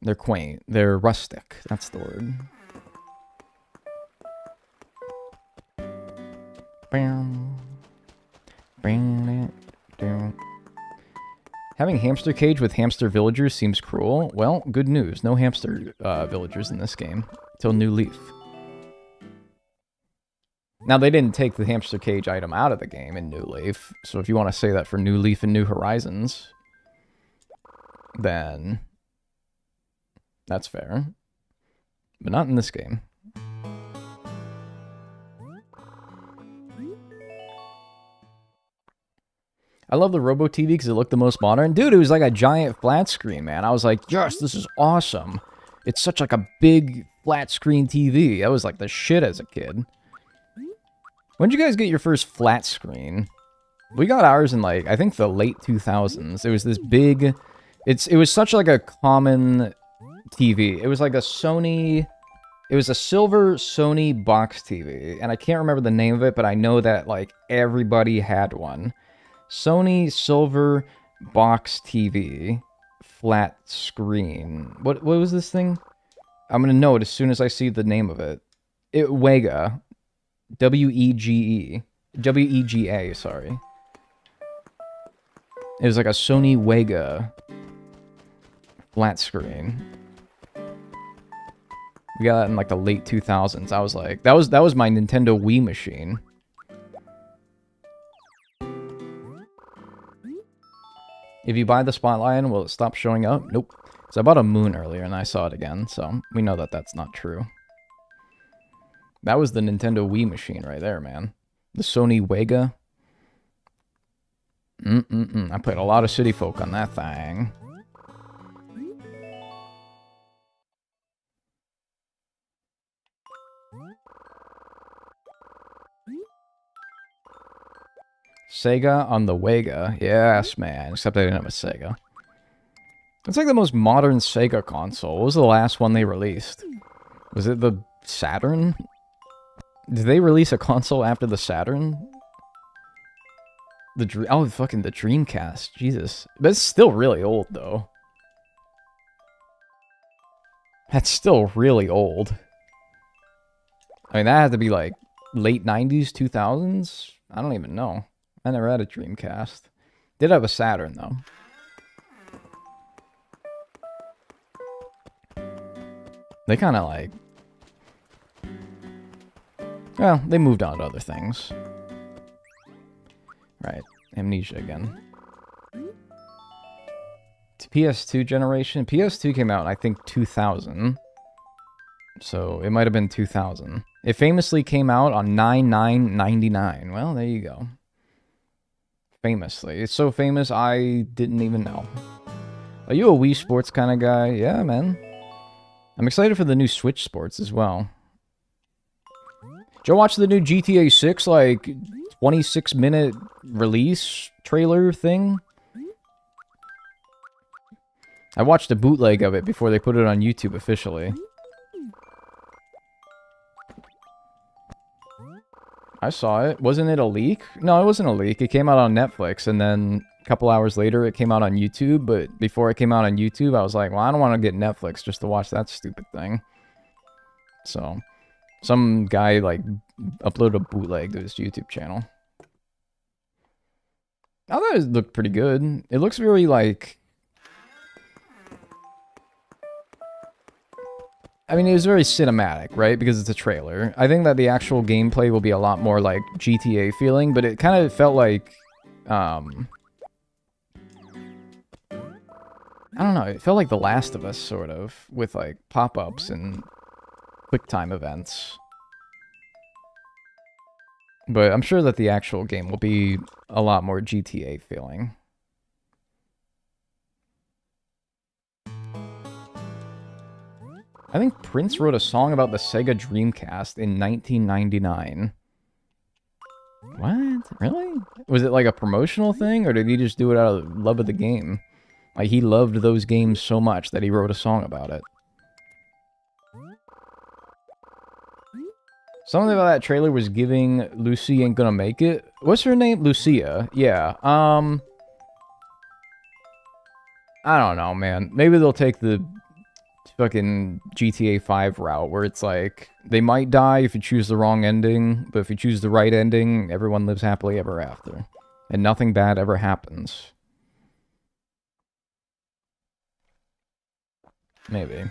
They're quaint. They're rustic. That's the word. Having hamster cage with hamster villagers seems cruel. Well, good news. No hamster villagers in this game. Till New Leaf. Now, they didn't take the hamster cage item out of the game in New Leaf. So if you want to say that for New Leaf and New Horizons, then that's fair. But not in this game. I love the Robo TV because it looked the most modern. Dude, it was like a giant flat screen, man. I was like, yes, this is awesome. It's such like a big flat screen TV. That was like the shit as a kid. When did you guys get your first flat screen? We got ours in like, I think the late 2000s. It was this big, it was such like a common TV. It was like a Sony, it was a silver Sony box TV. And I can't remember the name of it, but I know that like everybody had one. Sony silver box TV, flat screen. What was this thing? I'm gonna know it as soon as I see the name of it. Wega. W-E-G-E. W-E-G-A, sorry. It was like a Sony Wega flat screen. We got that in like the late 2000s. I was like, that was my Nintendo Wii machine. If you buy the Spotlight, will it stop showing up? Nope. Because I bought a Moon earlier and I saw it again, so we know that that's not true. That was the Nintendo Wii machine right there, man. The Sony Wega. I played a lot of City Folk on that thing. Sega on the Wega. Yes, man. Except I didn't have a Sega. It's like the most modern Sega console. What was the last one they released? Was it the Saturn? Did they release a console after the Saturn? Oh, fucking the Dreamcast. Jesus. But it's still really old, though. That's still really old. I mean, that had to be like late 90s, 2000s? I don't even know. I never had a Dreamcast. Did have a Saturn, though. They kind of like... Well, they moved on to other things. Right. Amnesia again. PS2 generation. PS2 came out, I think, 2000. So, it might have been 2000. It famously came out on 9/9/99. Well, there you go. Famously. It's so famous, I didn't even know. Are you a Wii Sports kind of guy? Yeah, man. I'm excited for the new Switch Sports as well. Did you watch the new GTA 6, like, 26-minute release trailer thing? I watched a bootleg of it before they put it on YouTube officially. I saw it. Wasn't it a leak? No, it wasn't a leak. It came out on Netflix, and then a couple hours later it came out on YouTube, but before it came out on YouTube, I was like, well, I don't want to get Netflix just to watch that stupid thing. So, some guy, like, uploaded a bootleg to his YouTube channel. I thought it looked pretty good. It looks very, like... I mean, it was very cinematic, right? Because it's a trailer. I think that the actual gameplay will be a lot more like GTA feeling, but it kind of felt like, I don't know, it felt like The Last of Us, sort of, with like pop-ups and quick-time events. But I'm sure that the actual game will be a lot more GTA feeling. I think Prince wrote a song about the Sega Dreamcast in 1999. What? Really? Was it like a promotional thing, or did he just do it out of love of the game? Like, he loved those games so much that he wrote a song about it. Something about that trailer was giving Lucy Ain't Gonna Make It. What's her name? Lucia. Yeah. I don't know, man. Maybe they'll take the fucking GTA 5 route, where it's like, they might die if you choose the wrong ending, but if you choose the right ending, everyone lives happily ever after. And nothing bad ever happens. Maybe.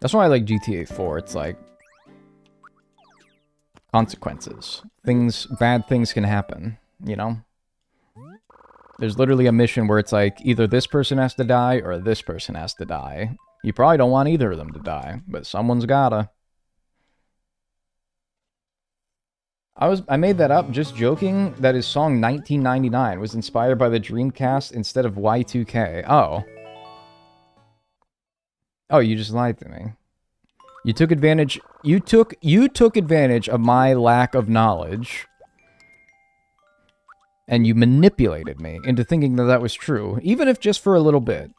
That's why I like GTA 4. It's like consequences. Bad things can happen, you know? There's literally a mission where it's like, either this person has to die, or this person has to die. You probably don't want either of them to die, but someone's gotta. I made that up just joking that his song 1999 was inspired by the Dreamcast instead of Y2K. Oh. Oh, you just lied to me. You took advantage of my lack of knowledge, and you manipulated me into thinking that that was true, even if just for a little bit.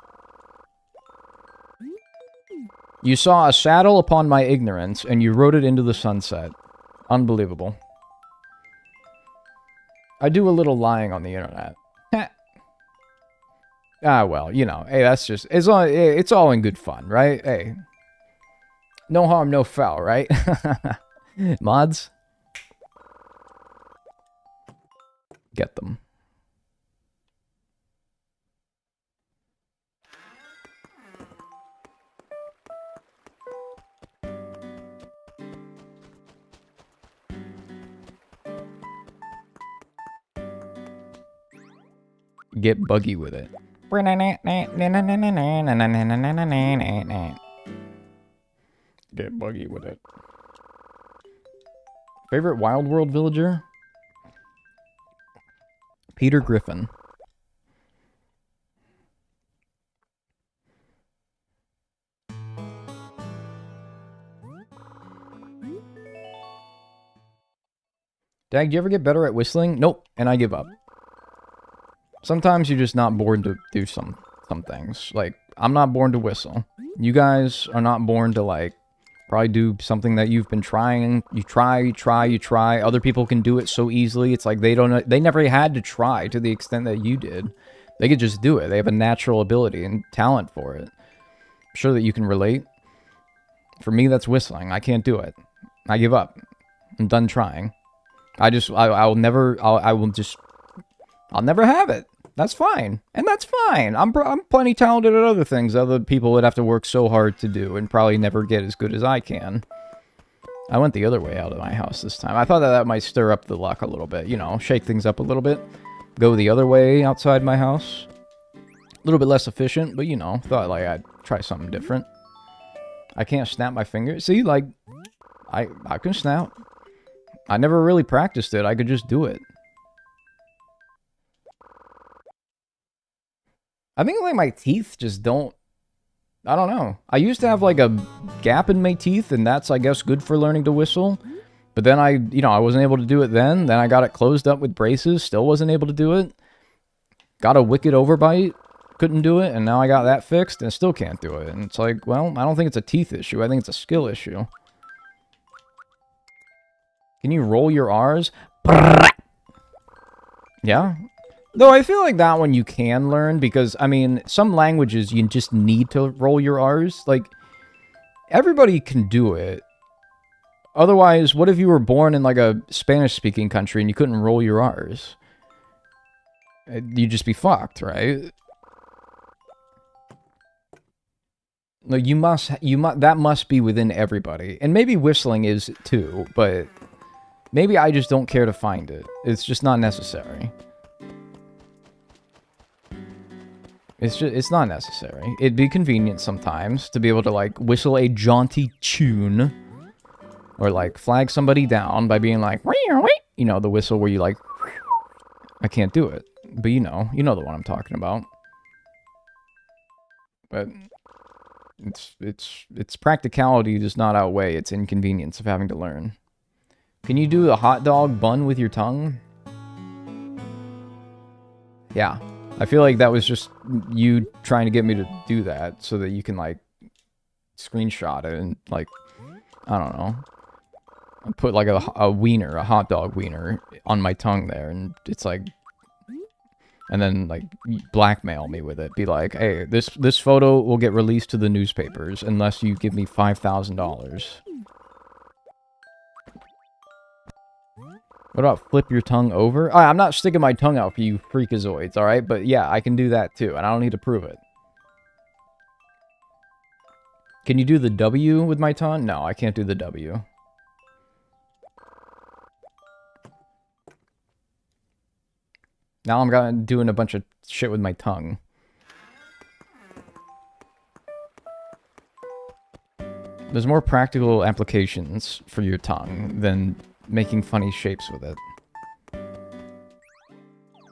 You saw a saddle upon my ignorance, and you rode it into the sunset. Unbelievable. I do a little lying on the internet. Well, you know, hey, that's just, it's all in good fun, right? Hey. No harm, no foul, right? Mods? Get them. Get buggy with it. Get buggy with it. Favorite Wild World villager? Peter Griffin. Dag, do you ever get better at whistling? Nope, and I give up. Sometimes you're just not born to do some things. Like, I'm not born to whistle. You guys are not born to, like, probably do something that you've been trying. You try. Other people can do it so easily. It's like they never had to try to the extent that you did. They could just do it. They have a natural ability and talent for it. I'm sure that you can relate. For me, that's whistling. I can't do it. I give up. I'm done trying. I'll never have it. That's fine. And that's fine. I'm plenty talented at other things other people would have to work so hard to do and probably never get as good as I can. I went the other way out of my house this time. I thought that might stir up the luck a little bit. You know, shake things up a little bit. Go the other way outside my house. A little bit less efficient, but you know, thought like I'd try something different. I can't snap my fingers. See, like, I can snap. I never really practiced it. I could just do it. I think, like, my teeth just don't... I don't know. I used to have, like, a gap in my teeth, and that's, I guess, good for learning to whistle. But then I wasn't able to do it then. Then I got it closed up with braces. Still wasn't able to do it. Got a wicked overbite. Couldn't do it. And now I got that fixed, and still can't do it. And it's like, well, I don't think it's a teeth issue. I think it's a skill issue. Can you roll your R's? Yeah. Though I feel like that one you can learn because, I mean, some languages you just need to roll your R's. Like, everybody can do it. Otherwise, what if you were born in, like, a Spanish-speaking country and you couldn't roll your R's? You'd just be fucked, right? No, that must be within everybody. And maybe whistling is, too, but maybe I just don't care to find it. It's just not necessary. It's not necessary. It'd be convenient sometimes to be able to, like, whistle a jaunty tune. Or, like, flag somebody down by being like, you know, the whistle where you, like, I can't do it. But you know the one I'm talking about. But its practicality does not outweigh its inconvenience of having to learn. Can you do a hot dog bun with your tongue? Yeah. I feel like that was just you trying to get me to do that so that you can, like, screenshot it and, like, I don't know, put, like, a wiener, a hot dog wiener on my tongue there, and it's like, and then, like, blackmail me with it. Be like, hey, this photo will get released to the newspapers unless you give me $5,000. What about flip your tongue over? I'm not sticking my tongue out for you freakazoids, alright? But yeah, I can do that too, and I don't need to prove it. Can you do the W with my tongue? No, I can't do the W. Now I'm doing a bunch of shit with my tongue. There's more practical applications for your tongue than making funny shapes with it.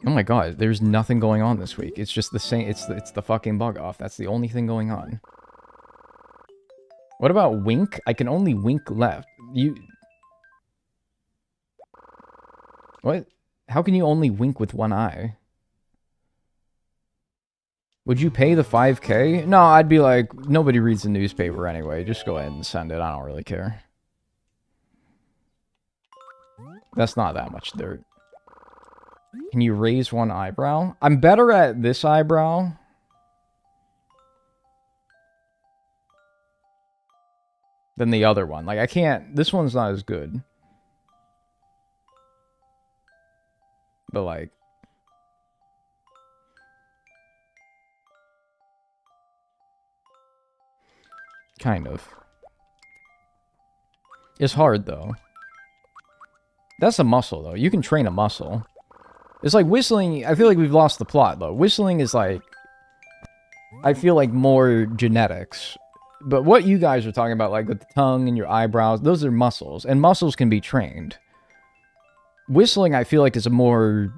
Oh my god, there's nothing going on this week. It's just the same, it's the fucking bug off. That's the only thing going on. What about wink? I can only wink left. What? How can you only wink with one eye? Would you pay the 5K? No, I'd be like, nobody reads the newspaper anyway. Just go ahead and send it. I don't really care. That's not that much dirt. Can you raise one eyebrow? I'm better at this eyebrow. Than the other one. Like, I can't... This one's not as good. But, like... Kind of. It's hard, though. That's a muscle, though. You can train a muscle. It's like whistling... I feel like we've lost the plot, though. Whistling is, like... I feel like more genetics. But what you guys are talking about, like, with the tongue and your eyebrows, those are muscles. And muscles can be trained. Whistling, I feel like, is a more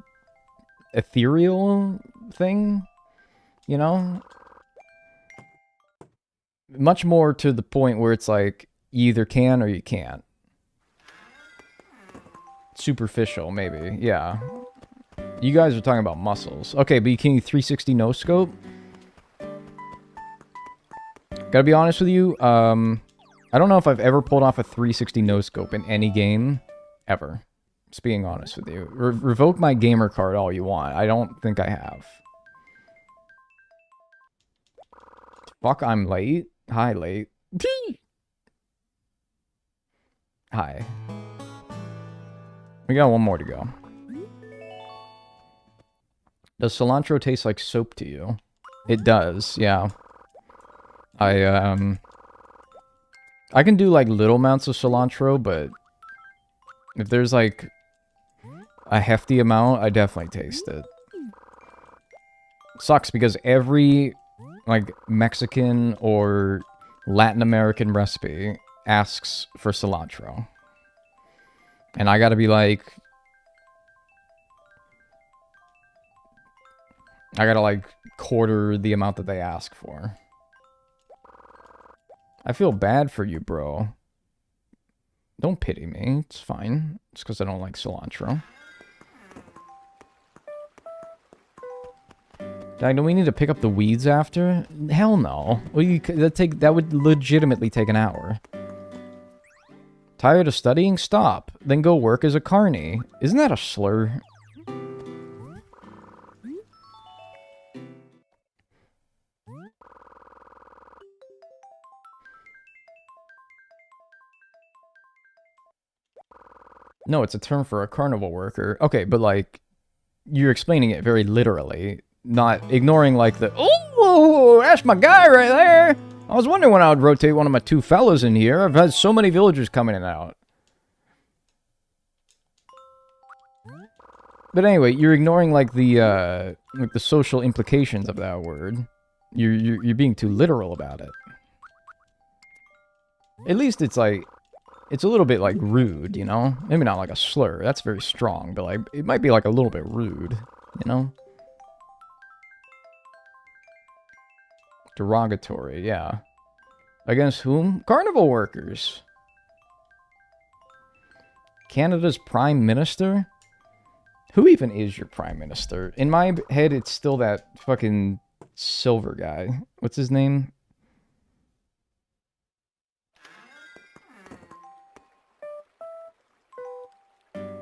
ethereal thing. You know? Much more to the point where it's like, you either can or you can't. superficial, maybe. Yeah. You guys are talking about muscles. Okay, but can you 360 no scope? Gotta be honest with you, I don't know if I've ever pulled off a 360 no scope in any game, ever. Just being honest with you. Revoke my gamer card all you want. I don't think I have. Fuck, I'm late. Hi, late. Hi. We got one more to go. Does cilantro taste like soap to you? It does, yeah. I can do, like, little amounts of cilantro, but if there's, like, a hefty amount, I definitely taste it. Sucks because every, like, Mexican or Latin American recipe asks for cilantro. And I gotta be like... I gotta, like, quarter the amount that they ask for. I feel bad for you, bro. Don't pity me. It's fine. It's because I don't like cilantro. Dad, do we need to pick up the weeds after? Hell no. That would legitimately take an hour. Tired of studying? Stop. Then go work as a carny. Isn't that a slur? No, it's a term for a carnival worker. Okay, but like, you're explaining it very literally, not ignoring like the, oh, that's my guy right there. I was wondering when I would rotate one of my two fellas in here. I've had so many villagers coming in and out. But anyway, you're ignoring like the social implications of that word. You're being too literal about it. At least it's like, it's a little bit, like, rude, you know? Maybe not like a slur. That's very strong, but, like, it might be, like, a little bit rude, you know? Derogatory, yeah. Against whom? Carnival workers. Canada's Prime Minister? Who even is your Prime Minister? In my head, it's still that fucking silver guy. What's his name?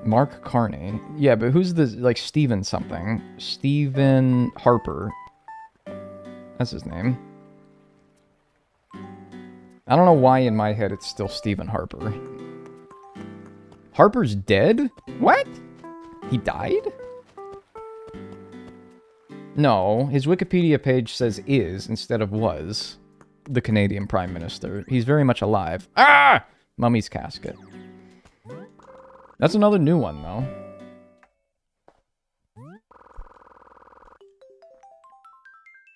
Mark Carney. Yeah, but who's the, like, Steven something? Stephen Harper. That's his name. I don't know why in my head it's still Stephen Harper. Harper's dead? What? He died? No, his Wikipedia page says is instead of was the Canadian Prime Minister. He's very much alive. Ah! Mummy's casket. That's another new one, though.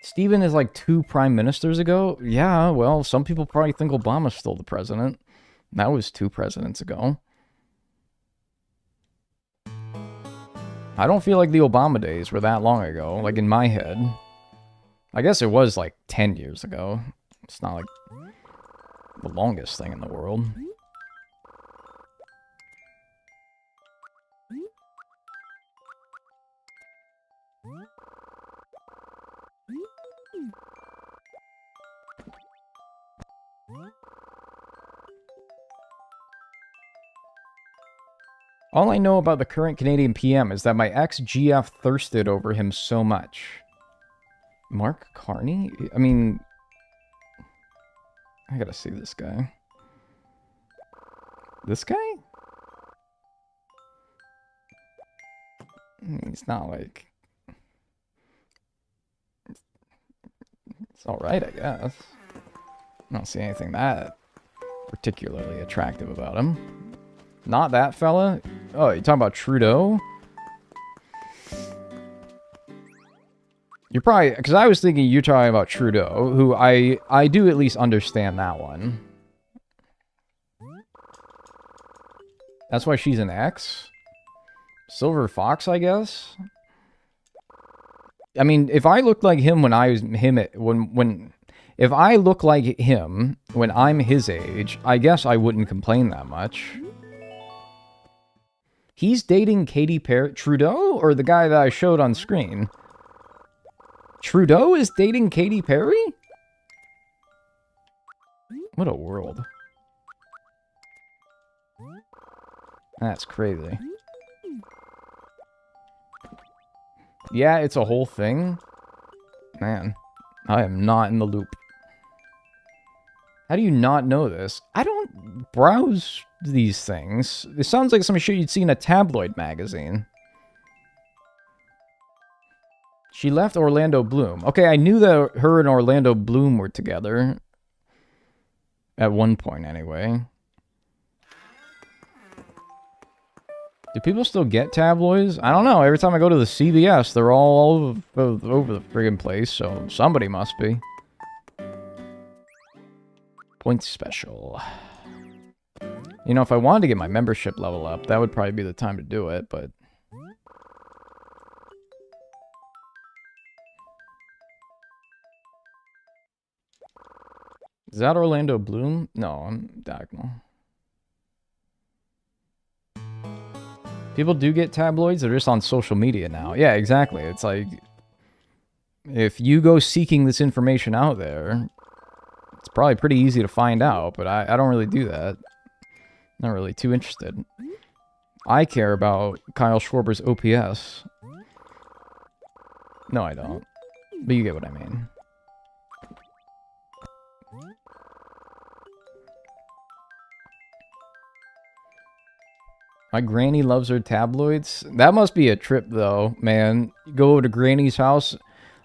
Stephen is like 2 prime ministers ago? Yeah, well, some people probably think Obama's still the president. That was 2 presidents ago. I don't feel like the Obama days were that long ago, like in my head. I guess it was like 10 years ago. It's not like the longest thing in the world. All I know about the current Canadian PM is that my ex-GF thirsted over him so much. Mark Carney? I mean... I gotta see this guy. This guy? He's not like... It's alright, I guess. I don't see anything that particularly attractive about him. Not that fella? Oh, you talking about Trudeau? You're probably... Because I was thinking you're talking about Trudeau, who I do at least understand that one. That's why she's an ex? Silver Fox, I guess? I mean, if I looked like him when I was... If I look like him when I'm his age, I guess I wouldn't complain that much. He's dating Katy Perry. Trudeau? Or the guy that I showed on screen? Trudeau is dating Katy Perry? What a world. That's crazy. Yeah, it's a whole thing. Man, I am not in the loop. How do you not know this? I don't browse these things. It sounds like some shit you'd see in a tabloid magazine. She left Orlando Bloom. Okay, I knew that her and Orlando Bloom were together. At one point, anyway. Do people still get tabloids? I don't know. Every time I go to the CVS, they're all over the friggin' place, so somebody must be. Points special. You know, if I wanted to get my membership level up, that would probably be the time to do it, but... Is that Orlando Bloom? No, I'm Dagnel. People do get tabloids, they're just on social media now. Yeah, exactly. It's like, if you go seeking this information out there, it's probably pretty easy to find out, but I don't really do that. Not really too interested. I care about Kyle Schwarber's OPS. No, I don't. But you get what I mean. My granny loves her tabloids. That must be a trip, though, man. You go over to Granny's house.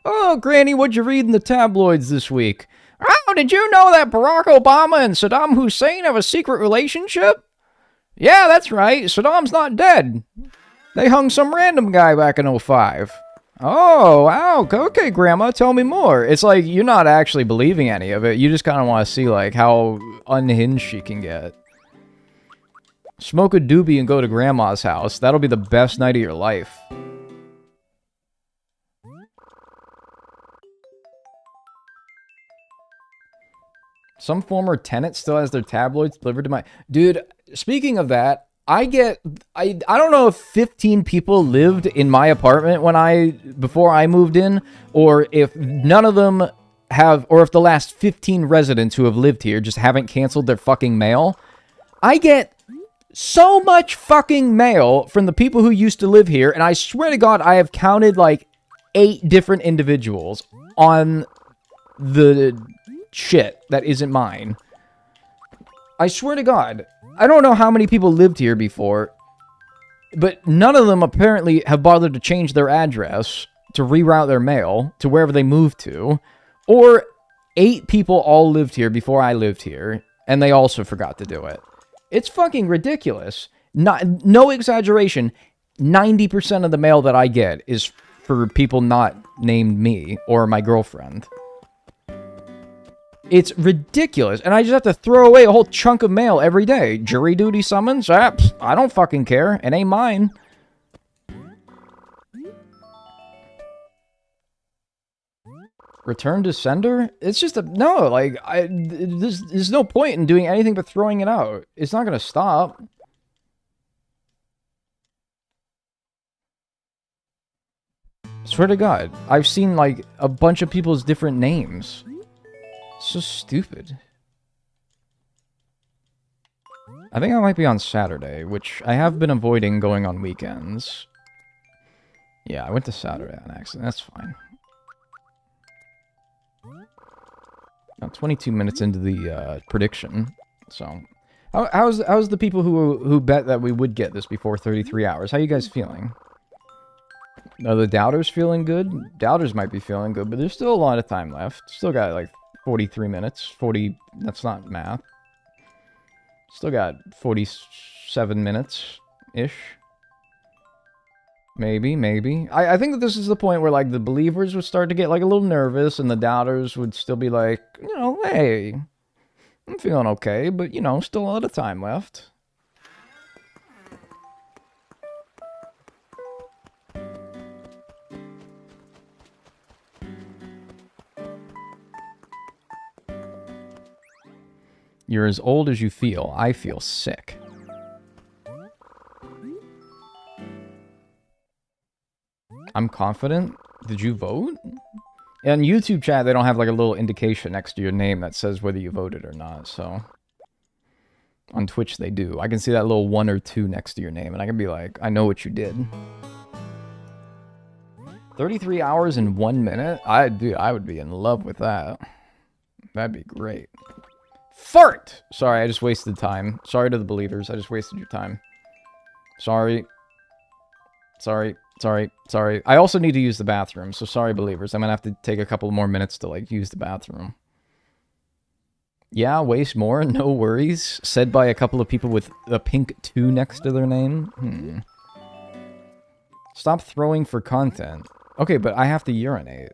Oh, Granny, what'd you read in the tabloids this week? Oh, did you know that Barack Obama and Saddam Hussein have a secret relationship? Yeah, that's right. Saddam's not dead. They hung some random guy back in '05. Oh, wow. Okay, Grandma, tell me more. It's like you're not actually believing any of it. You just kind of want to see, like, how unhinged she can get. Smoke a doobie and go to Grandma's house. That'll be the best night of your life. Some former tenant still has their tabloids delivered to my... Dude, speaking of that, I don't know if 15 people lived in my apartment before I moved in, or if none of them have, or if the last 15 residents who have lived here just haven't canceled their fucking mail. I get so much fucking mail from the people who used to live here, and I swear to God, I have counted like 8 different individuals on the shit that isn't mine. I swear to God, I don't know how many people lived here before, but none of them apparently have bothered to change their address to reroute their mail to wherever they moved to, or 8 people all lived here before I lived here, and they also forgot to do it. It's fucking ridiculous. No exaggeration. 90% of the mail that I get is for people not named me or my girlfriend. It's ridiculous. And I just have to throw away a whole chunk of mail every day. Jury duty summons? I don't fucking care. It ain't mine. Return to sender? It's just no, like, there's no point in doing anything but throwing it out. It's not gonna stop. Swear to God, I've seen, like, a bunch of people's different names. It's so stupid. I think I might be on Saturday, which I have been avoiding going on weekends. Yeah, I went to Saturday on accident. That's fine. Now, 22 minutes into the prediction, so how's the people who bet that we would get this before 33 hours? How you guys feeling? Are the doubters feeling good? Doubters might be feeling good, but there's still a lot of time left. Still got like 43 minutes. 40. That's not math. Still got 47 minutes ish. Maybe. I think that this is the point where, like, the believers would start to get, like, a little nervous, and the doubters would still be like, you know, hey, I'm feeling okay, but, you know, still a lot of time left. You're as old as you feel. I feel sick. I'm confident. Did you vote? In YouTube chat, they don't have like a little indication next to your name that says whether you voted or not, so... On Twitch, they do. I can see that little 1 or 2 next to your name, and I can be like, I know what you did. 33 hours and 1 minute? Dude, I would be in love with that. That'd be great. Fart! Sorry, I just wasted time. Sorry to the believers. I just wasted your time. Sorry. Sorry. I also need to use the bathroom, so sorry, believers. I'm gonna have to take a couple more minutes to, like, use the bathroom. Yeah, waste more, no worries. Said by a couple of people with a pink 2 next to their name. Stop throwing for content. Okay, but I have to urinate.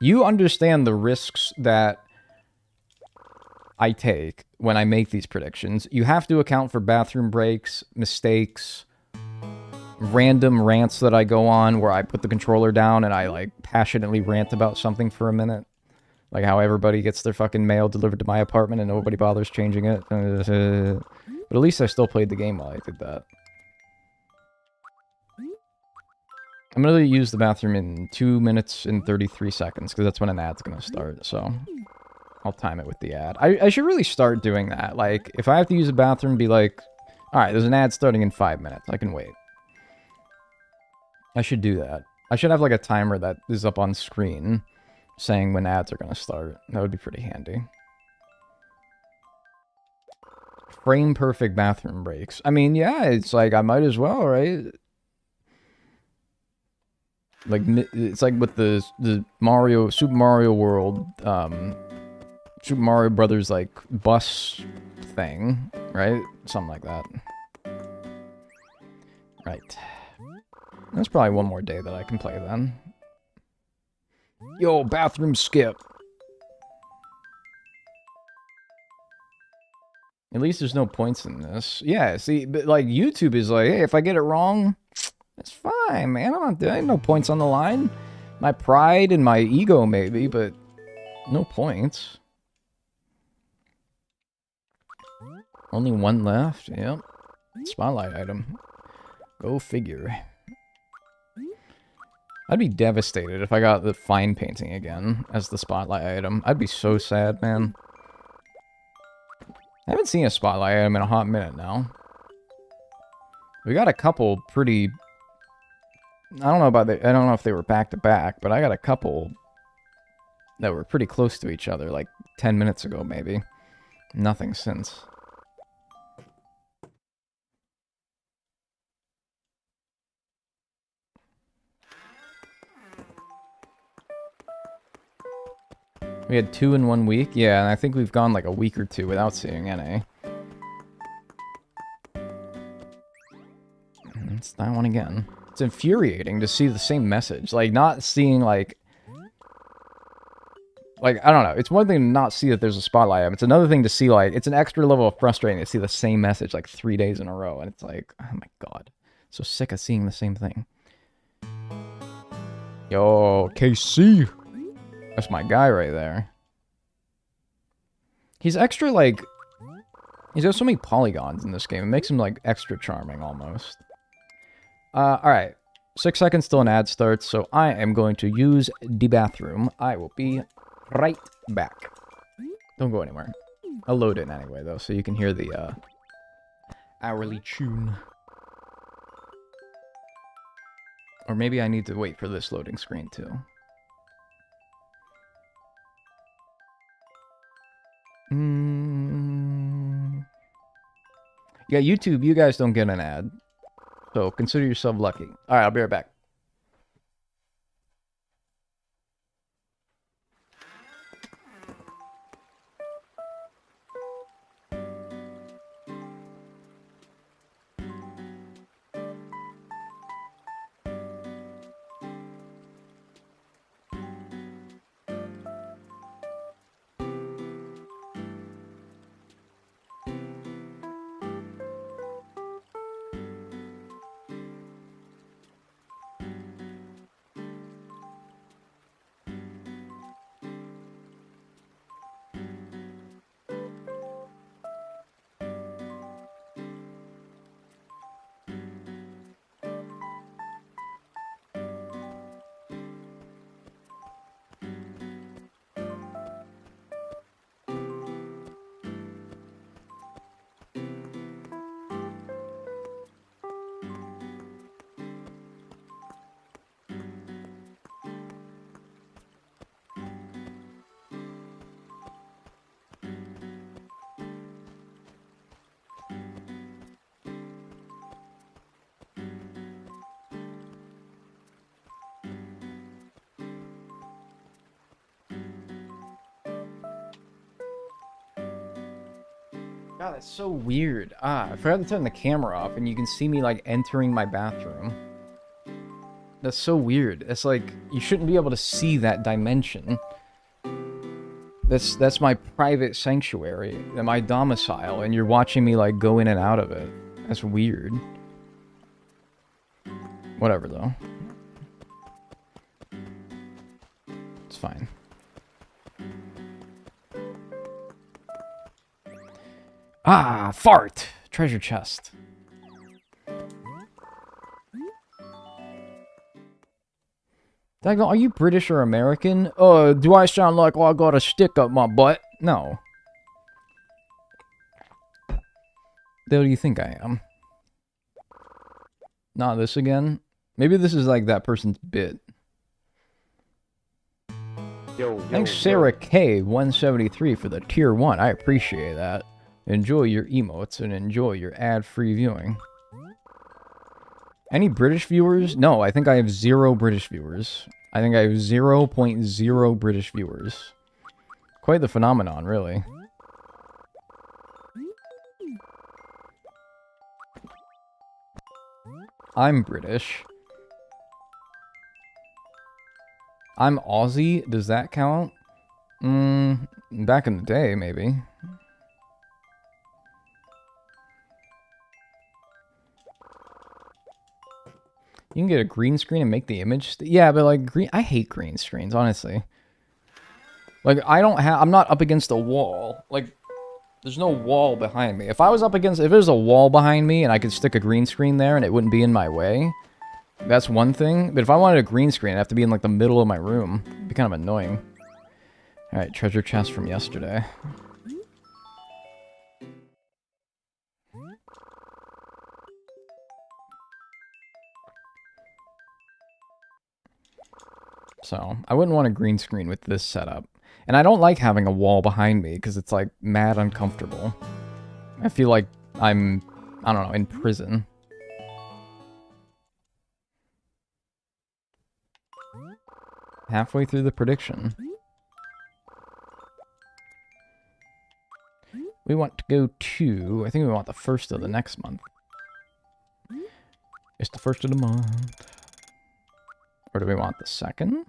You understand the risks that I take when I make these predictions. You have to account for bathroom breaks, mistakes, random rants that I go on where I put the controller down and I, like, passionately rant about something for a minute. Like how everybody gets their fucking mail delivered to my apartment and nobody bothers changing it. But at least I still played the game while I did that. I'm gonna use the bathroom in 2 minutes and 33 seconds, because that's when an ad's gonna start, so... I'll time it with the ad. I should really start doing that. Like, if I have to use a bathroom, be like... Alright, there's an ad starting in 5 minutes. I can wait. I should do that. I should have, like, a timer that is up on screen saying when ads are gonna start. That would be pretty handy. Frame perfect bathroom breaks. I mean, yeah, it's like, I might as well, right? Like, it's like with the Super Mario World, Super Mario Brothers, like, bus thing, right? Something like that. Right. There's probably one more day that I can play then. Yo, bathroom skip. At least there's no points in this. Yeah, see, but like YouTube is like, hey, if I get it wrong, it's fine, man. I ain't no points on the line. My pride and my ego, maybe, but no points. Only one left. Yep. Spotlight item. Go figure. I'd be devastated if I got the fine painting again as the spotlight item. I'd be so sad, man. I haven't seen a spotlight item in a hot minute now. We got a couple pretty... I don't know if they were back to back, but I got a couple that were pretty close to each other, like 10 minutes ago, maybe. Nothing since. We had 2 in 1 week? Yeah, and I think we've gone like a week or 2 without seeing any. It's that one again. It's infuriating to see the same message. Like, not seeing, like... Like, I don't know. It's one thing to not see that there's a spotlight item. It's another thing to see, like... It's an extra level of frustrating to see the same message, like, 3 days in a row. And it's like, oh my god. So sick of seeing the same thing. Yo, KC! That's my guy right there. He's extra, like... He's got so many polygons in this game. It makes him, like, extra charming, almost. Alright. 6 seconds till an ad starts, so I am going to use the bathroom. I will be right back. Don't go anywhere. I'll load it anyway, though, so you can hear the, hourly tune. Or maybe I need to wait for this loading screen, too. Yeah, YouTube, you guys don't get an ad. So, consider yourself lucky. Alright, I'll be right back. God, that's so weird. I forgot to turn the camera off, and you can see me, like, entering my bathroom. That's so weird. It's like, you shouldn't be able to see that dimension. That's my private sanctuary, my domicile, and you're watching me, like, go in and out of it. That's weird. Whatever, though. It's fine. Ah, fart! Treasure chest. Dagnel, are you British or American? Do I sound like I got a stick up my butt? No. The hell do you think I am? Not this again? Maybe this is like that person's bit. Thanks Sarah K 173 for the tier 1. I appreciate that. Enjoy your emotes and enjoy your ad-free viewing. Any British viewers? No, I think I have 0 British viewers. I think I have 0.0 British viewers. Quite the phenomenon, really. I'm British. I'm Aussie. Does that count? Back in the day, maybe. You can get a green screen and make the image. Yeah, but like I hate green screens, honestly. Like I'm not up against a wall. Like there's no wall behind me. If there's a wall behind me and I could stick a green screen there and it wouldn't be in my way, that's one thing. But if I wanted a green screen, I'd have to be in like the middle of my room. It'd be kind of annoying. All right, treasure chest from yesterday. So, I wouldn't want a green screen with this setup. And I don't like having a wall behind me, because it's, like, mad uncomfortable. I feel like I'm, I don't know, in prison. Halfway through the prediction. We want to go to, I think we want the 1st of the next month. It's the 1st of the month. Or do we want the 2nd?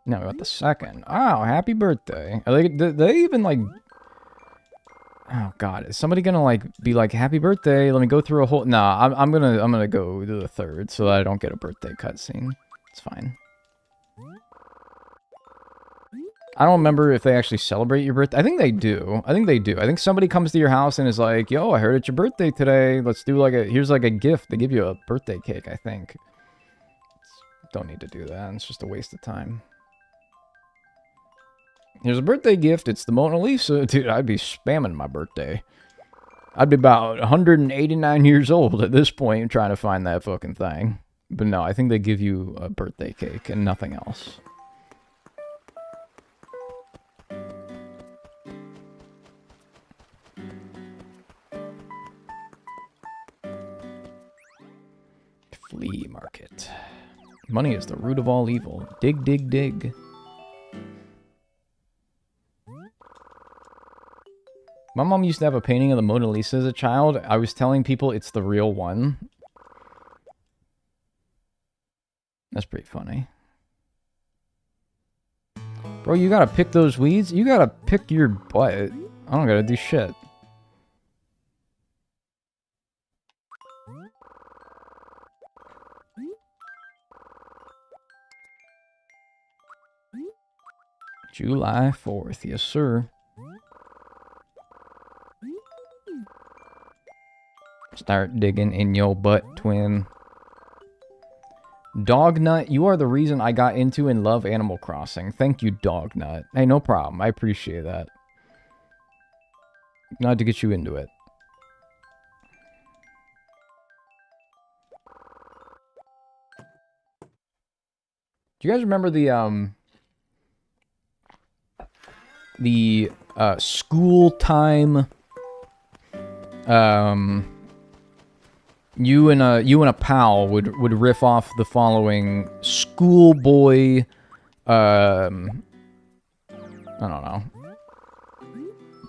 No, we want the 2nd. Oh, happy birthday. Are they, do they even, like... Oh, God. Is somebody gonna, like, be like, happy birthday, let me go through a whole... Nah, I'm gonna go to the 3rd so that I don't get a birthday cutscene. It's fine. I don't remember if they actually celebrate your birthday. I think they do. I think somebody comes to your house and is like, yo, I heard it's your birthday today. Let's do, like, here's, like, a gift. They give you a birthday cake, I think. Don't need to do that. It's just a waste of time. Here's a birthday gift. It's the Mona Lisa. Dude, I'd be spamming my birthday. I'd be about 189 years old at this point trying to find that fucking thing. But no, I think they give you a birthday cake and nothing else. Flea market. Money is the root of all evil. Dig, dig, dig. My mom used to have a painting of the Mona Lisa as a child. I was telling people it's the real one. That's pretty funny. Bro, you gotta pick those weeds? You gotta pick your butt. I don't gotta do shit. July 4th, yes sir. Start digging in your butt, twin. Dognut, you are the reason I got into and love Animal Crossing. Thank you, Dognut. Hey, no problem. I appreciate that. Glad to get you into it. Do you guys remember the school time you and a pal would riff off the following schoolboy I don't know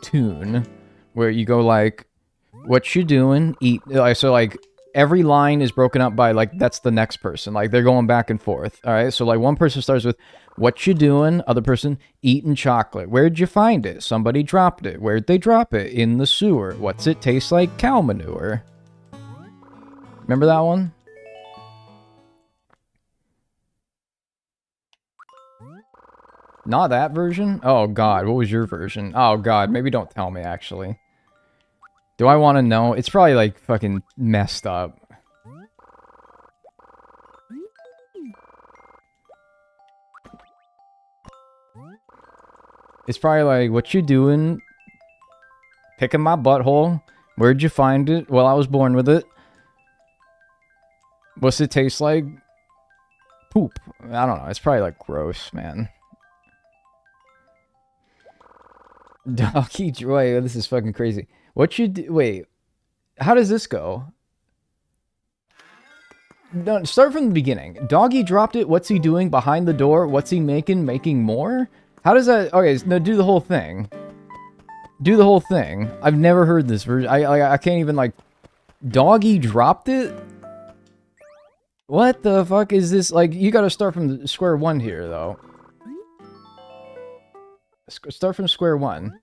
tune where you go like, what you doing? Eat. So like every line is broken up by like that's the next person. Like they're going back and forth. All right. So like one person starts with what you doing? Other person eating chocolate. Where'd you find it? Somebody dropped it. Where'd they drop it? In the sewer. What's it taste like? Cow manure. Remember that one? Not that version? Oh god, what was your version? Oh god, maybe don't tell me actually. Do I want to know? It's probably like fucking messed up. It's probably like, what you doing? Picking my butthole. Where'd you find it? Well, I was born with it. What's it taste like? Poop. I don't know. It's probably like gross, man. Doggy Joy. This is fucking crazy. What you do? Wait. How does this go? No, start from the beginning. Doggy dropped it. What's he doing behind the door? What's he making? Making more? How does that... Okay, no, do the whole thing. Do the whole thing. I've never heard this version. I can't even, like... Doggy dropped it? What the fuck is this? Like, you gotta start from square one here, though. Start from square one.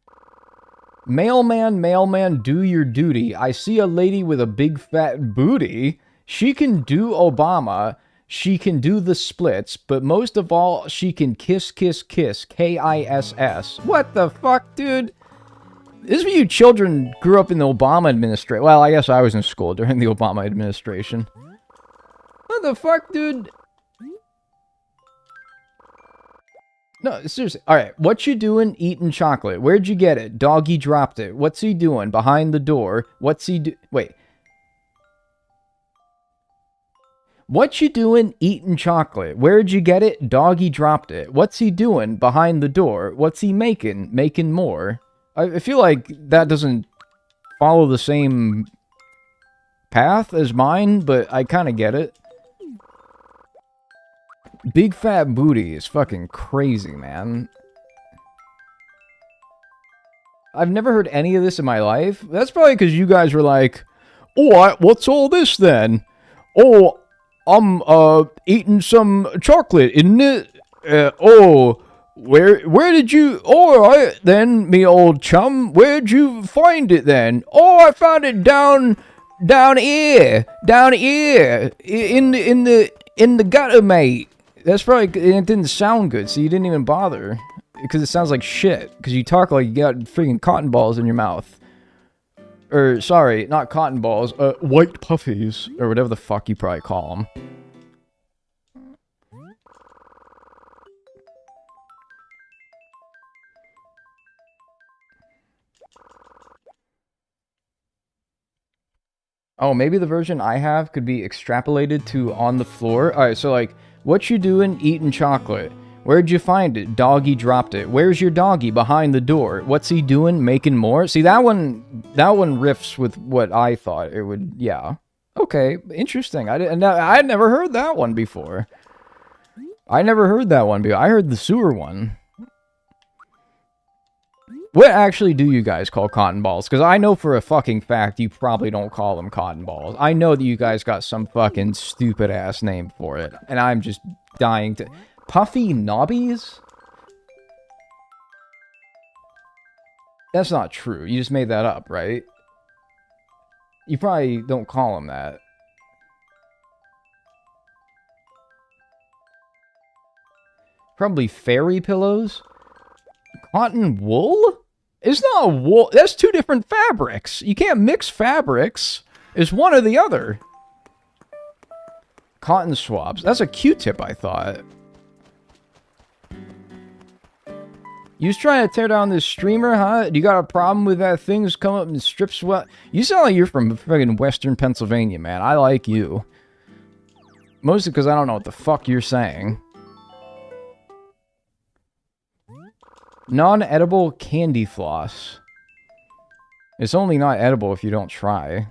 Mailman, mailman, do your duty. I see a lady with a big fat booty. She can do Obama. She can do the splits. But most of all, she can kiss, kiss, kiss. K-I-S-S. What the fuck, dude? This is when you children grew up in the Obama administration. Well, I guess I was in school during the Obama administration. What the fuck, dude? No, seriously. Alright, what you doing eating chocolate? Where'd you get it? Doggy dropped it. What's he doing? Behind the door. What's he do? Wait. What you doing eating chocolate? Where'd you get it? Doggy dropped it. What's he doing? Behind the door. What's he making? Making more. I feel like that doesn't follow the same path as mine, but I kind of get it. Big fat booty is fucking crazy, man. I've never heard any of this in my life. That's probably because you guys were like, oh, what's all this then? Oh, I'm eating some chocolate, isn't it? Oh, where did you? All right, then, me old chum. Where'd you find it then? Oh, I found it down here, in the gutter, mate. That's probably, it didn't sound good, so you didn't even bother. Because it sounds like shit. Because you talk like you got freaking cotton balls in your mouth. Or, sorry, not cotton balls, white puffies. Or whatever the fuck you probably call them. Oh, maybe the version I have could be extrapolated to on the floor. Alright, so like, what you doing eating chocolate? Where'd you find it? Doggy dropped it. Where's your doggy? Behind the door. What's he doing? Making more? See, that one riffs with what I thought it would, yeah. Okay, interesting. I'd never heard that one before. I never heard that one before. I heard the sewer one. What actually do you guys call cotton balls? Because I know for a fucking fact you probably don't call them cotton balls. I know that you guys got some fucking stupid-ass name for it. And I'm just dying to... Puffy knobbies? That's not true. You just made that up, right? You probably don't call them that. Probably fairy pillows? Cotton wool? It's not a wool. That's two different fabrics. You can't mix fabrics. It's one or the other. Cotton swabs. That's a Q-tip, I thought. You was trying to tear down this streamer, huh? You got a problem with that thing's come up and strip sweat? You sound like you're from fucking Western Pennsylvania, man. I like you. Mostly because I don't know what the fuck you're saying. Non-edible candy floss. It's only not edible if you don't try.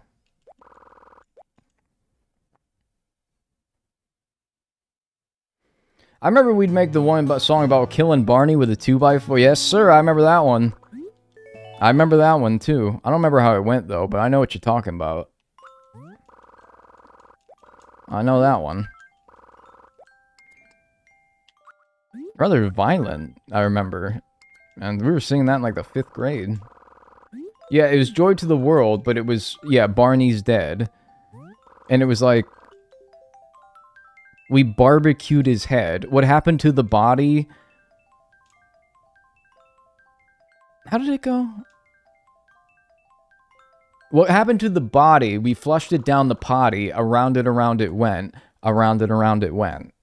I remember we'd make the song about killing Barney with a 2x4. Yes, sir, I remember that one. I remember that one, too. I don't remember how it went, though, but I know what you're talking about. I know that one. Rather violent, I remember. And we were singing that in, like, the 5th grade. Yeah, it was Joy to the World, but it was, yeah, Barney's Dead. And it was like, we barbecued his head. What happened to the body? How did it go? What happened to the body? We flushed it down the potty. Around it went. Around it went.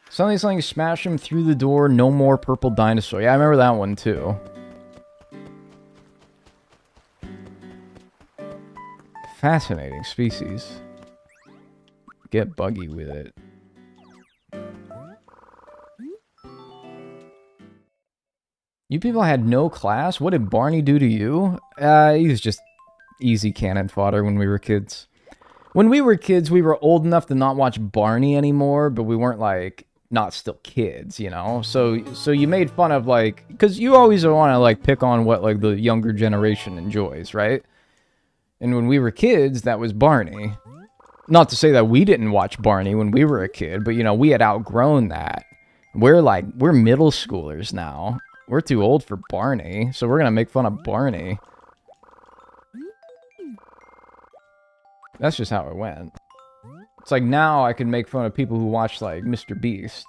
Something, smash him through the door. No more purple dinosaur. Yeah, I remember that one, too. Fascinating species. Get buggy with it. You people had no class? What did Barney do to you? He was just easy cannon fodder when we were kids. When we were kids, we were old enough to not watch Barney anymore, but we weren't, like, not still kids, you know? So you made fun of, like... Because you always want to, like, pick on what, like, the younger generation enjoys, right? And when we were kids, that was Barney. Not to say that we didn't watch Barney when we were a kid, but, you know, we had outgrown that. We're middle schoolers now. We're too old for Barney, so we're gonna make fun of Barney. That's just how it went. It's like now I can make fun of people who watch, like, Mr. Beast.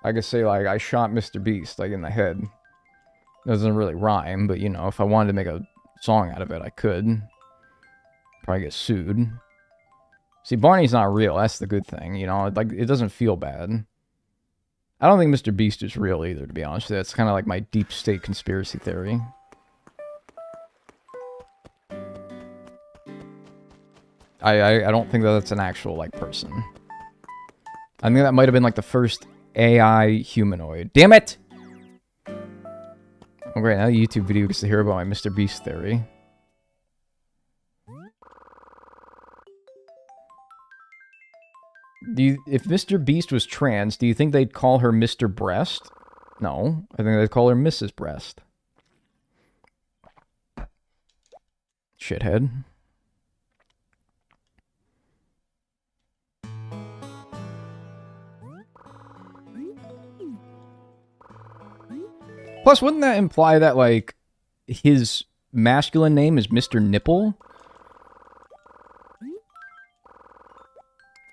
I could say, like, I shot Mr. Beast, like, in the head. It doesn't really rhyme, but, you know, if I wanted to make a song out of it, I could. Probably get sued. See, Barney's not real, that's the good thing, you know? Like, it doesn't feel bad. I don't think Mr. Beast is real either, to be honest. That's kind of like my deep state conspiracy theory. I don't think that that's an actual, like, person. I think that might have been, like, the first AI humanoid. Damn it! Oh, great, now the YouTube video gets to hear about my Mr. Beast theory. If Mr. Beast was trans, do you think they'd call her Mr. Breast? No, I think they'd call her Mrs. Breast. Shithead. Plus, wouldn't that imply that, like, his masculine name is Mr. Nipple?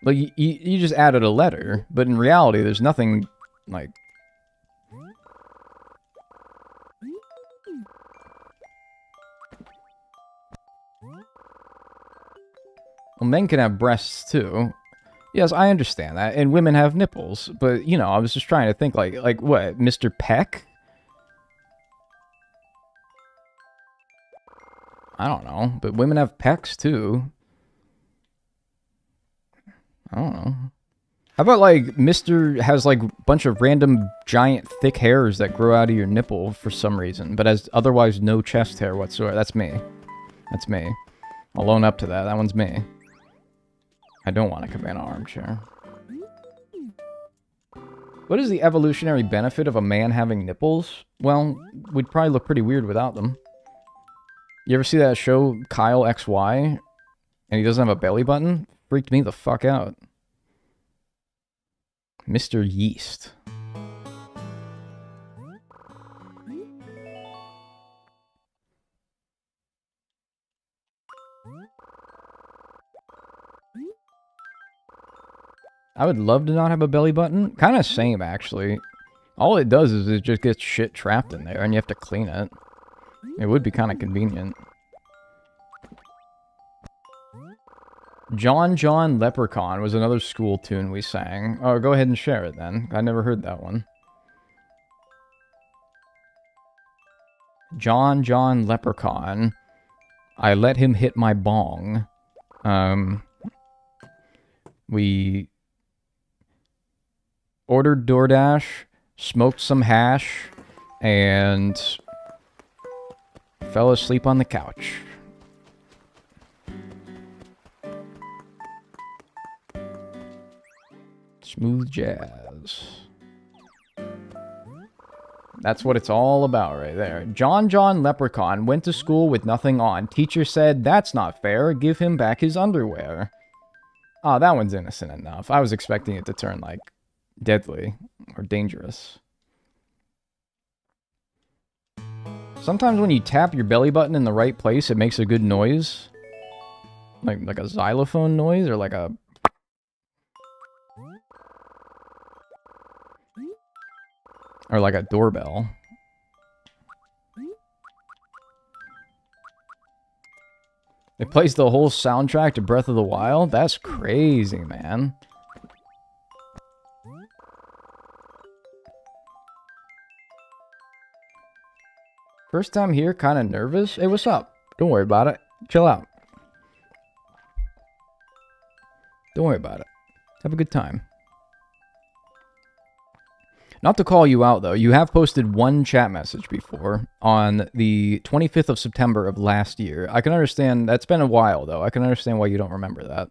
Like, you just added a letter, but in reality, there's nothing, like... Well, men can have breasts, too. Yes, I understand that, and women have nipples, but, you know, I was just trying to think, like what, Mr. Peck? I don't know, but women have pecs, too. I don't know. How about, like, Mr. has, like, a bunch of random giant thick hairs that grow out of your nipple for some reason, but has otherwise no chest hair whatsoever? That's me. That's me. I'll own up to that. That one's me. I don't want a cabana armchair. What is the evolutionary benefit of a man having nipples? Well, we'd probably look pretty weird without them. You ever see that show, Kyle XY? And he doesn't have a belly button? Freaked me the fuck out. Mr. Yeast. I would love to not have a belly button. Kind of same, actually. All it does is it just gets shit trapped in there, and you have to clean it. It would be kind of convenient. John John Leprechaun was another school tune we sang. Oh, go ahead and share it then. I never heard that one. John John Leprechaun. I let him hit my bong. We ordered DoorDash, smoked some hash, and fell asleep on the couch. Smooth jazz. That's what it's all about right there. John Leprechaun went to school with nothing on. Teacher said, that's not fair. Give him back his underwear. Oh, that one's innocent enough. I was expecting it to turn, like, deadly or dangerous. Sometimes when you tap your belly button in the right place, it makes a good noise. Like a xylophone noise or like a... Or like a doorbell. It plays the whole soundtrack to Breath of the Wild? That's crazy, man. First time here, kind of nervous. Hey, what's up? Don't worry about it. Chill out. Don't worry about it. Have a good time. Not to call you out, though. You have posted one chat message before on the 25th of September of last year. I can understand. That's been a while, though. I can understand why you don't remember that.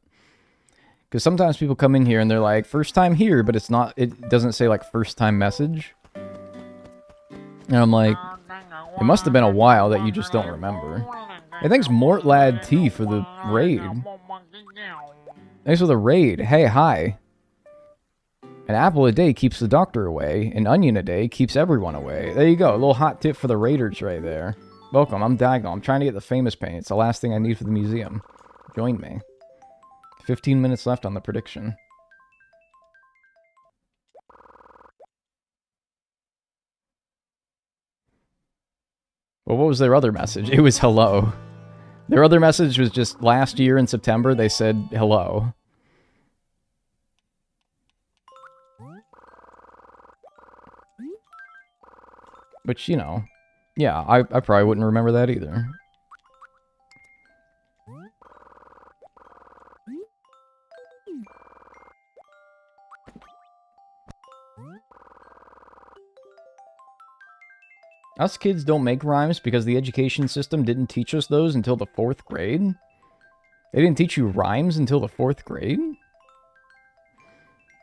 Because sometimes people come in here and they're like, first time here, but it's not. It doesn't say, like, first time message. And I'm like, it must have been a while that you just don't remember. Hey, thanks Mortlad T for the raid. Thanks for the raid. Hey, hi. An apple a day keeps the doctor away. An onion a day keeps everyone away. There you go. A little hot tip for the raiders right there. Welcome. I'm Dagnel. I'm trying to get the famous paint. It's the last thing I need for the museum. Join me. 15 minutes left on the prediction. Well, what was their other message? It was hello. Their other message was just last year in September, they said hello. Which, you know, yeah, I probably wouldn't remember that either. Us kids don't make rhymes because the education system didn't teach us those until the 4th grade? They didn't teach you rhymes until the 4th grade?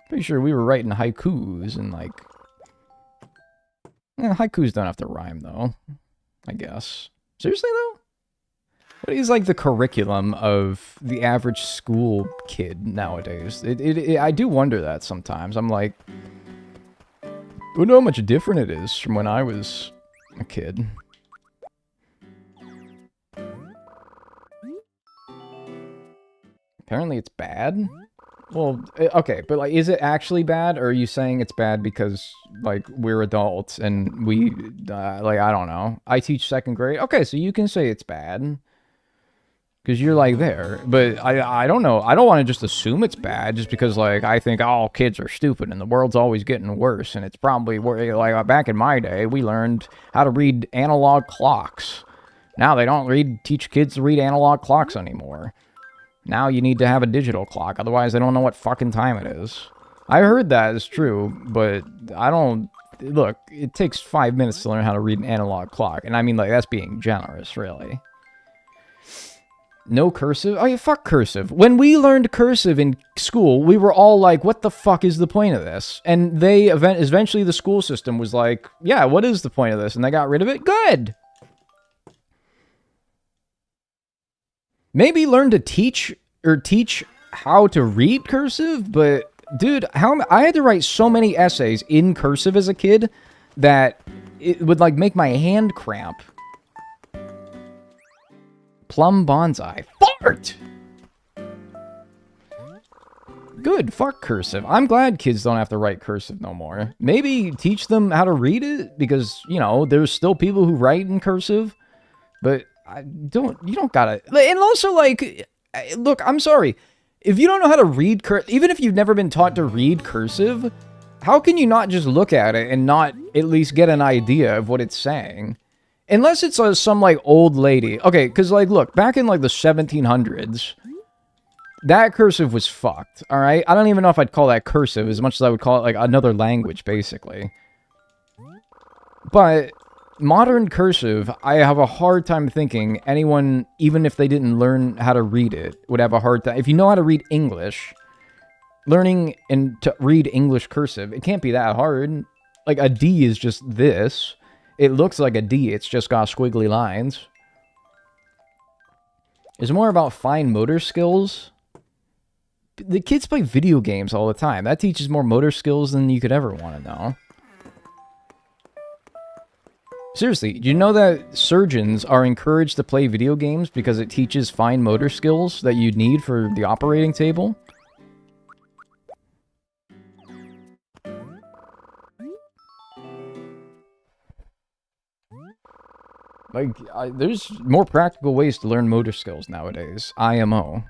Pretty sure we were writing haikus and, like... Yeah, haikus don't have to rhyme, though. I guess. Seriously, though? What is, like, the curriculum of the average school kid nowadays? I do wonder that sometimes. I'm like... I don't know how much different it is from when I was a kid. Apparently it's bad? Well, okay, but, like, is it actually bad, or are you saying it's bad because, like, we're adults and we, like, I don't know. I teach 2nd grade. Okay, so you can say it's bad. Because you're, like, there. But I don't know. I don't want to just assume it's bad just because, like, I think all kids are stupid and the world's always getting worse. And it's probably, like, back in my day, we learned how to read analog clocks. Now they don't teach kids to read analog clocks anymore. Now you need to have a digital clock, otherwise they don't know what fucking time it is. I heard that is true, but I don't... Look, it takes 5 minutes to learn how to read an analog clock, and I mean, like, that's being generous, really. No cursive? Oh yeah, fuck cursive. When we learned cursive in school, we were all like, what the fuck is the point of this? And eventually the school system was like, yeah, what is the point of this? And they got rid of it? Good! Maybe learn to teach how to read cursive, but dude, I had to write so many essays in cursive as a kid that it would like make my hand cramp. Plum bonsai. Fart! Good, fuck cursive. I'm glad kids don't have to write cursive no more. Maybe teach them how to read it, because, you know, there's still people who write in cursive, but you don't gotta... And also, like, look, I'm sorry. If you don't know how to read even if you've never been taught to read cursive, how can you not just look at it and not at least get an idea of what it's saying? Unless it's some, like, old lady. Okay, because, like, look, back in, like, the 1700s, that cursive was fucked, alright? I don't even know if I'd call that cursive as much as I would call it, like, another language, basically. But modern cursive, I have a hard time thinking anyone, even if they didn't learn how to read it, would have a hard time. If you know how to read English, learning and to read English cursive, it can't be that hard. Like, a D is just this. It looks like a D, it's just got squiggly lines. It's more about fine motor skills. The kids play video games all the time. That teaches more motor skills than you could ever want to know. Seriously, do you know that surgeons are encouraged to play video games because it teaches fine motor skills that you need for the operating table? Like, there's more practical ways to learn motor skills nowadays. IMO.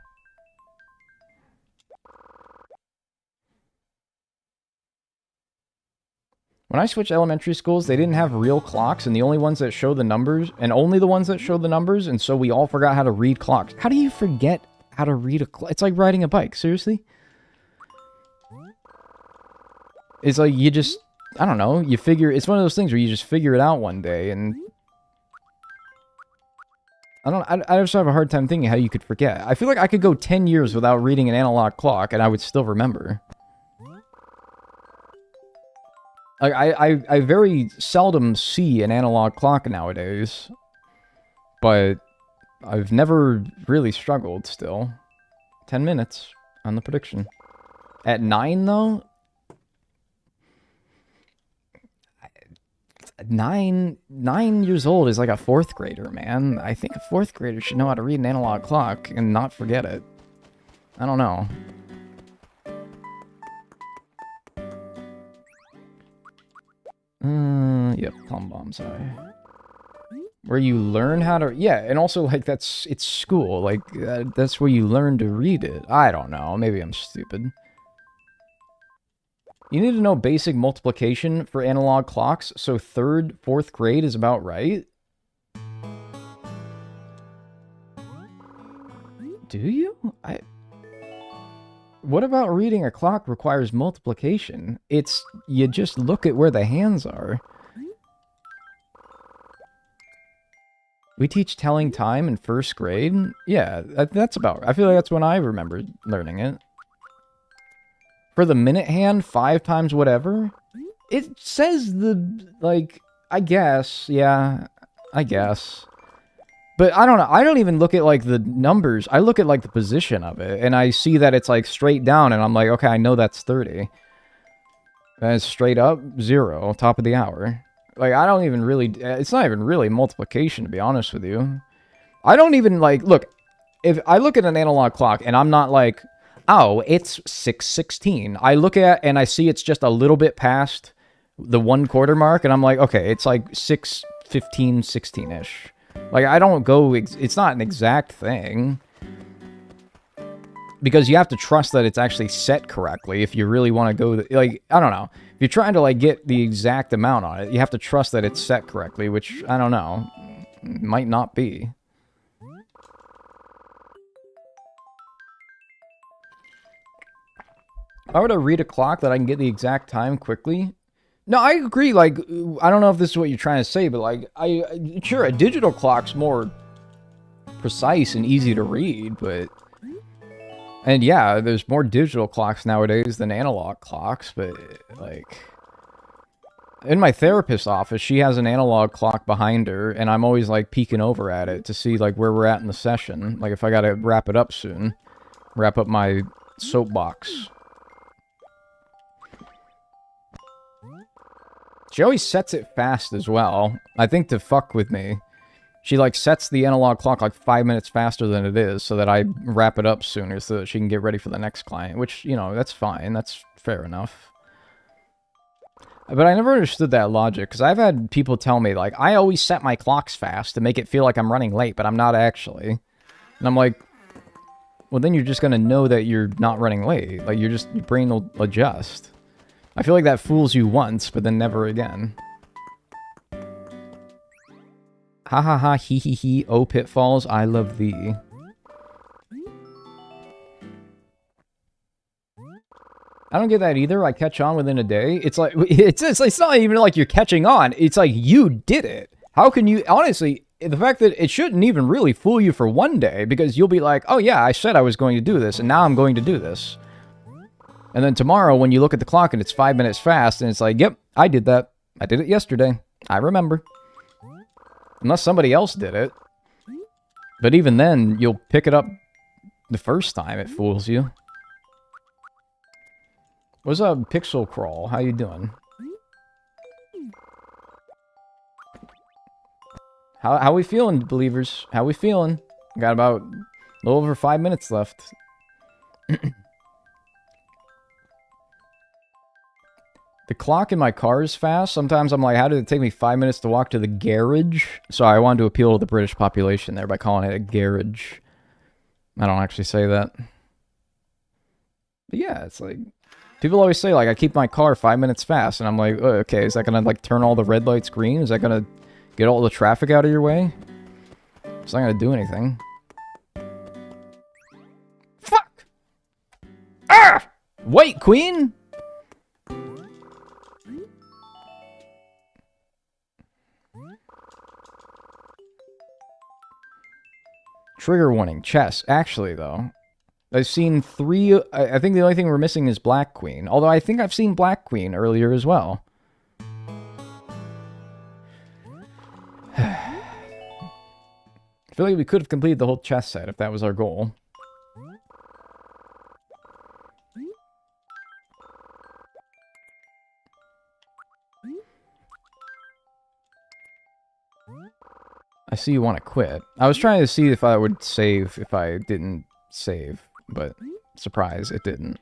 When I switched elementary schools, they didn't have real clocks, and the only ones that show the numbers, and only the ones that show the numbers, and so we all forgot how to read clocks. How do you forget how to read a clock? It's like riding a bike, seriously? It's like you just, I don't know, you figure, it's one of those things where you just figure it out one day, and I just have a hard time thinking how you could forget. I feel like I could go 10 years without reading an analog clock, and I would still remember. Like, I very seldom see an analog clock nowadays, but I've never really struggled still. 10 minutes on the prediction. At 9, though? 9 years old is like a 4th grader, man. I think a 4th grader should know how to read an analog clock and not forget it. I don't know. Yep, Plum Bomb's High. Where you learn how to... Yeah, and also, like, it's school. Like, that's where you learn to read it. I don't know. Maybe I'm stupid. You need to know basic multiplication for analog clocks, so 3rd, 4th grade is about right? Do you? What about reading a clock requires multiplication? It's... You just look at where the hands are. We teach telling time in 1st grade? Yeah, that's about... I feel like that's when I remember learning it. For the minute hand, 5 times whatever? It says the... Like, I guess. Yeah, I guess. But I don't know. I don't even look at, like, the numbers. I look at, like, the position of it. And I see that it's, like, straight down. And I'm like, okay, I know that's 30. And it's straight up, 0, top of the hour. Like, I don't even really... It's not even really multiplication, to be honest with you. I don't even, like... Look, if I look at an analog clock and I'm not like, oh, it's 6:16. I look at and I see it's just a little bit past the 1/4 mark. And I'm like, okay, it's like 6:15, 16-ish. Like, I don't go... It's not an exact thing. Because you have to trust that it's actually set correctly if you really want to go... Like, I don't know. If you're trying to, like, get the exact amount on it, you have to trust that it's set correctly, which, I don't know, might not be. If I were to read a clock that I can get the exact time quickly... No, I agree, like, I don't know if this is what you're trying to say, but, like, sure, a digital clock's more precise and easy to read, but... And yeah, there's more digital clocks nowadays than analog clocks, but, like... In my therapist's office, she has an analog clock behind her, and I'm always, like, peeking over at it to see, like, where we're at in the session. Like, if I gotta wrap it up soon. Wrap up my soapbox. She always sets it fast as well. I think to fuck with me. She, like, sets the analog clock, like, 5 minutes faster than it is, so that I wrap it up sooner so that she can get ready for the next client. Which, you know, that's fine. That's fair enough. But I never understood that logic, because I've had people tell me, like, I always set my clocks fast to make it feel like I'm running late, but I'm not actually. And I'm like, well, then you're just going to know that you're not running late. Like, your brain will adjust. I feel like that fools you once, but then never again. Ha ha ha, hee hee hee, oh pitfalls, I love thee. I don't get that either. I catch on within a day. It's like, it's not even like you're catching on. It's like you did it. How can you, honestly, the fact that it shouldn't even really fool you for one day, because you'll be like, oh yeah, I said I was going to do this, and now I'm going to do this. And then tomorrow, when you look at the clock and it's 5 minutes fast, and it's like, yep, I did that. I did it yesterday. I remember. Unless somebody else did it. But even then, you'll pick it up the first time it fools you. What's up, Pixel Crawl? How you doing? How we feeling, believers? How we feeling? Got about a little over 5 minutes left. The clock in my car is fast. Sometimes I'm like, how did it take me 5 minutes to walk to the garage? So I wanted to appeal to the British population there by calling it a garage. I don't actually say that. But yeah, it's like... People always say, like, I keep my car 5 minutes fast. And I'm like, oh, okay, is that going to, like, turn all the red lights green? Is that going to get all the traffic out of your way? It's not going to do anything. Fuck! Ah! Wait, Queen! Trigger warning, chess. Actually, though, I've seen 3... I think the only thing we're missing is Black Queen. Although I think I've seen Black Queen earlier as well. I feel like we could have completed the whole chess set if that was our goal. I see you want to quit. I was trying to see if I would save if I didn't save, but surprise, it didn't.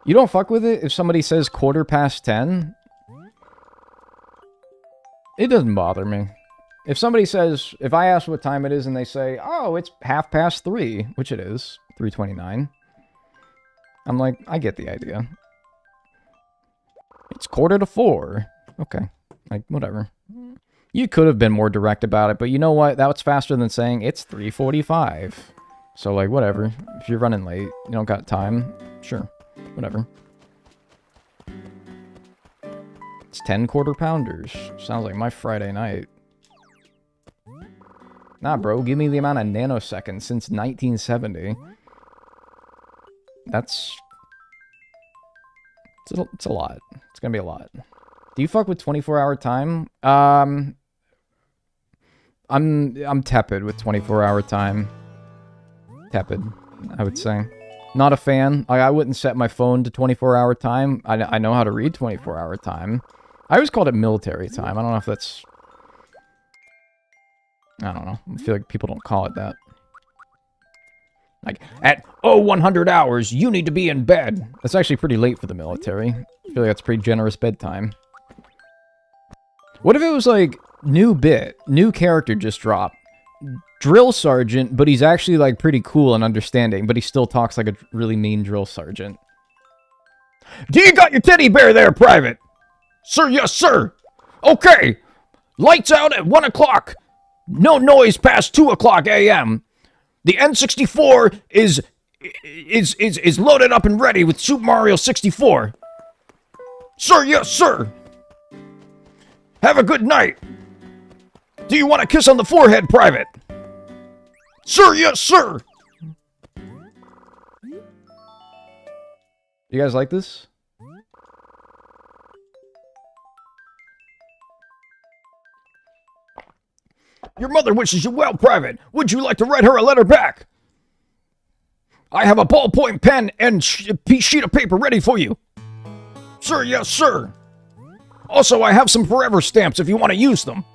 You don't fuck with it if somebody says 10:15? It doesn't bother me. If somebody says, if I ask what time it is and they say, oh, it's 3:30, which it is, 3:29, I'm like, I get the idea. It's 3:45. Okay. Like, whatever. You could have been more direct about it, but you know what? That was faster than saying, it's 3:45. So, like, whatever. If you're running late, you don't got time, sure. Whatever. It's 10 quarter-pounders. Sounds like my Friday night. Nah, bro. Give me the amount of nanoseconds since 1970. That's... It's a lot. It's gonna be a lot. Do you fuck with 24-hour time? I'm tepid with 24-hour time. Tepid, I would say. Not a fan. I wouldn't set my phone to 24-hour time. I know how to read 24-hour time. I always called it military time. I don't know if that's... I don't know. I feel like people don't call it that. Like, at 100 hours, you need to be in bed. That's actually pretty late for the military. I feel like that's pretty generous bedtime. What if it was like, new bit, new character just dropped. Drill sergeant, but he's actually like pretty cool and understanding, but he still talks like a really mean drill sergeant. Do you got your teddy bear there, Private? Sir, yes, sir. Okay. Lights out at 1 o'clock. No noise past 2 o'clock a.m. The N64 is loaded up and ready with Super Mario 64. Sir, yes, sir. Have a good night. Do you want a kiss on the forehead, Private? Sir, yes, sir. You guys like this? Your mother wishes you well, Private. Would you like to write her a letter back? I have a ballpoint pen and sheet of paper ready for you. Sir, yes, sir. Also, I have some forever stamps if you want to use them.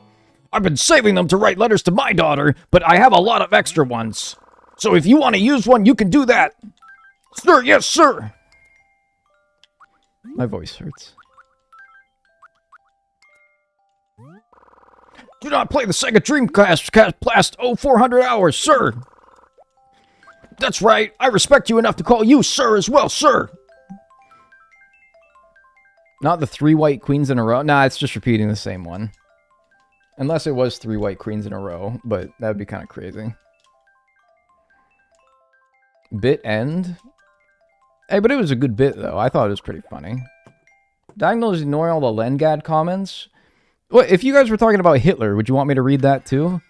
I've been saving them to write letters to my daughter, but I have a lot of extra ones. So if you want to use one, you can do that. Sir, yes, sir. My voice hurts. Do not play the Sega Dreamcast past 400 hours, sir. That's right. I respect you enough to call you sir as well, sir. Not the 3 white queens in a row. Nah, it's just repeating the same one. Unless it was 3 white queens in a row, but that would be kind of crazy. Bit end? Hey, but it was a good bit, though. I thought it was pretty funny. Dagnel is ignoring all the Lengad comments. Well, if you guys were talking about Hitler, would you want me to read that too?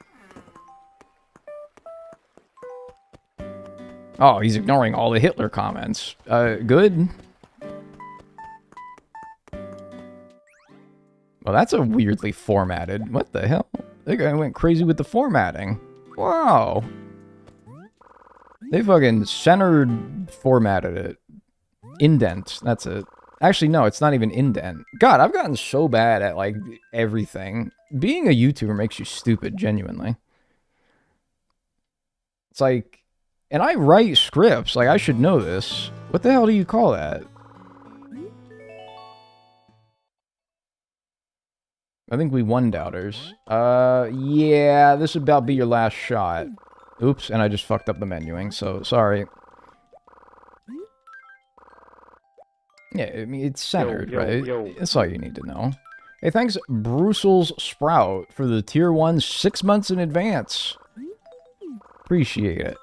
Oh, he's ignoring all the Hitler comments. Good. Well, that's a weirdly formatted. What the hell? That guy went crazy with the formatting. Wow. They fucking centered formatted it. Indent. That's it. Actually, no, it's not even indent. God, I've gotten so bad at, like, everything. Being a YouTuber makes you stupid, genuinely. It's like... And I write scripts. Like, I should know this. What the hell do you call that? I think we won, doubters. Yeah, this would about be your last shot. Oops, and I just fucked up the menuing, so sorry. Yeah, I mean, it's centered, right? That's all you need to know. Hey, thanks, Brussels Sprout, for the tier 1 6 months in advance. Appreciate it.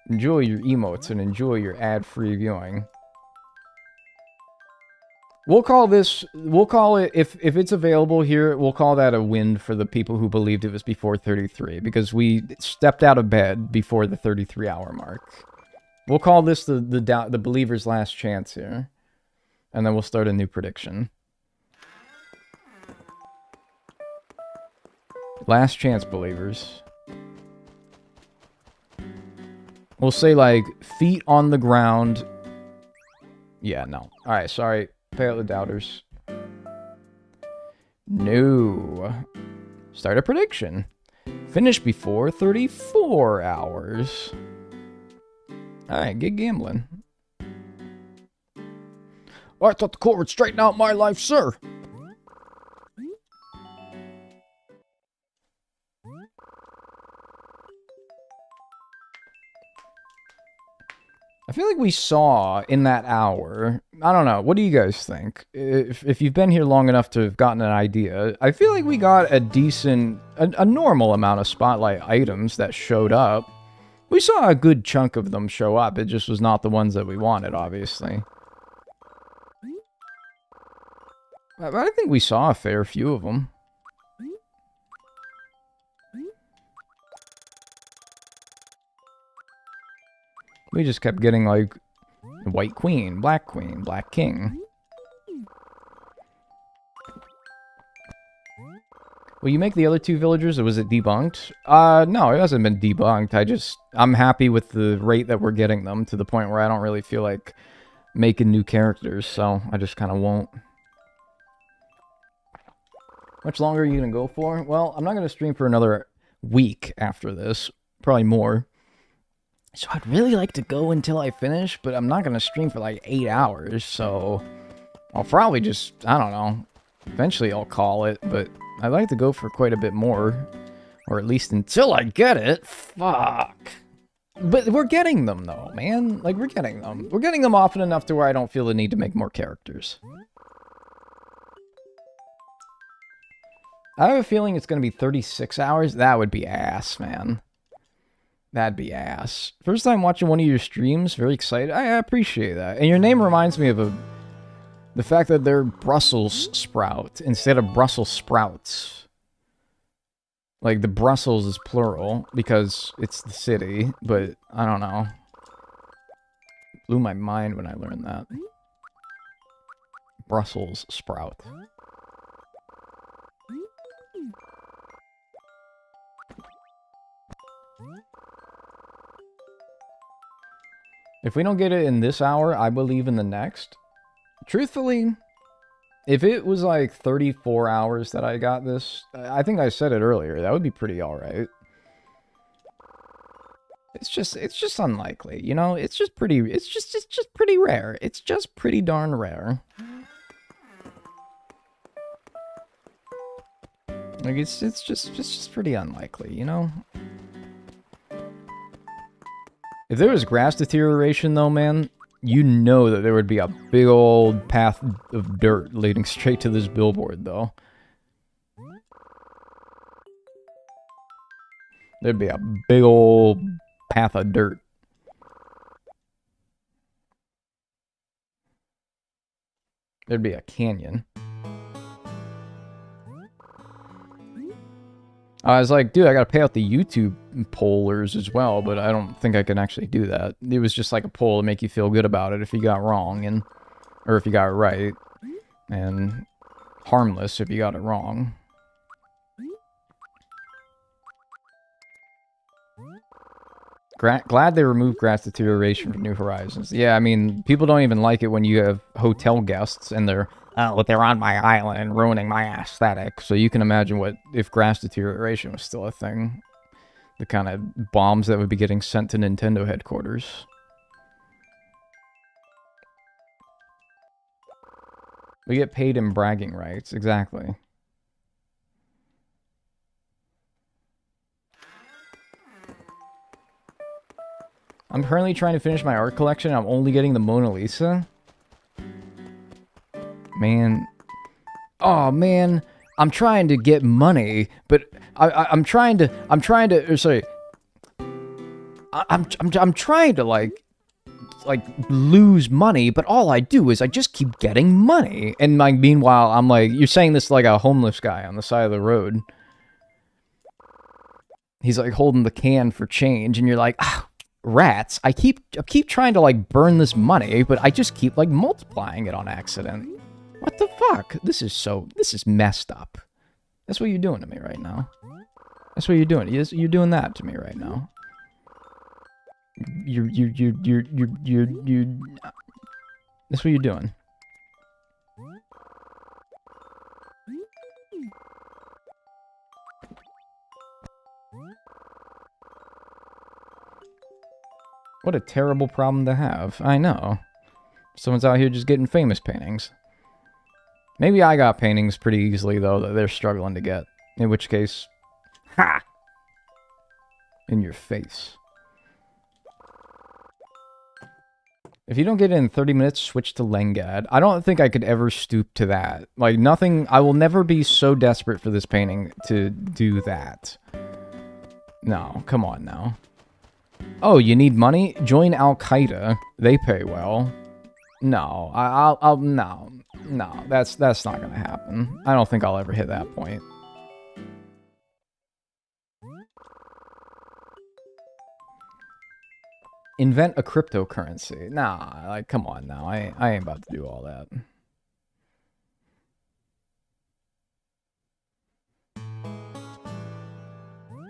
Enjoy your emotes and enjoy your ad-free viewing. We'll call it, if it's available here, we'll call that a win for the people who believed it was before 33, because we stepped out of bed before the 33-hour mark. We'll call this the believer's last chance here. And then we'll start a new prediction. Last chance, believers. We'll say, like, feet on the ground. Yeah, no. Alright, sorry. Pay out the doubters. No. Start a prediction. Finish before 34 hours. Alright, get gambling. I thought the court would straighten out my life, sir. I feel like we saw in that hour, I don't know, what do you guys think? If you've been here long enough to have gotten an idea, I feel like we got a decent, a normal amount of spotlight items that showed up. We saw a good chunk of them show up, it just was not the ones that we wanted, obviously. But I think we saw a fair few of them. We just kept getting, like, White Queen, Black King. Will you make the other 2 villagers, or was it debunked? No, it hasn't been debunked. I'm happy with the rate that we're getting them, to the point where I don't really feel like making new characters, so I just kind of won't. Much longer are you going to go for? Well, I'm not going to stream for another week after this. Probably more. So I'd really like to go until I finish, but I'm not going to stream for like 8 hours, so I'll probably just, I don't know, eventually I'll call it, but I'd like to go for quite a bit more, or at least until I get it. Fuck. But we're getting them, though, man. Like, we're getting them. We're getting them often enough to where I don't feel the need to make more characters. I have a feeling it's going to be 36 hours. That would be ass, man. That'd be ass. First time watching one of your streams, very excited. I appreciate that. And your name reminds me of the fact that they're Brussels sprout instead of Brussels sprouts. Like, the Brussels is plural because it's the city, but I don't know. Blew my mind when I learned that. Brussels sprout. If we don't get it in this hour, I believe in the next. Truthfully, if it was like 34 hours that I got this, I think I said it earlier, that would be pretty alright. It's just unlikely, you know? It's just pretty rare. It's just pretty darn rare. Like, it's just pretty unlikely, you know? If there was grass deterioration, though, man, you know that there would be a big old path of dirt leading straight to this billboard, though. There'd be a big old path of dirt. There'd be a canyon. I was like, dude, I gotta pay out the YouTube pollers as well, but I don't think I can actually do that. It was just like a poll to make you feel good about it if you got wrong, or if you got it right, and harmless if you got it wrong. Glad they removed grass deterioration from New Horizons. Yeah, I mean, people don't even like it when you have hotel guests and they're on my island, ruining my aesthetic. So you can imagine what if grass deterioration was still a thing. The kind of bombs that would be getting sent to Nintendo headquarters. We get paid in bragging rights, exactly. I'm currently trying to finish my art collection. I'm only getting the Mona Lisa. Man. Oh, man. I'm trying to get money, but I'm trying to, sorry. I'm trying to, like, lose money, but all I do is I just keep getting money. And, like, meanwhile, I'm like, you're saying this like a homeless guy on the side of the road. He's, like, holding the can for change, and you're like, ah, rats, I keep trying to, like, burn this money, but I just keep, like, multiplying it on accident. What the fuck? This is messed up. That's what you're doing to me right now. That's what you're doing. You're doing that to me right now. You're that's what you're doing. What a terrible problem to have. I know. Someone's out here just getting famous paintings. Maybe I got paintings pretty easily, though, that they're struggling to get. In which case, ha! In your face. If you don't get it in 30 minutes, switch to Lengad. I don't think I could ever stoop to that. Like, nothing... I will never be so desperate for this painting to do that. No, come on now. Oh, you need money? Join Al-Qaeda. They pay well. No, no, that's not gonna happen. I don't think I'll ever hit that point. Invent a cryptocurrency. Nah, like, come on now. I ain't about to do all that.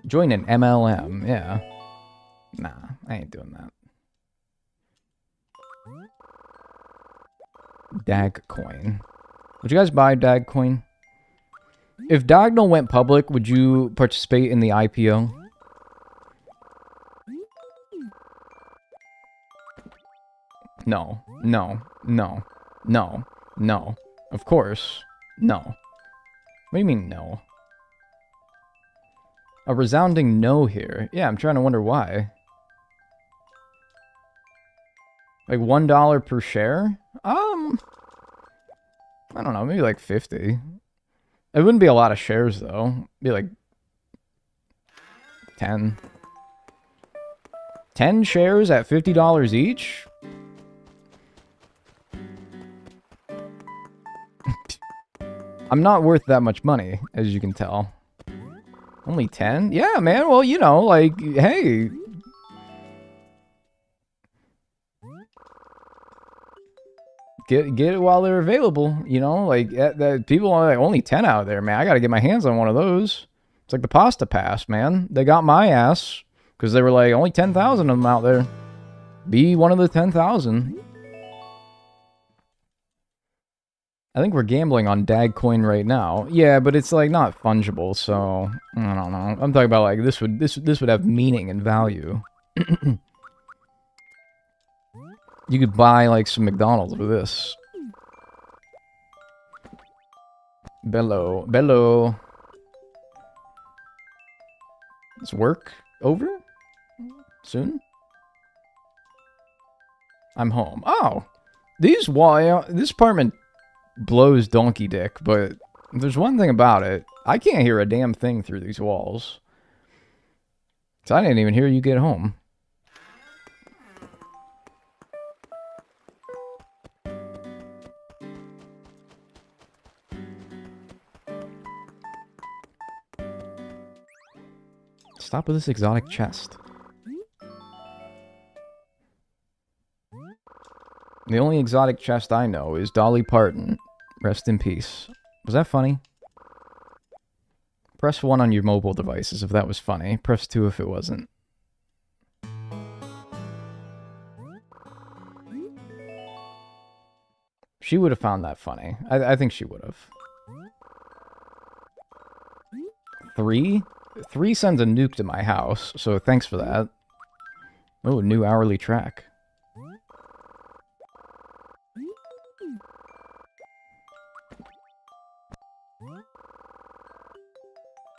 Join an MLM, yeah. Nah, I ain't doing that. Dagcoin. Would you guys buy Dagcoin? If Dagnel went public, would you participate in the IPO? No, no, no, no, no. Of course, no. What do you mean, no? A resounding no here. Yeah, I'm trying to wonder why. Like $1 per share? I don't know, maybe like 50. It wouldn't be a lot of shares though. It'd be like 10. 10 shares at $50 each? I'm not worth that much money, as you can tell. Only 10? Yeah, man, well, you know, like, hey. Get it while they're available, you know? Like, people are like, only 10 out there, man. I gotta get my hands on one of those. It's like the Pasta Pass, man. They got my ass, because they were like, only 10,000 of them out there. Be one of the 10,000. I think we're gambling on Dagcoin right now. Yeah, but it's like not fungible, so I don't know. I'm talking about like this would have meaning and value. You could buy like some McDonald's with this. Bello. Is work over? Soon? I'm home. Oh! This apartment blows donkey dick, but there's one thing about it. I can't hear a damn thing through these walls. So I didn't even hear you get home. Stop with this exotic chest. The only exotic chest I know is Dolly Parton. Rest in peace. Was that funny? Press 1 on your mobile devices if that was funny. Press 2 if it wasn't. She would have found that funny. I think she would have. 3? 3 sends a nuke to my house, so thanks for that. Oh, new hourly track.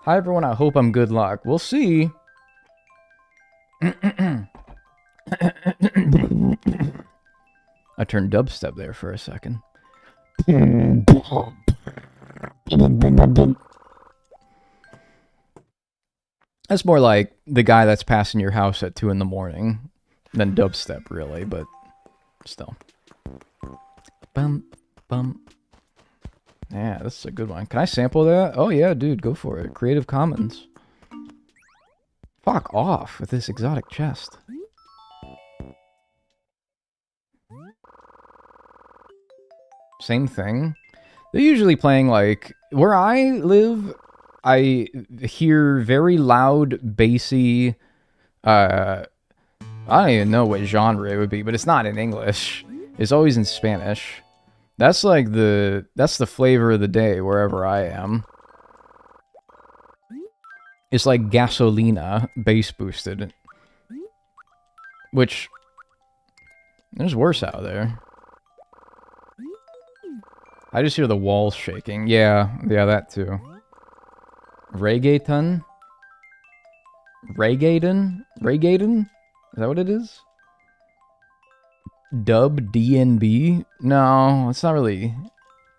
Hi everyone, I hope I'm good luck. We'll see. I turned dubstep there for a second. That's more like the guy that's passing your house at 2 in the morning than dubstep, really, but still. Bum, bum. Yeah, this is a good one. Can I sample that? Oh yeah, dude, go for it. Creative Commons. Fuck off with this exotic chest. Same thing. They're usually playing, like, where I live, I hear very loud, bassy, I don't even know what genre it would be, but it's not in English. It's always in Spanish. That's like that's the flavor of the day wherever I am. It's like Gasolina, bass boosted. Which, there's worse out there. I just hear the walls shaking. Yeah, that too. Reggaeton? Reggaeton? Reggaeton? Is that what it is? Dub DNB? No, it's not really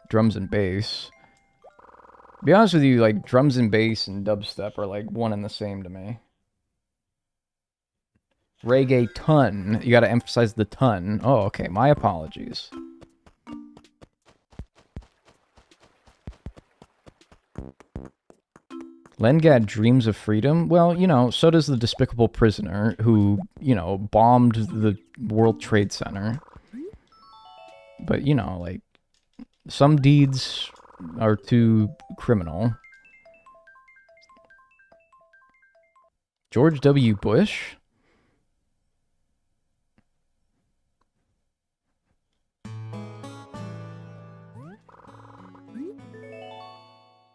drums and bass. To be honest with you, like, drums and bass and dubstep are like one and the same to me. Reggaeton. You gotta emphasize the ton. Oh, okay, my apologies. Lengad dreams of freedom? Well, you know, so does the despicable prisoner who, you know, bombed the World Trade Center. But, you know, like, some deeds are too criminal. George W. Bush?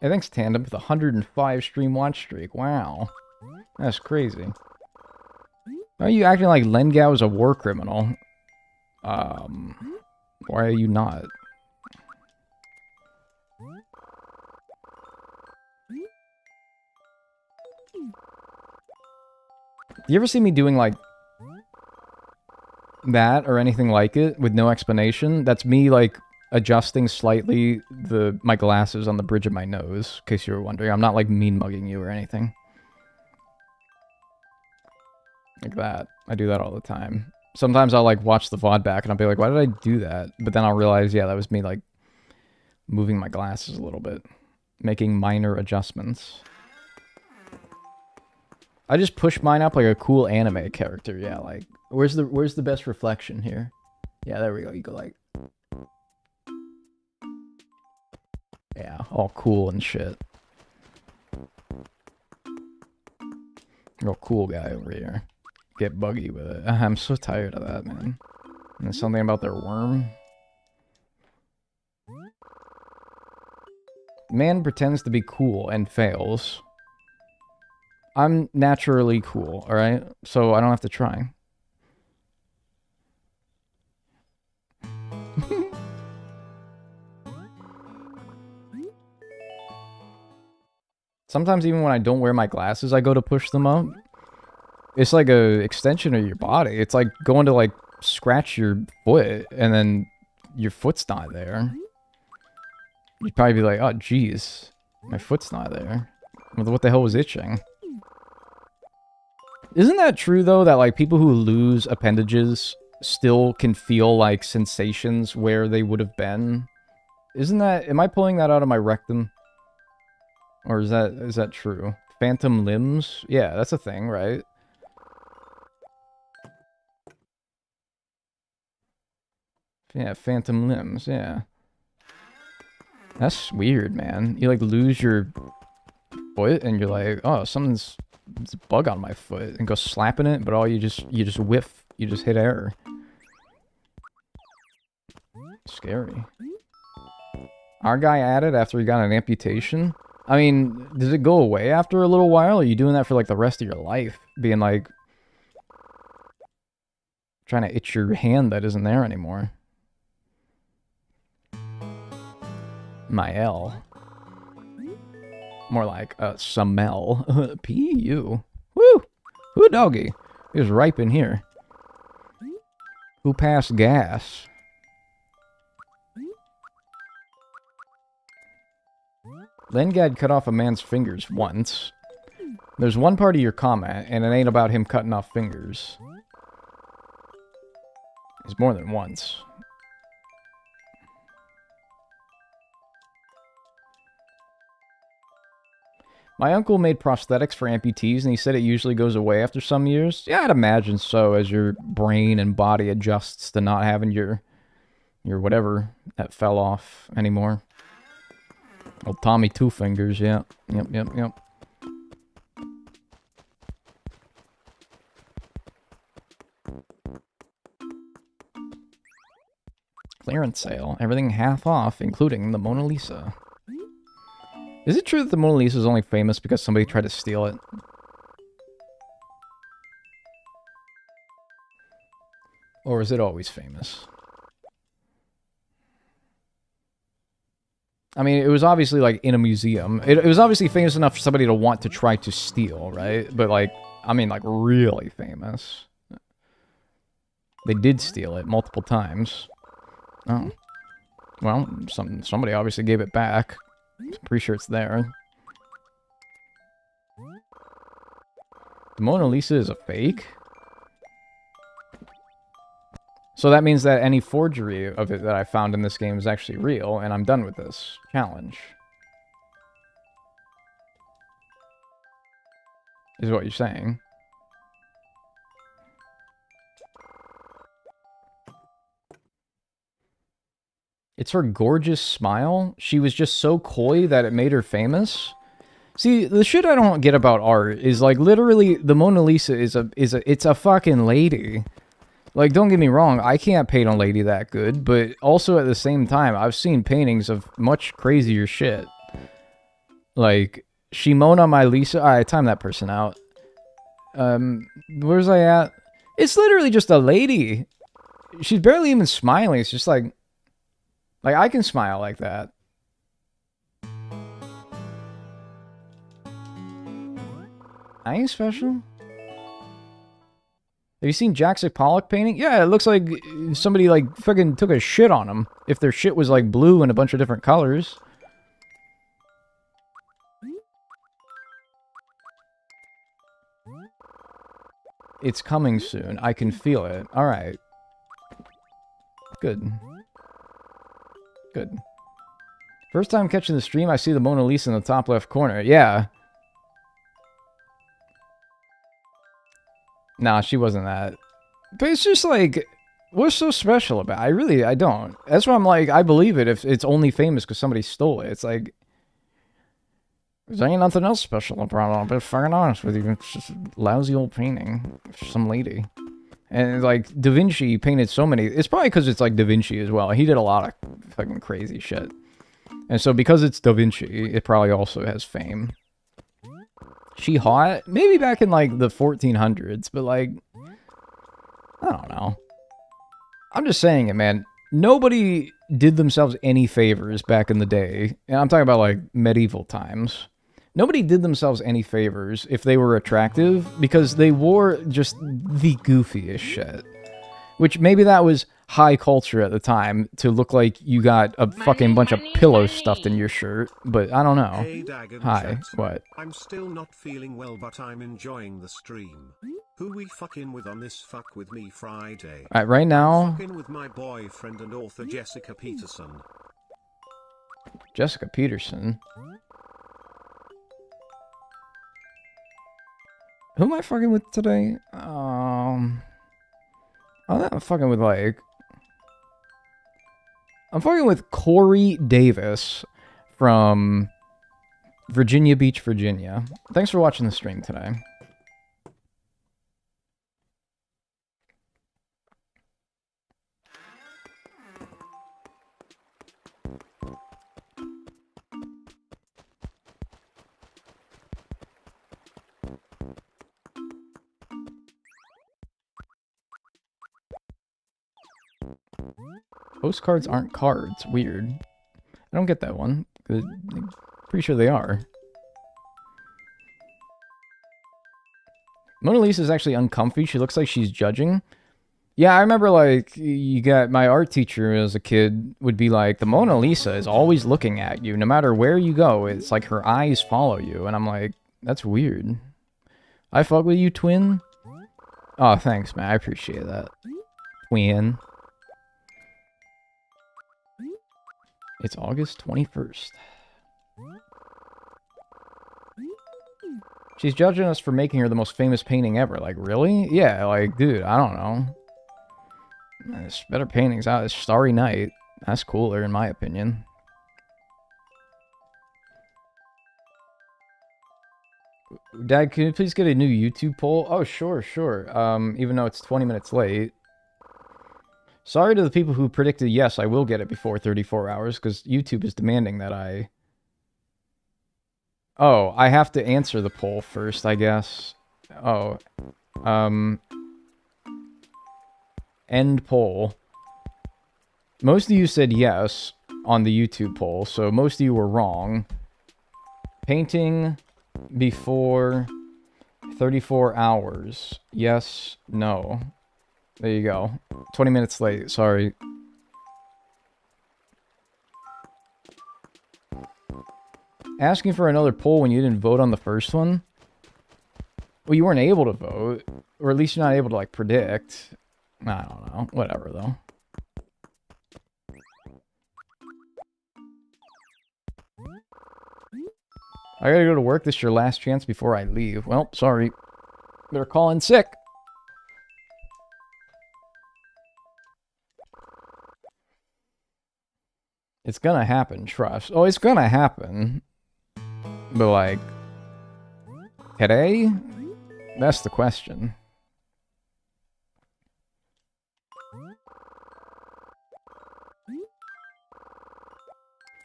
Hey, thanks, Tandem, with a 105 stream watch streak. Wow. That's crazy. Why are you acting like Lengao is a war criminal? Why are you not? You ever see me doing, like, that or anything like it with no explanation? That's me, like, adjusting slightly my glasses on the bridge of my nose, in case you were wondering. I'm not, like, mean-mugging you or anything. Like that. I do that all the time. Sometimes I'll, like, watch the VOD back and I'll be like, why did I do that? But then I'll realize, yeah, that was me, like, moving my glasses a little bit. Making minor adjustments. I just push mine up like a cool anime character. Yeah, like, where's the best reflection here? Yeah, there we go. You go like... Yeah, all cool and shit. Real cool guy over here. Get buggy with it. I'm so tired of that, man. And there's something about their worm. Man pretends to be cool and fails. I'm naturally cool, alright? So I don't have to try. Sometimes even when I don't wear my glasses, I go to push them up. It's like a extension of your body. It's like going to, like, scratch your foot, and then your foot's not there. You'd probably be like, oh, jeez. My foot's not there. What the hell was itching? Isn't that true, though, that, like, people who lose appendages still can feel, like, sensations where they would have been? Isn't that... Am I pulling that out of my rectum? Or is that true? Phantom limbs? Yeah, that's a thing, right? Yeah, phantom limbs, yeah. That's weird, man. You, like, lose your foot, and you're like, oh, there's a bug on my foot, and go slapping it, but all you just whiff. You just hit error. Scary. Our guy added after he got an amputation. I mean, does it go away after a little while? Or are you doing that for, like, the rest of your life? Being, like, trying to itch your hand that isn't there anymore. Mael. More like, Samel. P-U. Woo! Woo, doggy. He was ripe in here. Who passed gas? Lengad cut off a man's fingers once. There's one part of your comment, and it ain't about him cutting off fingers. It's more than once. My uncle made prosthetics for amputees, and he said it usually goes away after some years. Yeah, I'd imagine so, as your brain and body adjusts to not having your whatever that fell off anymore. Old Tommy Two Fingers, yeah. Yep. Clearance sale. Everything half off, including the Mona Lisa. Is it true that the Mona Lisa is only famous because somebody tried to steal it? Or is it always famous? I mean, it was obviously, like, in a museum. It was obviously famous enough for somebody to want to try to steal, right? But, like, I mean, like, really famous. They did steal it multiple times. Oh. Well, somebody obviously gave it back. I'm pretty sure it's there. The Mona Lisa is a fake? So that means that any forgery of it that I found in this game is actually real, and I'm done with this challenge. Is what you're saying. It's her gorgeous smile. She was just so coy that it made her famous. See, the shit I don't get about art is, like, literally the Mona Lisa it's a fucking lady. Like, don't get me wrong, I can't paint a lady that good, but also at the same time, I've seen paintings of much crazier shit. Like, Shimona My Lisa. Alright, time that person out. Where's I at? It's literally just a lady. She's barely even smiling. It's just like I can smile like that. I ain't special. Have you seen Jackson Pollock painting? Yeah, it looks like somebody, like, fucking took a shit on him. If their shit was, like, blue and a bunch of different colors. It's coming soon. I can feel it. Alright. Good. Good. First time catching the stream, I see the Mona Lisa in the top left corner. Yeah. Nah, she wasn't that. But it's just like, what's so special about it? I don't. That's why I'm like, I believe it if it's only famous because somebody stole it. It's like, there ain't nothing else special about it. I'll be fucking honest with you. It's just a lousy old painting. Some lady. And, like, Da Vinci painted so many. It's probably because it's, like, Da Vinci as well. He did a lot of fucking crazy shit. And so because it's Da Vinci, it probably also has fame. She hot? Maybe back in, like, the 1400s, but, like, I don't know. I'm just saying it, man. Nobody did themselves any favors back in the day. And I'm talking about, like, medieval times. Nobody did themselves any favors if they were attractive, because they wore just the goofiest shit. Which, maybe that was high culture at the time, to look like you got a fucking bunch of pillows stuffed in your shirt, but I don't know. Hey, Dagnel Hi, chat. what? I'm still not feeling well, but I'm enjoying the stream. Who we fucking with on this Fuck With Me Friday? Alright, right now... Fucking with my boyfriend and author Jessica Peterson. Jessica Peterson? Who am I fucking with today? I'm fucking with, like... I'm fucking with Corey Davis from Virginia Beach, Virginia. Thanks for watching the stream today. Postcards aren't cards. Weird. I don't get that one. I'm pretty sure they are. Mona Lisa is actually uncomfy. She looks like she's judging. Yeah, I remember, like, you got my art teacher as a kid would be like, the Mona Lisa is always looking at you. No matter where you go, it's like her eyes follow you. And I'm like, that's weird. I fuck with you, twin. Oh, thanks, man. I appreciate that. Twin. It's August 21st. She's judging us for making her the most famous painting ever. Like, really? Yeah, like, dude, I don't know. There's better paintings out. It's Starry Night. That's cooler, in my opinion. Dad, can you please get a new YouTube poll? Oh, sure, sure. Even though it's 20 minutes late. Sorry to the people who predicted, yes, I will get it before 34 hours, because YouTube is demanding that I... Oh, I have to answer the poll first, I guess. Oh. End poll. Most of you said yes on the YouTube poll, so most of you were wrong. Painting before 34 hours. Yes, no. There you go. 20 minutes late, sorry. Asking for another poll when you didn't vote on the first one? Well, you weren't able to vote. Or at least you're not able to, like, predict. I don't know. Whatever, though. I gotta go to work. This is your last chance before I leave. Well, sorry. Better call in sick. It's gonna happen, trust. Oh, it's gonna happen. But, like... Today? That's the question.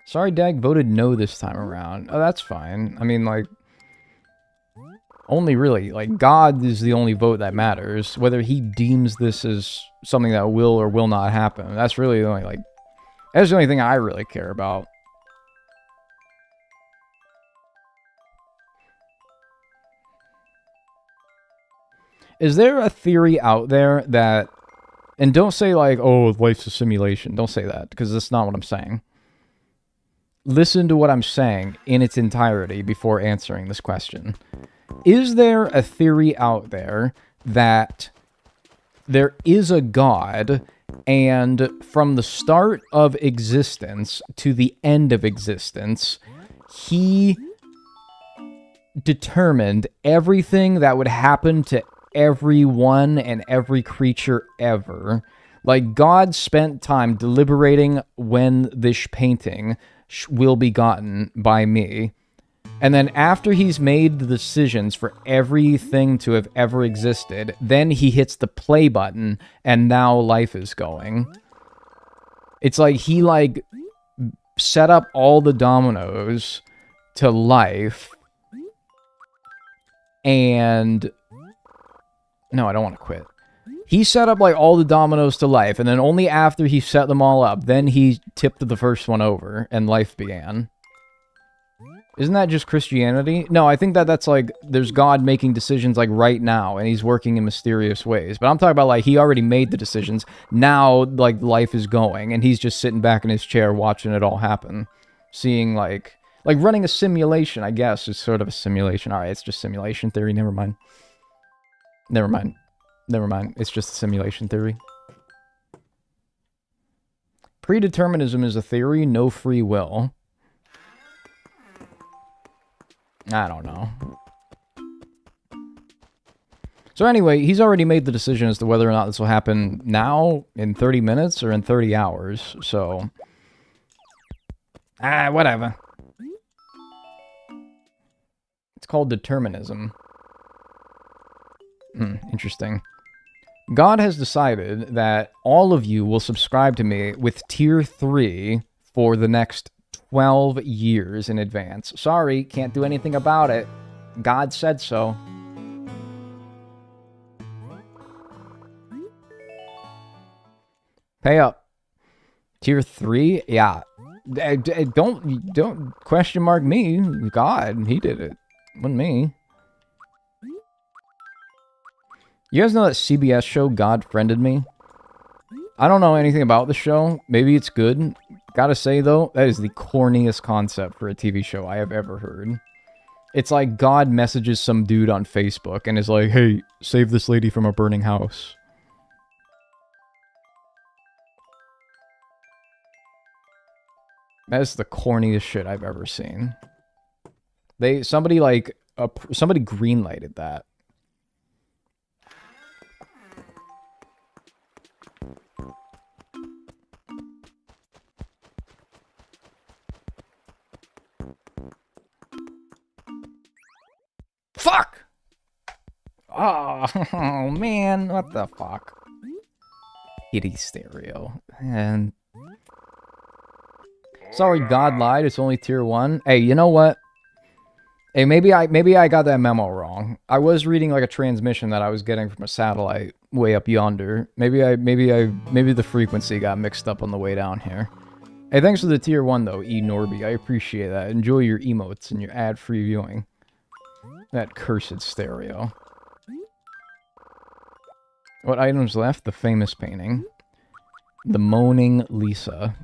Sorry, Dag voted no this time around. Oh, that's fine. I mean, like... Only really, like, God is the only vote that matters. Whether he deems this as something that will or will not happen. That's really the only, like... That's the only thing I really care about. Is there a theory out there that... And don't say, like, oh, life's a simulation. Don't say that, because that's not what I'm saying. Listen to what I'm saying in its entirety before answering this question. Is there a theory out there that there is a God, and from the start of existence to the end of existence, he determined everything that would happen to everyone and every creature ever? Like, God spent time deliberating when this painting will be gotten by me. And then after he's made the decisions for everything to have ever existed, then he hits the play button, and now life is going. It's like he, like, set up all the dominoes to life, and... No, I don't want to quit. He set up, like, all the dominoes to life, and then only after he set them all up, then he tipped the first one over, and life began. Isn't that just Christianity? No, I think that that's, like, there's God making decisions, like, right now, and he's working in mysterious ways. But I'm talking about, like, he already made the decisions. Now, like, life is going, and he's just sitting back in his chair watching it all happen. Seeing, like running a simulation, I guess, is sort of a simulation. Alright, it's just simulation theory, never mind. Never mind. Never mind. It's just a simulation theory. Predeterminism is a theory, no free will. I don't know. So anyway, he's already made the decision as to whether or not this will happen now, in 30 minutes, or in 30 hours, so... whatever. It's called determinism. Interesting. God has decided that all of you will subscribe to me with Tier 3 for the next 12 years in advance. Sorry, can't do anything about it. God said so. Pay up. Tier 3? Yeah. Don't question mark me. God, he did it. Wasn't me. You guys know that CBS show, God Friended Me? I don't know anything about the show. Maybe it's good. Gotta say, though, that is the corniest concept for a TV show I have ever heard. It's like God messages some dude on Facebook and is like, hey, save this lady from a burning house. That is the corniest shit I've ever seen. Somebody greenlighted that. Fuck! Oh, man, what the fuck? Kitty stereo. And... Sorry, God lied, it's only Tier 1. Hey, you know what? Hey, maybe I got that memo wrong. I was reading like a transmission that I was getting from a satellite way up yonder. Maybe the frequency got mixed up on the way down here. Hey, thanks for the Tier 1 though, E Norby. I appreciate that. Enjoy your emotes and your ad-free viewing. That cursed stereo. What items left? The famous painting. The Moaning Lisa.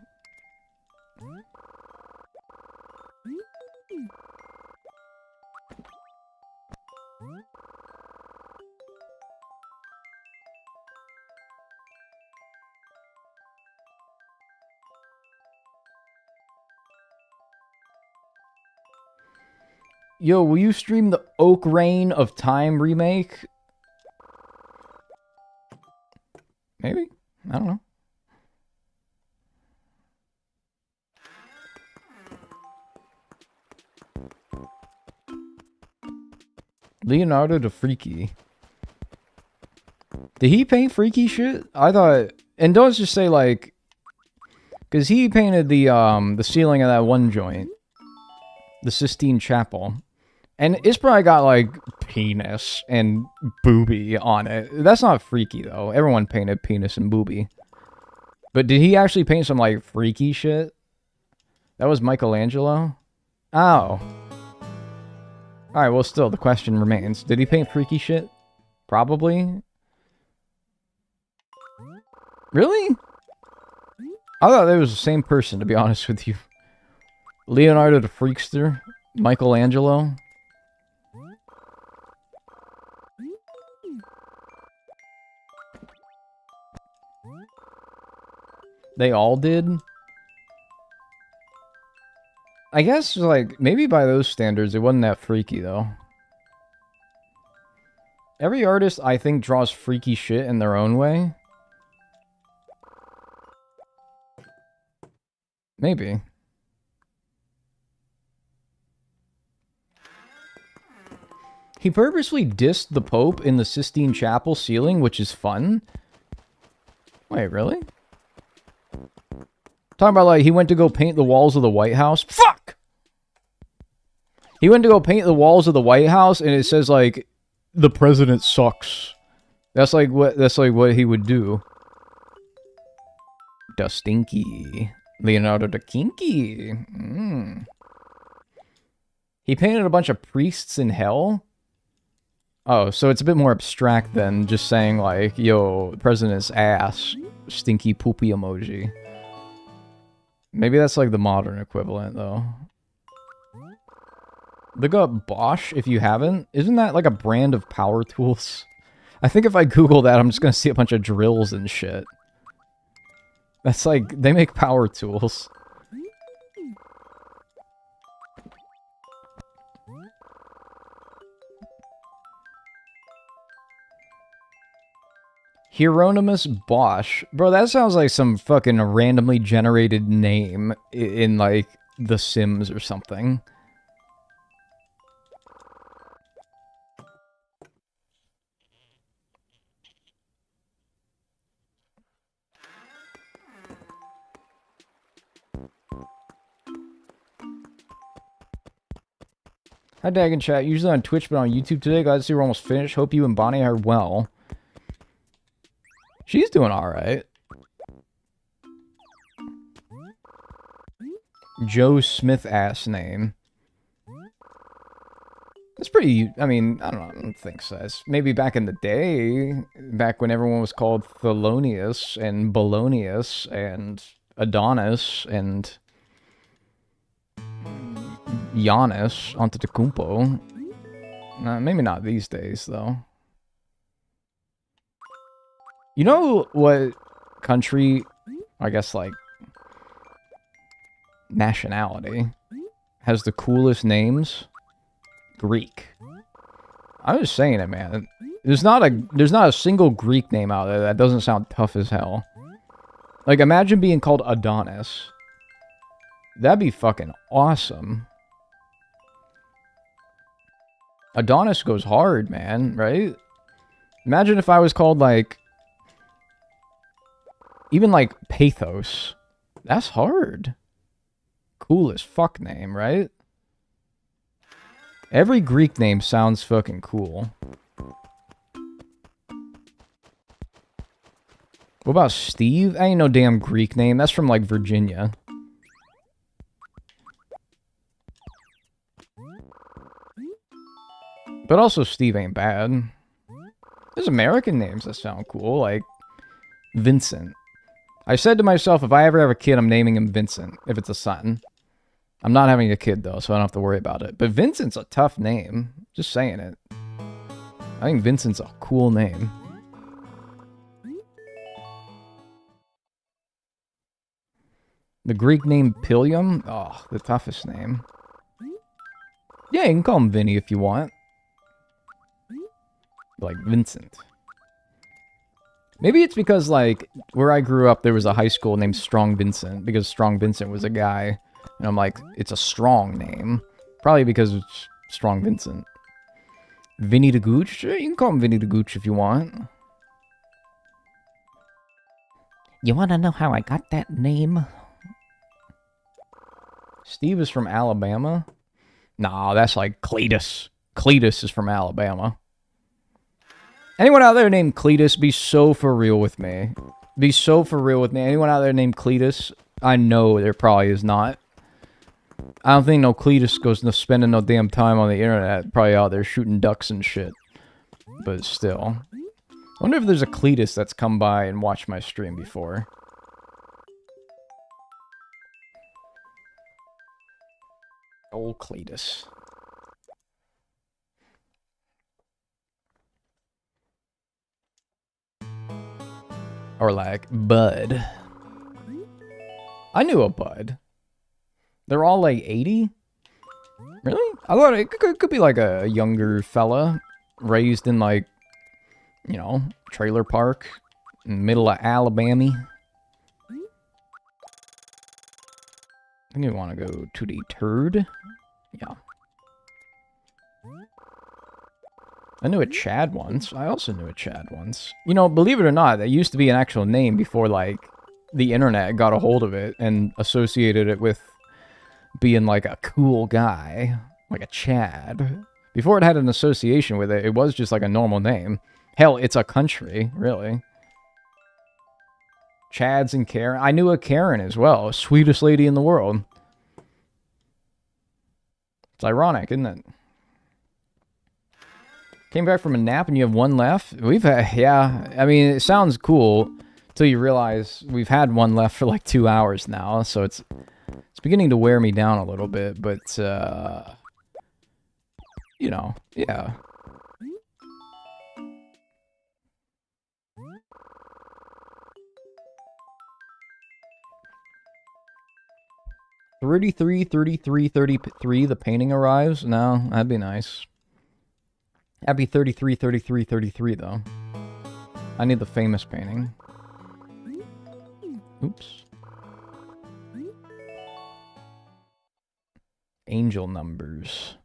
Yo, will you stream the Oak Reign of Time remake? Maybe. I don't know. Leonardo da Freaky. Did he paint freaky shit? I thought... And don't just say, like... Because he painted the ceiling of that one joint. The Sistine Chapel. And it's probably got, like, penis and booby on it. That's not freaky, though. Everyone painted penis and booby. But did he actually paint some, like, freaky shit? That was Michelangelo? Oh. Alright, well, still, the question remains. Did he paint freaky shit? Probably. Really? I thought they was the same person, to be honest with you. Leonardo the Freakster? Michelangelo? They all did? I guess, like, maybe by those standards, it wasn't that freaky, though. Every artist, I think, draws freaky shit in their own way. Maybe. He purposely dissed the Pope in the Sistine Chapel ceiling, which is fun. Wait, really? Talking about, like, he went to go paint the walls of the White House. Fuck! He went to go paint the walls of the White House, and it says, like, the president sucks. That's like what he would do. Da Stinky. Leonardo da Kinky. He painted a bunch of priests in hell? Oh, so it's a bit more abstract than just saying, like, yo, the president's ass. Stinky poopy emoji. Maybe that's like the modern equivalent, though. Look up Bosch if you haven't. Isn't that like a brand of power tools? I think if I Google that, I'm just gonna see a bunch of drills and shit. That's like, they make power tools. Hieronymus Bosch. Bro, that sounds like some fucking randomly generated name in like, The Sims or something. Hi, Dag and chat. Usually on Twitch, but on YouTube today. Glad to see we're almost finished. Hope you and Bonnie are well. She's doing alright. Joe Smith ass name. That's pretty, I mean, I don't think so. It's maybe back in the day, back when everyone was called Thelonious and Bolognius and Adonis and Giannis Antetokounmpo. Maybe not these days, though. You know what country, I guess, like, nationality, has the coolest names? Greek. I'm just saying it, man. There's not a single Greek name out there that doesn't sound tough as hell. Like, imagine being called Adonis. That'd be fucking awesome. Adonis goes hard, man, right? Imagine if I was called, like, even, like, Pathos. That's hard. Cool as fuck name, right? Every Greek name sounds fucking cool. What about Steve? That ain't no damn Greek name. That's from, like, Virginia. But also Steve ain't bad. There's American names that sound cool, like Vincent. I said to myself, if I ever have a kid, I'm naming him Vincent, if it's a son. I'm not having a kid, though, so I don't have to worry about it. But Vincent's a tough name. Just saying it. I think Vincent's a cool name. The Greek name Pilium? Oh, the toughest name. Yeah, you can call him Vinny if you want. Like Vincent. Maybe it's because, like, where I grew up, there was a high school named Strong Vincent, because Strong Vincent was a guy. And I'm like, it's a strong name. Probably because it's Strong Vincent. Vinny the Gooch? You can call him Vinny the Gooch if you want. You want to know how I got that name? Steve is from Alabama? Nah, that's like Cletus. Cletus is from Alabama. Anyone out there named Cletus, be so for real with me. Be so for real with me. Anyone out there named Cletus? I know there probably is not. I don't think no Cletus goes no spending no damn time on the internet. Probably out there shooting ducks and shit. But still. I wonder if there's a Cletus that's come by and watched my stream before. Old Cletus. Or like Bud. I knew a Bud. They're all like 80? Really? I thought it could be like a younger fella raised in like, you know, trailer park in the middle of Alabama. I think we want to go to the turd. Yeah. I knew a Chad once. I also knew a Chad once. You know, believe it or not, that used to be an actual name before, like, the internet got a hold of it and associated it with being, like, a cool guy. Like a Chad. Before it had an association with it, it was just, like, a normal name. Hell, it's a country, really. Chads and Karen. I knew a Karen as well. Sweetest lady in the world. It's ironic, isn't it? Came back from a nap and you have one left? We've had, yeah. I mean, it sounds cool until you realize we've had one left for like 2 hours now. So it's beginning to wear me down a little bit, but, you know, yeah. $33, $33, $33, the painting arrives? No, that'd be nice. That'd be $33, $33, $33, though. I need the famous painting. Oops. Angel numbers.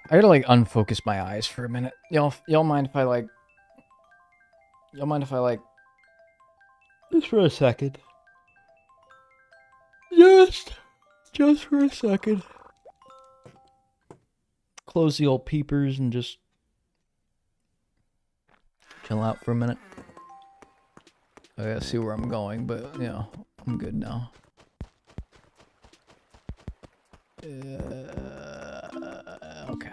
I gotta like unfocus my eyes for a minute. Y'all mind if I like? Y'all mind if I like? Just for a second. Just for a second. Close the old peepers and just chill out for a minute. I gotta see where I'm going, but you know, I'm good now. Okay.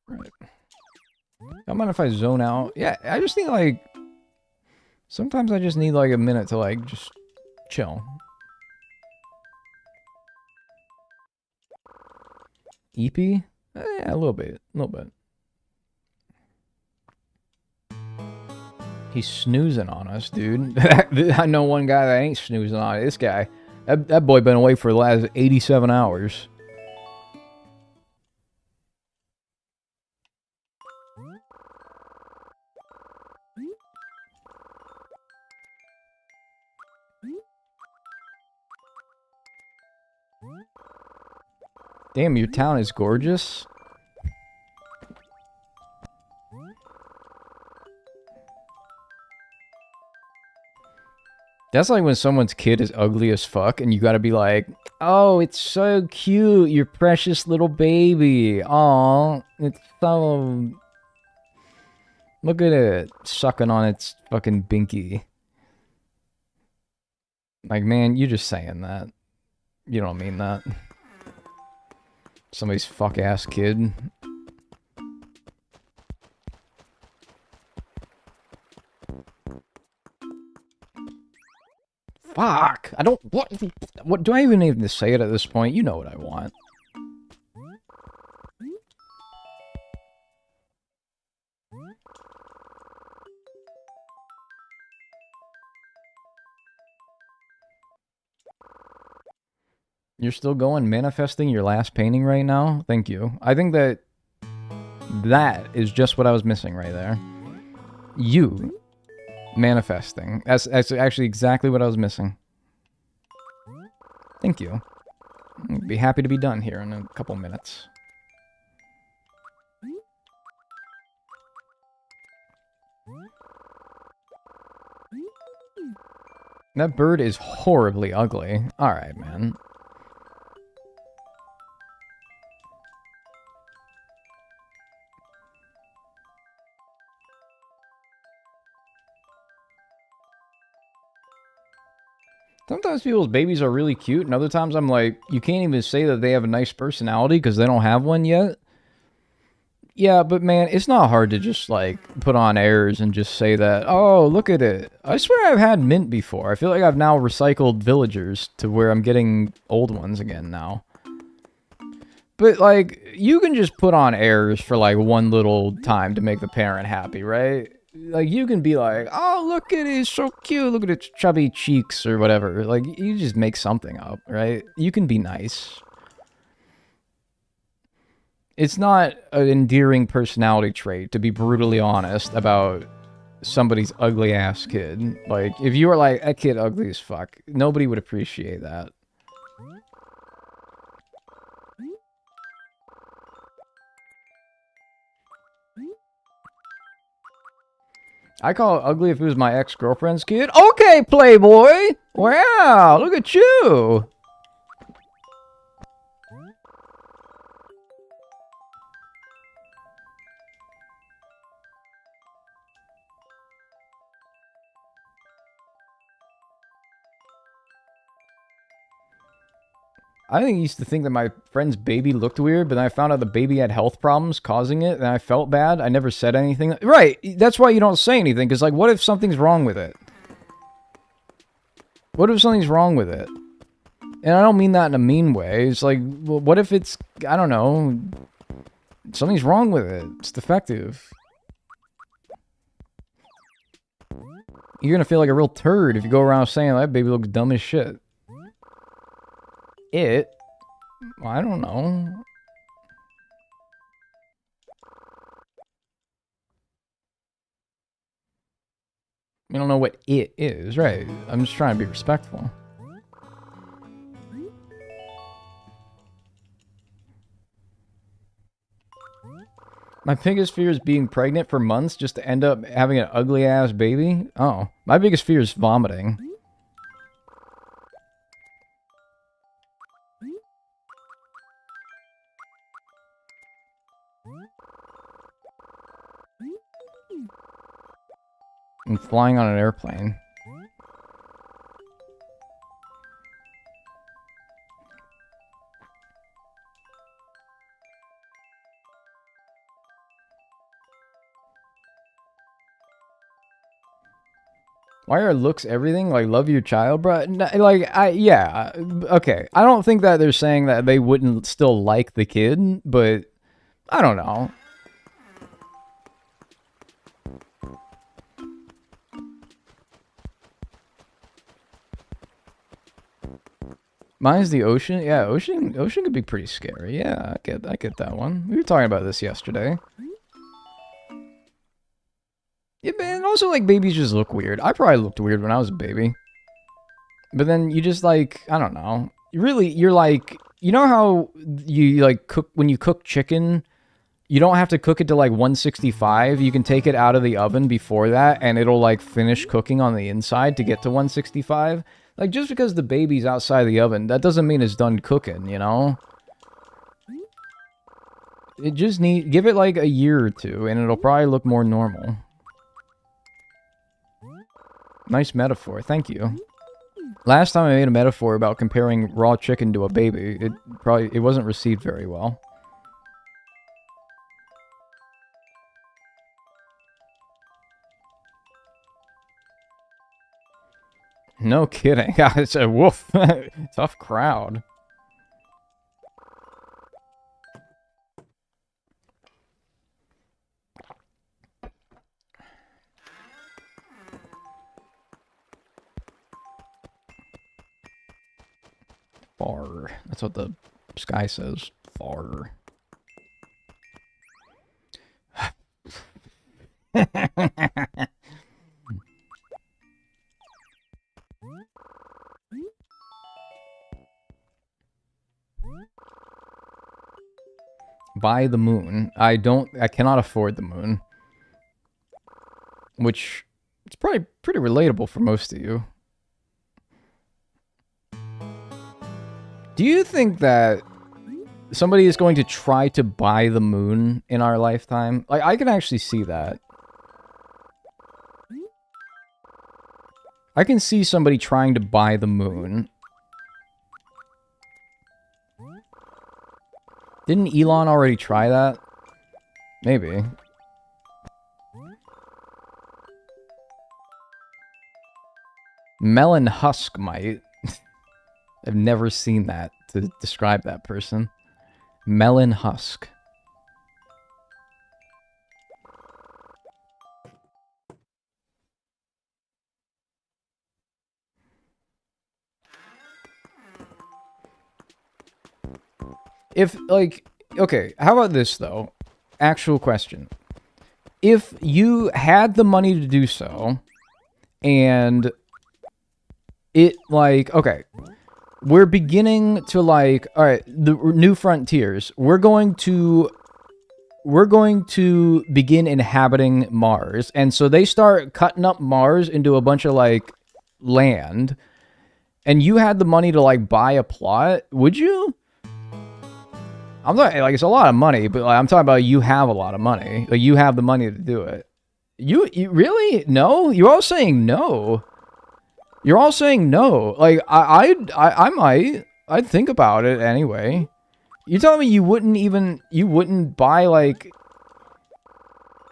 Right. Don't mind if I zone out. Yeah, I just need like... Sometimes I just need like a minute to like just chill. EP? Yeah, a little bit. A little bit. He's snoozing on us, dude. I know one guy that ain't snoozing on it. This guy. That boy been awake for the last 87 hours. Damn, your town is gorgeous. That's like when someone's kid is ugly as fuck and you gotta be like, oh, it's so cute, your precious little baby. Aw, it's so... Look at it, sucking on its fucking binky. Like, man, you're just saying that. You don't mean that. Somebody's fuck-ass kid. Fuck! I don't... What do I even need to say it at this point? You know what I want. You're still going manifesting your last painting right now? Thank you. I think that is just what I was missing right there. You manifesting. That's actually exactly what I was missing. Thank you. I'd be happy to be done here in a couple minutes. That bird is horribly ugly. Alright, man. Sometimes people's babies are really cute, and other times I'm like, you can't even say that they have a nice personality because they don't have one yet. Yeah, but man, it's not hard to just, like, put on airs and just say that, oh, look at it. I swear I've had mint before. I feel like I've now recycled villagers to where I'm getting old ones again now. But, like, you can just put on airs for, like, one little time to make the parent happy, right? Like, you can be like, oh, look at it, it's so cute, look at its chubby cheeks, or whatever. Like, you just make something up, right? You can be nice. It's not an endearing personality trait to be brutally honest about somebody's ugly-ass kid. Like, if you were like, that kid ugly as fuck, nobody would appreciate that. I call it ugly if it was my ex-girlfriend's kid. Okay, Playboy! Wow, look at you! I used to think that my friend's baby looked weird, but then I found out the baby had health problems causing it, and I felt bad. I never said anything. Right, that's why you don't say anything, because, like, what if something's wrong with it? What if something's wrong with it? And I don't mean that in a mean way. It's like, well, what if it's, I don't know, Something's wrong with it. It's defective. You're gonna feel like a real turd if you go around saying that baby looks dumb as shit. It? I don't know. You don't know what it is, right? I'm just trying to be respectful. My biggest fear is being pregnant for months just to end up having an ugly-ass baby. Oh, my biggest fear is vomiting. And flying on an airplane. Why are looks everything? Like, love your child, bro? Like, yeah, okay. I don't think that they're saying that they wouldn't still like the kid, but I don't know. Mine's the ocean. Yeah, ocean could be pretty scary. Yeah, I get that one. We were talking about this yesterday. Yeah, man, also, like, babies just look weird. I probably looked weird when I was a baby. But then you just, like, I don't know. You're like, you know how you, like, cook, when you cook chicken, you don't have to cook it to, like, 165. You can take it out of the oven before that, and it'll, like, finish cooking on the inside to get to 165. Like, just because the baby's outside the oven, that doesn't mean it's done cooking, you know? It just give it, like, a year or two, and it'll probably look more normal. Nice metaphor, thank you. Last time I made a metaphor about comparing raw chicken to a baby, it wasn't received very well. No kidding. It's a woof. Tough crowd. Far. That's what the sky says. Far. Buy the moon. I cannot afford the moon. Which, it's probably pretty relatable for most of you. Do you think that somebody is going to try to buy the moon in our lifetime? Like, I can actually see that. I can see somebody trying to buy the moon. Didn't Elon already try that? Maybe. Melon Husk might. I've never seen that to describe that person. Melon Husk. If, like, okay, how about this, though? Actual question. If you had the money to do so, and it, like, okay, we're beginning to, like, alright, the new frontiers, we're going to begin inhabiting Mars, and so they start cutting up Mars into a bunch of, like, land, and you had the money to, like, buy a plot, would you? I'm not, like, it's a lot of money, but, like, I'm talking about you have a lot of money. Like, you have the money to do it. You really? No? You're all saying no. You're all saying no. Like, I might. I'd think about it anyway. You're telling me you wouldn't buy, like,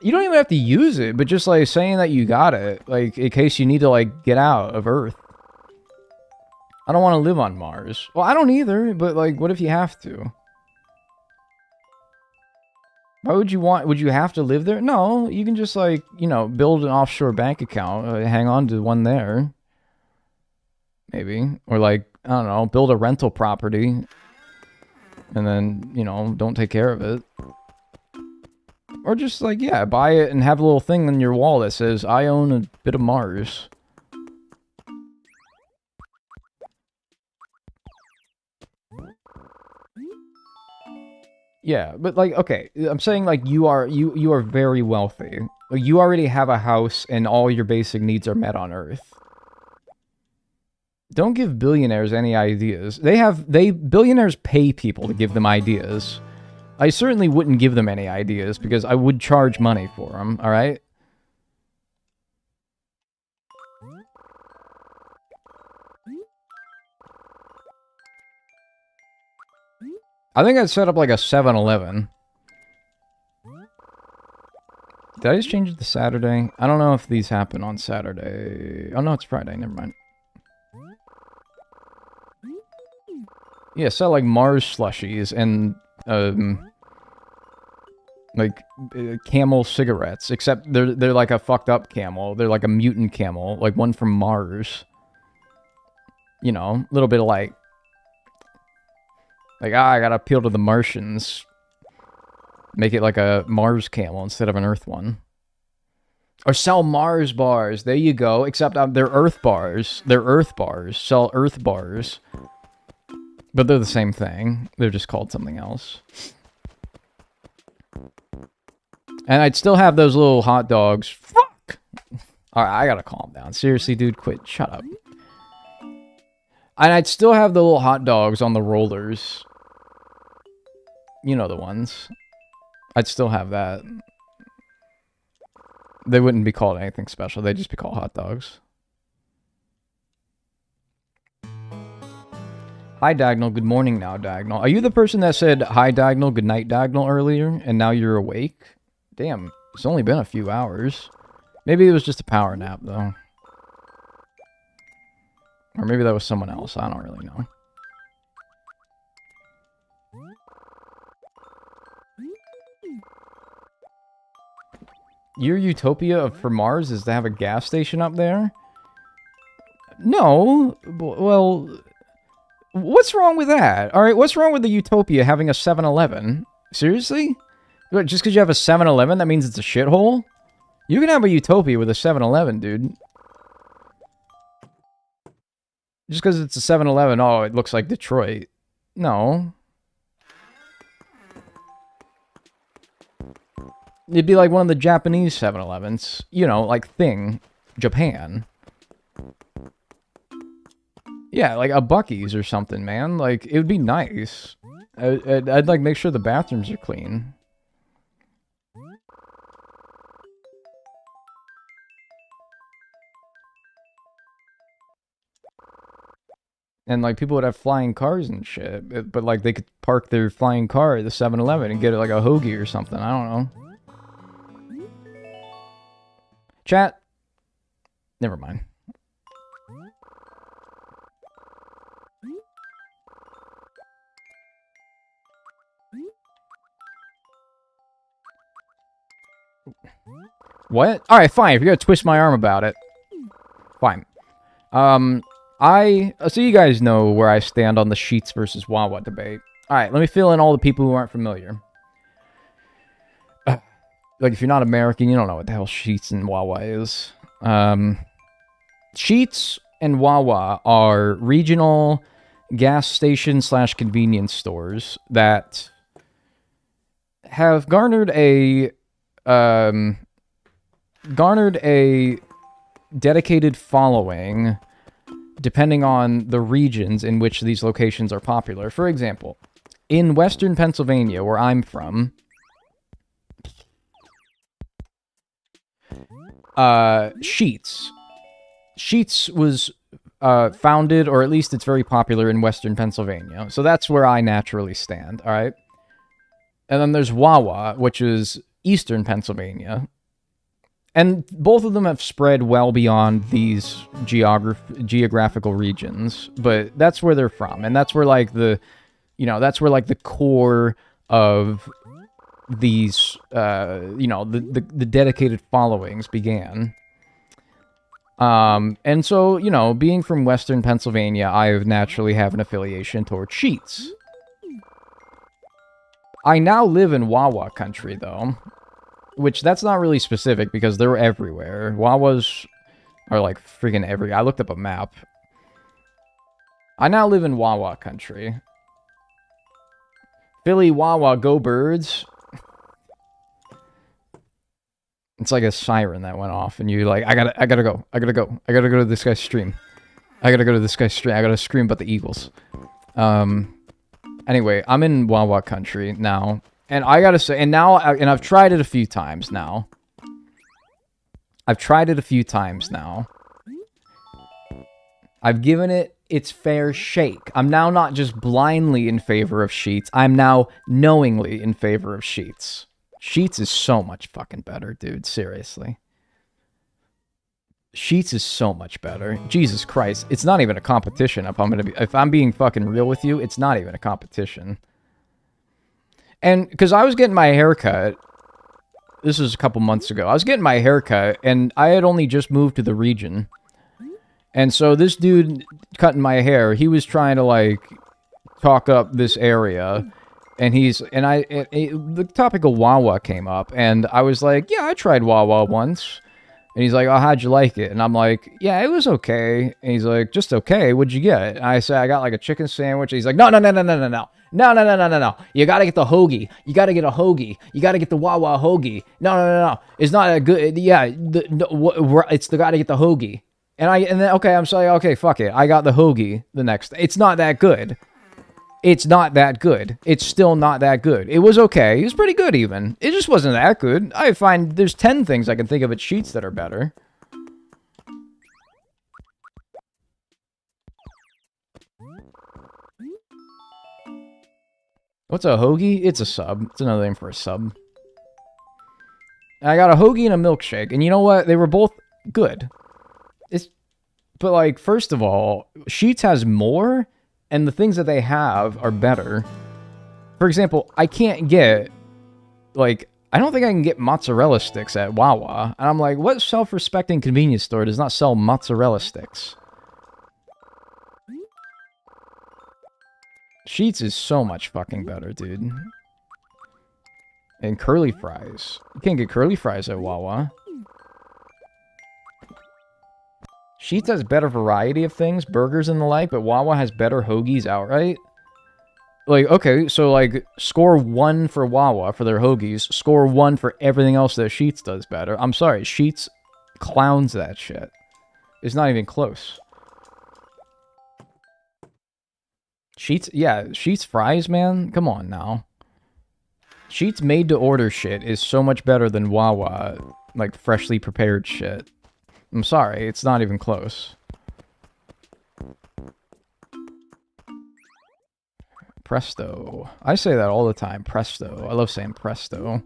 you don't even have to use it, but just, like, saying that you got it, like, in case you need to, like, get out of Earth. I don't want to live on Mars. Well, I don't either, but, like, what if you have to? Why would you want... Would you have to live there? No, you can just, like, you know, build an offshore bank account. Hang on to one there. Maybe. Or, like, I don't know, build a rental property. And then, you know, don't take care of it. Or just, like, yeah, buy it and have a little thing on your wall that says, I own a bit of Mars. Yeah, but, like, okay, I'm saying, like, you are very wealthy. Like, you already have a house and all your basic needs are met on Earth. Don't give billionaires any ideas. Billionaires pay people to give them ideas. I certainly wouldn't give them any ideas because I would charge money for them, alright? I think I'd set up like a 7-Eleven. Did I just change it to Saturday? I don't know if these happen on Saturday. Oh no, it's Friday, never mind. Yeah, sell like Mars slushies and like camel cigarettes, except they're like a fucked up camel. They're like a mutant camel, like one from Mars. You know, a little bit of like I gotta appeal to the Martians. Make it like a Mars camel instead of an Earth one. Or sell Mars bars. There you go. Except they're Earth bars. They're Earth bars. Sell Earth bars. But they're the same thing. They're just called something else. And I'd still have those little hot dogs. Fuck! Alright, I gotta calm down. Seriously, dude, quit. Shut up. And I'd still have the little hot dogs on the rollers. You know the ones. I'd still have that. They wouldn't be called anything special. They'd just be called hot dogs. Hi, Dagnel. Good morning now, Dagnel. Are you the person that said, hi, Dagnel, good night, Dagnel, earlier, and now you're awake? Damn, it's only been a few hours. Maybe it was just a power nap, though. Or maybe that was someone else. I don't really know. Your utopia for Mars is to have a gas station up there? No. Well, what's wrong with that? Alright, what's wrong with the utopia having a 7-Eleven? Seriously? Just because you have a 7-Eleven, that means it's a shithole? You can have a utopia with a 7-Eleven, dude. Just because it's a 7-Eleven, oh, it looks like Detroit. No. It'd be like one of the Japanese 7-Elevens. You know, like Thing. Japan. Yeah, like a Buc-ee's or something, man. Like, it would be nice. I'd like make sure the bathrooms are clean. And, like, people would have flying cars and shit. But, like, they could park their flying car at the 7-Eleven and get it, like, a hoagie or something. I don't know. Chat. Never mind. What? Alright, fine. If you're gonna twist my arm about it. Fine. So you guys know where I stand on the Sheets versus Wawa debate. Alright, let me fill in all the people who aren't familiar. Like, if you're not American, you don't know what the hell Sheets and Wawa is. Sheets and Wawa are regional gas station / convenience stores that have garnered a dedicated following depending on the regions in which these locations are popular. For example, in Western Pennsylvania, where I'm from, Sheets was founded, or at least it's very popular in Western Pennsylvania. So that's where I naturally stand, alright? And then there's Wawa, which is Eastern Pennsylvania. And both of them have spread well beyond these geographical regions, but that's where they're from. And that's where, like, that's where, like, the core of these, you know, the dedicated followings began. And so, you know, being from Western Pennsylvania, I naturally have an affiliation towards Sheets. I now live in Wawa country, though, which that's not really specific because they're everywhere. Wawas are like freaking everywhere. I looked up a map. I now live in Wawa country. Philly, Wawa, go birds. It's like a siren that went off, and you like, I gotta go to this guy's stream. I gotta scream about the Eagles. Anyway, I'm in Wawa country now, and I gotta say, and I've tried it a few times now. I've given it its fair shake. I'm now not just blindly in favor of Sheets. I'm now knowingly in favor of Sheets. Sheets is so much fucking better, dude. Seriously. Sheets is so much better. Jesus Christ. It's not even a competition if I'm being fucking real with you, it's not even a competition. And because I was getting my haircut, this was a couple months ago. I was getting my haircut and I had only just moved to the region. And so this dude cutting my hair, he was trying to like talk up this area. And the topic of Wawa came up, and I was like, yeah, I tried Wawa once. And he's like, oh, how'd you like it? And I'm like, yeah, it was okay. And he's like, just okay, what'd you get? And I said, I got like a chicken sandwich. And he's like, no. You gotta get the hoagie. You gotta get a hoagie. You gotta get the Wawa hoagie. No. It's not a good, yeah, it's the gotta get the hoagie. And then, okay, I'm sorry, okay, fuck it. I got the hoagie the next day. It's not that good. It's not that good. It's still not that good. It was okay. It was pretty good even. It just wasn't that good. I find there's 10 things I can think of at Sheets that are better. What's a hoagie? It's a sub. It's another name for a sub. I got a hoagie and a milkshake. And you know what? They were both good. But like, first of all, Sheets has more... And the things that they have are better. For example, I can't get, like, I don't think I can get mozzarella sticks at Wawa. And I'm like, what self-respecting convenience store does not sell mozzarella sticks? Sheets is so much fucking better, dude. And curly fries. You can't get curly fries at Wawa. Sheets has better variety of things, burgers and the like, but Wawa has better hoagies outright. Like, okay, so like, score 1 for Wawa for their hoagies, score 1 for everything else that Sheets does better. I'm sorry, Sheets clowns that shit. It's not even close. Sheets, yeah, Sheets fries, man? Come on now. Sheets made-to-order shit is so much better than Wawa, like, freshly prepared shit. I'm sorry, it's not even close. Presto. I say that all the time, presto. I love saying presto.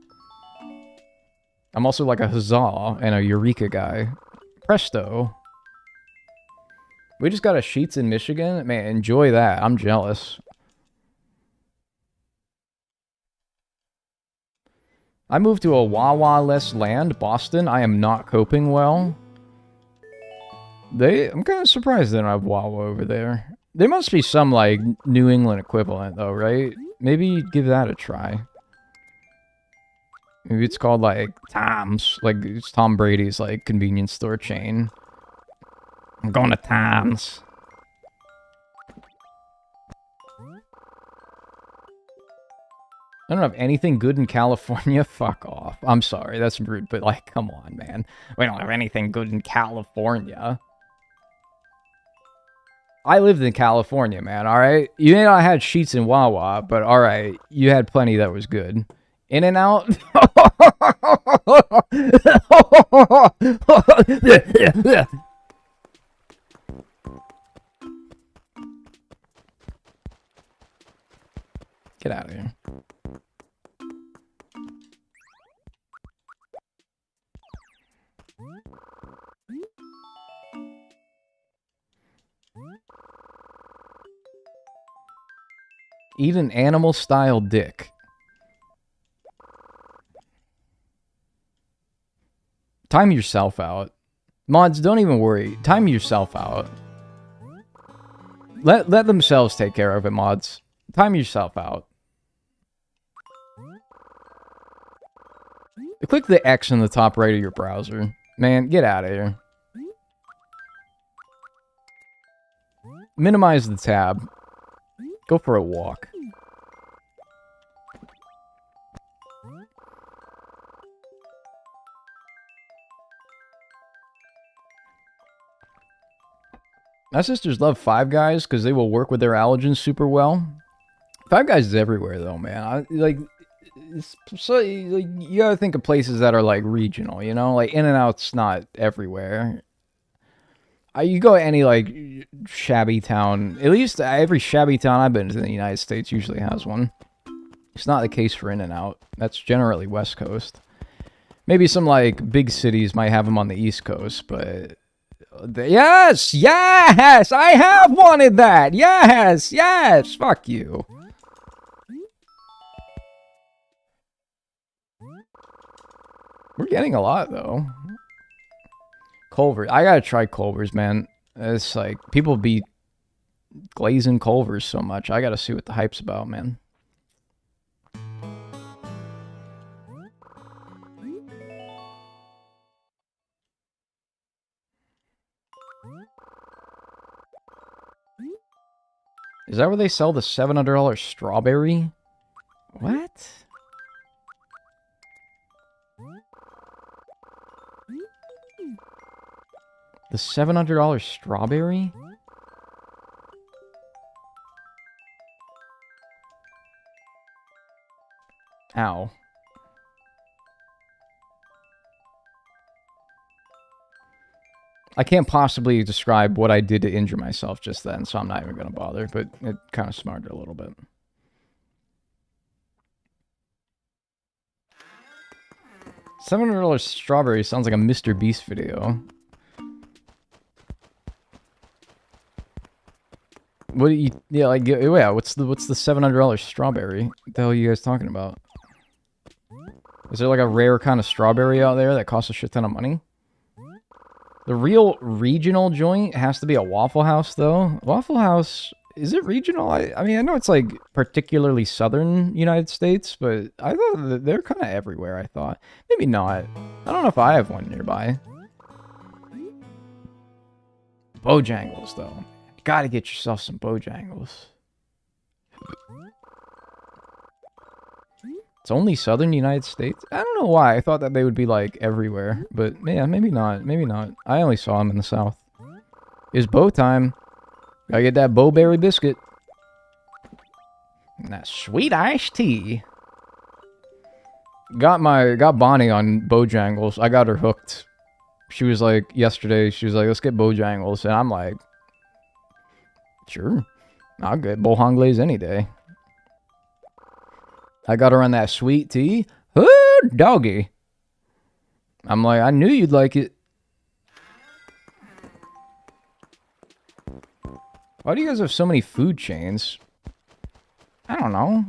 I'm also like a huzzah and a eureka guy. Presto. We just got a Sheets in Michigan. Man, enjoy that. I'm jealous. I moved to a Wawa-less land, Boston. I am not coping well. I'm kind of surprised they don't have Wawa over there. There must be some, like, New England equivalent, though, right? Maybe give that a try. Maybe it's called, like, Tom's. Like, it's Tom Brady's, like, convenience store chain. I'm going to Tom's. I don't have anything good in California. Fuck off. I'm sorry, that's rude, but, like, come on, man. We don't have anything good in California. I lived in California, man, alright? You may not have had Sheets in Wawa, but alright, you had plenty that was good. In and Out? Get out of here. Eat an animal-style dick. Time yourself out. Mods, don't even worry. Time yourself out. Let themselves take care of it, mods. Time yourself out. Click the X in the top right of your browser. Man, get out of here. Minimize the tab. Go for a walk. My sisters love Five Guys because they will work with their allergens super well. Five Guys is everywhere though, man. You gotta think of places that are like regional, you know? Like In-N-Out's not everywhere. You go to any like shabby town, at least every shabby town I've been to in the United States usually has one. It's not the case for In-N-Out. That's generally West Coast. Maybe some like big cities might have them on the East Coast, but yes, yes, I have wanted that. Yes, yes, fuck you. We're getting a lot though. Culver, I gotta try Culver's, man. It's like people be glazing Culver's so much. I gotta see what the hype's about, man. Is that where they sell the $700 strawberry? What? The $700 strawberry? Ow. I can't possibly describe what I did to injure myself just then, so I'm not even going to bother, but it kind of smarted a little bit. $700 strawberry sounds like a Mr. Beast video. What do you... Yeah, like... Yeah, what's the $700 strawberry? What the hell are you guys talking about? Is there like a rare kind of strawberry out there that costs a shit ton of money? The real regional joint has to be a Waffle House, though. Waffle House... Is it regional? I mean, I know it's like particularly southern United States, but I thought that they're kind of everywhere, I thought. Maybe not. I don't know if I have one nearby. Bojangles, though. Gotta get yourself some Bojangles. It's only southern United States? I don't know why. I thought that they would be like everywhere, but yeah, maybe not. Maybe not. I only saw them in the south. It's bow time. Gotta get that Bowberry biscuit. And that sweet iced tea. Got Bonnie on Bojangles. I got her hooked. She was like, yesterday, she was like, let's get Bojangles. And I'm like, sure. I'll get Bojangles any day. I got her on that sweet tea. Oh, doggy. I'm like, I knew you'd like it. Why do you guys have so many food chains? I don't know.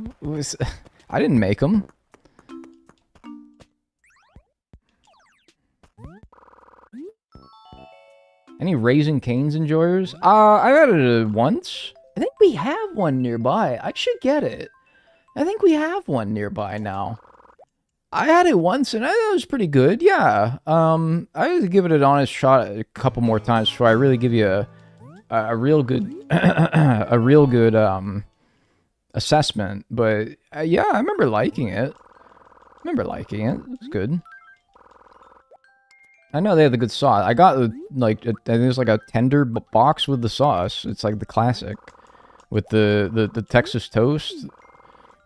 I didn't make them. Any Raising Cane's enjoyers? I've had it once. I think we have one nearby. I should get it. I think we have one nearby now. I had it once and it was pretty good. Yeah. I had to give it an honest shot a couple more times before I really give you a real good a real good assessment. But yeah, I remember liking it. It's good. I know they have the good sauce. I got like I think there's like a tender box with the sauce. It's like the classic with the Texas toast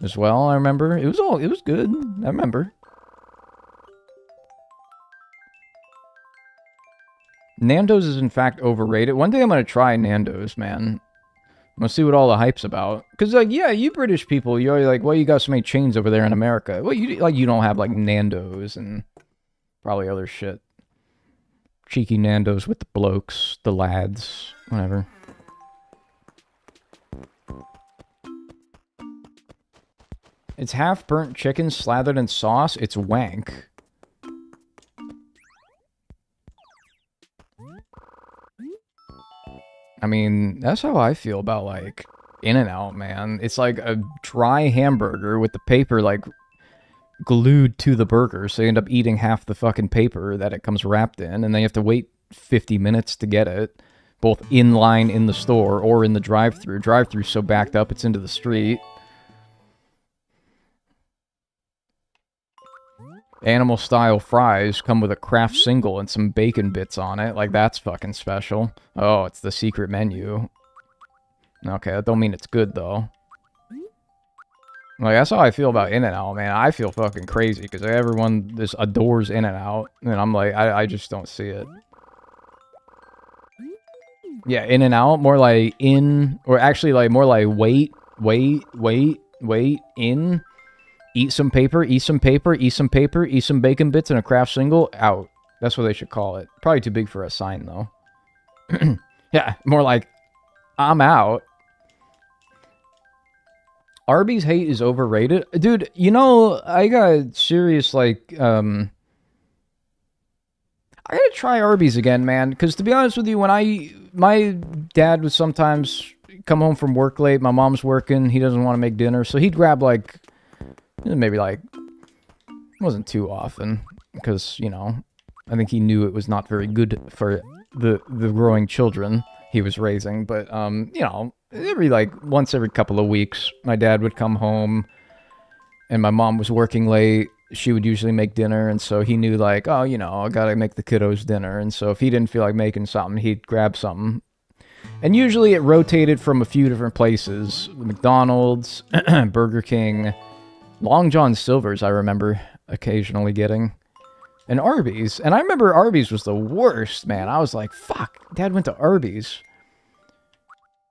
as well. I remember it was good. I remember. Nando's is in fact overrated. One day I'm gonna try Nando's, man. I'm gonna see what all the hype's about. Cause like, yeah, you British people, you're like, well, you got so many chains over there in America. Well, you don't have like Nando's and probably other shit. Cheeky Nando's with the blokes, the lads, whatever. It's half burnt chicken slathered in sauce. It's wank. mean, that's how I feel about, like, In-N-Out, man. It's like a dry hamburger with the paper, like, glued to the burger, so you end up eating half the fucking paper that it comes wrapped in, and then you have to wait 50 minutes to get it, both in line in the store or in the drive-thru. Drive-thru's so backed up it's into the street. Animal style fries come with a Kraft single and some bacon bits on it. Like, that's fucking special. Oh, it's the secret menu. Okay, that don't mean it's good, though. Like, that's how I feel about In-N-Out, man. I feel fucking crazy, because everyone just adores In-N-Out, and I'm like, I just don't see it. Yeah, In-N-Out, more like in, or actually, like, more like wait, in. Eat some paper, eat some paper, eat some paper, eat some bacon bits and a Kraft single, out. That's what they should call it. Probably too big for a sign, though. Yeah, more like, I'm out. Arby's hate is overrated. Dude, you know, I got serious, like, I gotta try Arby's again, man. Because to be honest with you, my dad would sometimes come home from work late. My mom's working. He doesn't want to make dinner. So he'd grab, like, maybe, like, it wasn't too often. Because, you know, I think he knew it was not very good for the growing children he was raising. But, you know, once every couple of weeks, my dad would come home. And my mom was working late. She would usually make dinner, and so he knew, like, oh, you know, I gotta make the kiddos dinner. And so if he didn't feel like making something, he'd grab something. And usually it rotated from a few different places. McDonald's, Burger King, Long John Silver's I remember occasionally getting. And Arby's. And I remember Arby's was the worst, man. I was like, fuck, Dad went to Arby's.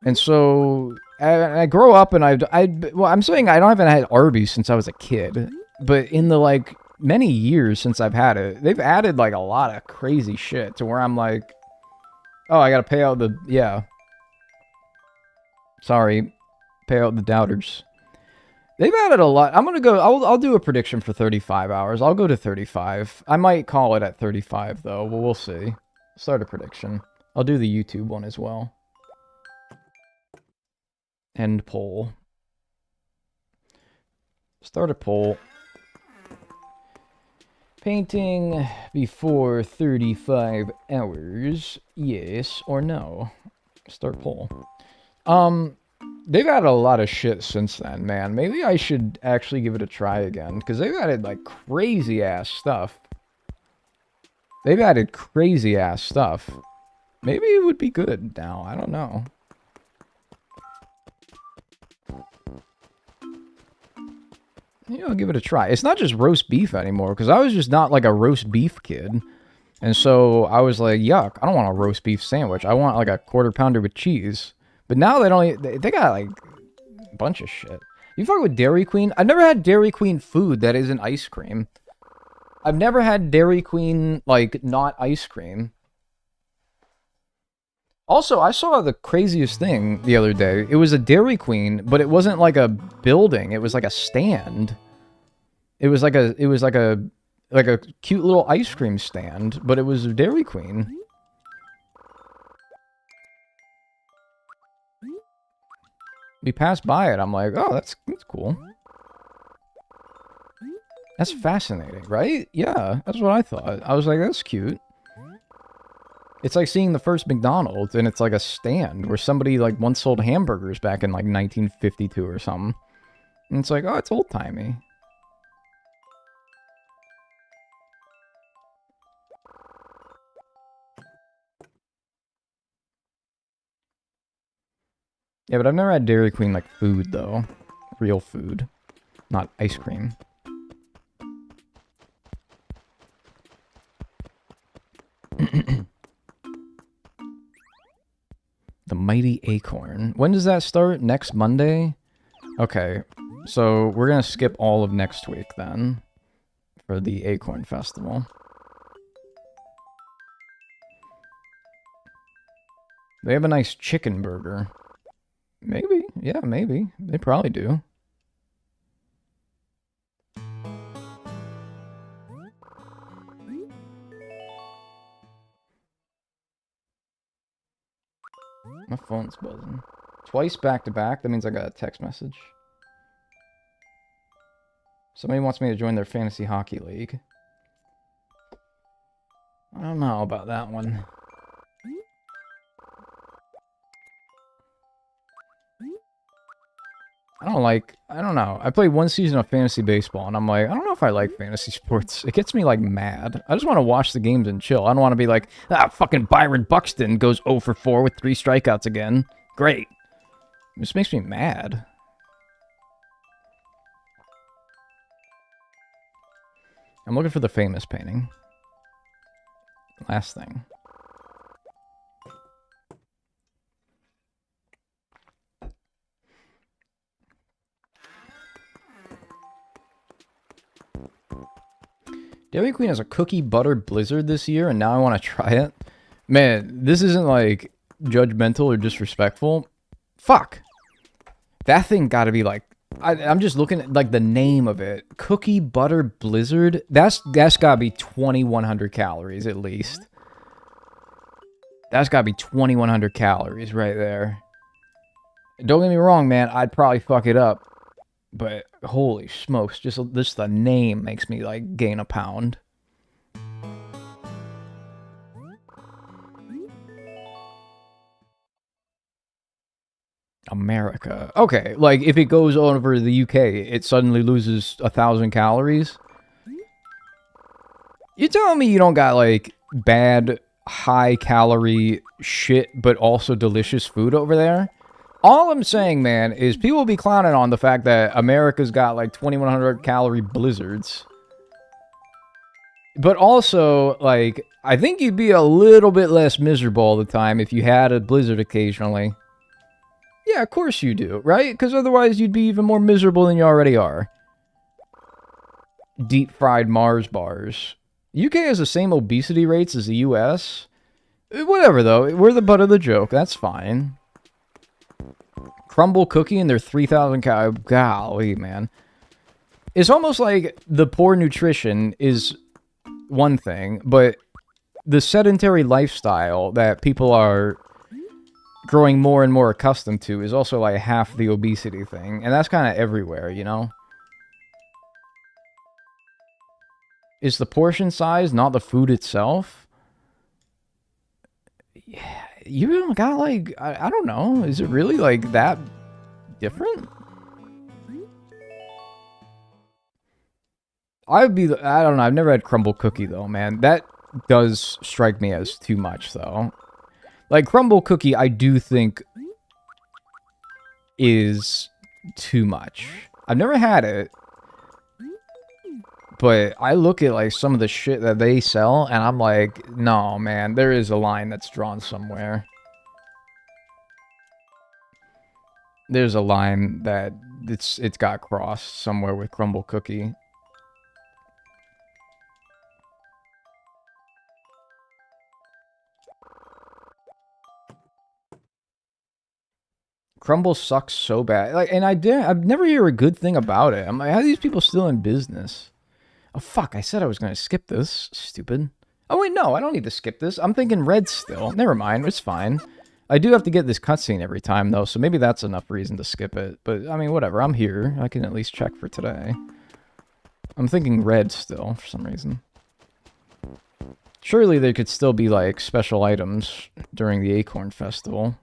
And so I grow up, and well, I'm saying I haven't had Arby's since I was a kid. But in the, like, many years since I've had it, they've added, like, a lot of crazy shit to where I'm like, oh, I gotta pay out the, yeah. Sorry, pay out the doubters. They've added a lot. I'm gonna go, I'll do a prediction for 35 hours. I'll go to 35. I might call it at 35, though. Well, we'll see. Start a prediction. I'll do the YouTube one as well. End poll. Start a poll. Painting before 35 hours, yes or no? Start poll. They've added a lot of shit since then, man. Maybe I should actually give it a try again, because they've added, like, crazy-ass stuff. They've added crazy-ass stuff. Maybe it would be good now. I don't know. Yeah, I'll give it a try. It's not just roast beef anymore, because I was just not, like, a roast beef kid. And so I was like, yuck, I don't want a roast beef sandwich. I want, like, a quarter pounder with cheese. But now they don't, they got, like, a bunch of shit. You fuck with Dairy Queen? I've never had Dairy Queen food that isn't ice cream. I've never had Dairy Queen, like, not ice cream. Also, I saw the craziest thing the other day. It was a Dairy Queen, but it wasn't like a building. It was like a stand. It was like a cute little ice cream stand, but it was a Dairy Queen. We passed by it. I'm like, oh, that's cool. That's fascinating, right? Yeah, that's what I thought. I was like, that's cute. It's like seeing the first McDonald's, and it's like a stand where somebody, like, once sold hamburgers back in, like, 1952 or something. And it's like, oh, it's old-timey. Yeah, but I've never had Dairy Queen, like, food, though. Real food. Not ice cream. The Mighty Acorn. When does that start? Next Monday? Okay, so we're gonna skip all of next week, then. For the Acorn Festival. They have a nice chicken burger. Maybe. Yeah, maybe. They probably do. My phone's buzzing. Twice back to back? That means I got a text message. Somebody wants me to join their fantasy hockey league. I don't know about that one. I don't know. I played one season of fantasy baseball, and I'm like, I don't know if I like fantasy sports. It gets me, like, mad. I just want to watch the games and chill. I don't want to be like, fucking Byron Buxton goes 0 for 4 with 3 strikeouts again. Great. This makes me mad. I'm looking for the famous painting. Last thing. Dairy Queen has a cookie butter blizzard this year, and now I want to try it. Man, this isn't, like, judgmental or disrespectful. Fuck. That thing gotta be, like... I'm just looking at, like, the name of it. Cookie butter blizzard? That's gotta be 2,100 calories, at least. That's gotta be 2,100 calories right there. Don't get me wrong, man. I'd probably fuck it up. But holy smokes, just the name makes me like gain a pound. America. Okay, like if it goes over the UK, it suddenly loses 1,000 calories. You telling me you don't got like bad, high calorie shit, but also delicious food over there? All I'm saying, man, is people will be clowning on the fact that America's got like 2,100 calorie blizzards. But also, like, I think you'd be a little bit less miserable all the time if you had a blizzard occasionally. Yeah, of course you do, right? Because otherwise you'd be even more miserable than you already are. Deep fried Mars bars. UK has the same obesity rates as the US. Whatever, though. We're the butt of the joke. That's fine. Crumble cookie and their 3,000 calories. Golly, man. It's almost like the poor nutrition is one thing, but the sedentary lifestyle that people are growing more and more accustomed to is also like half the obesity thing. And that's kind of everywhere, you know? Is the portion size not the food itself? Yeah. You got, like, I don't know. Is it really, like, that different? I don't know. I've never had crumble cookie, though, man. That does strike me as too much, though. Like, crumble cookie, I do think is too much. I've never had it. But I look at, like, some of the shit that they sell, and I'm like, no, man, there is a line that's drawn somewhere. There's a line that it's got crossed somewhere with crumble cookie. Crumble sucks so bad. Like, and I've never hear a good thing about it. I'm like, how are these people still in business? Oh, fuck, I said I was going to skip this. Stupid. Oh, wait, no, I don't need to skip this. I'm thinking red still. Never mind, it's fine. I do have to get this cutscene every time, though, so maybe that's enough reason to skip it. But, I mean, whatever, I'm here. I can at least check for today. I'm thinking red still, for some reason. Surely there could still be, like, special items during the Acorn Festival.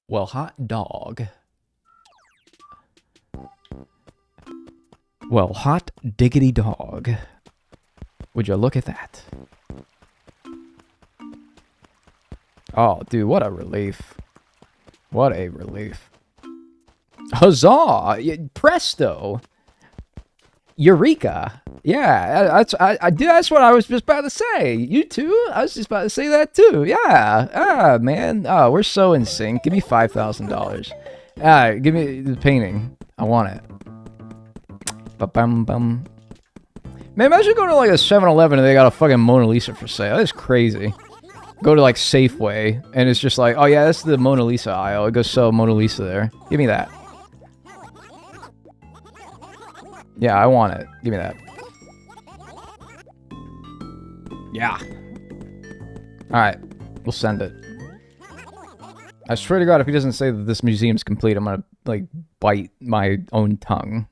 Well, hot dog. Well, hot diggity dog. Would you look at that? Oh, dude, what a relief. What a relief. Huzzah! Presto! Eureka! Yeah, that's what I was just about to say. You too? I was just about to say that too. Yeah. Ah, man. Oh, we're so in sync. Give me $5,000. Ah, give me the painting. I want it. Ba-bum-bum. Man, imagine going to like a 7-Eleven and they got a fucking Mona Lisa for sale. That's crazy. Go to like Safeway and it's just like, oh yeah, that's the Mona Lisa aisle. Go sell Mona Lisa there. Give me that. Yeah, I want it. Give me that. Yeah. Alright. We'll send it. I swear to God, if he doesn't say that this museum's complete, I'm gonna, like, bite my own tongue.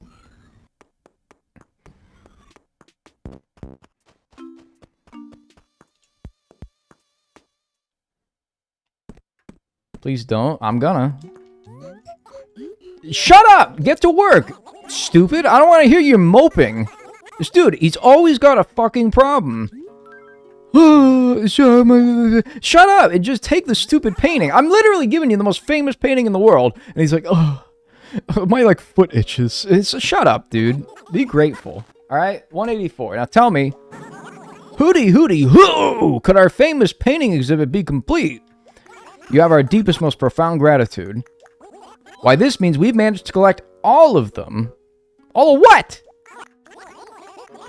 Please don't. I'm gonna. Shut up! Get to work! Stupid! I don't want to hear you moping. This dude, he's always got a fucking problem. Shut up and just take the stupid painting. I'm literally giving you the most famous painting in the world. And he's like, oh, my, like, foot itches. Shut up, dude. Be grateful. All right? 184. Now tell me, hooty, hoo! Could our famous painting exhibit be complete? You have our deepest, most profound gratitude. Why, this means we've managed to collect all of them. All of what?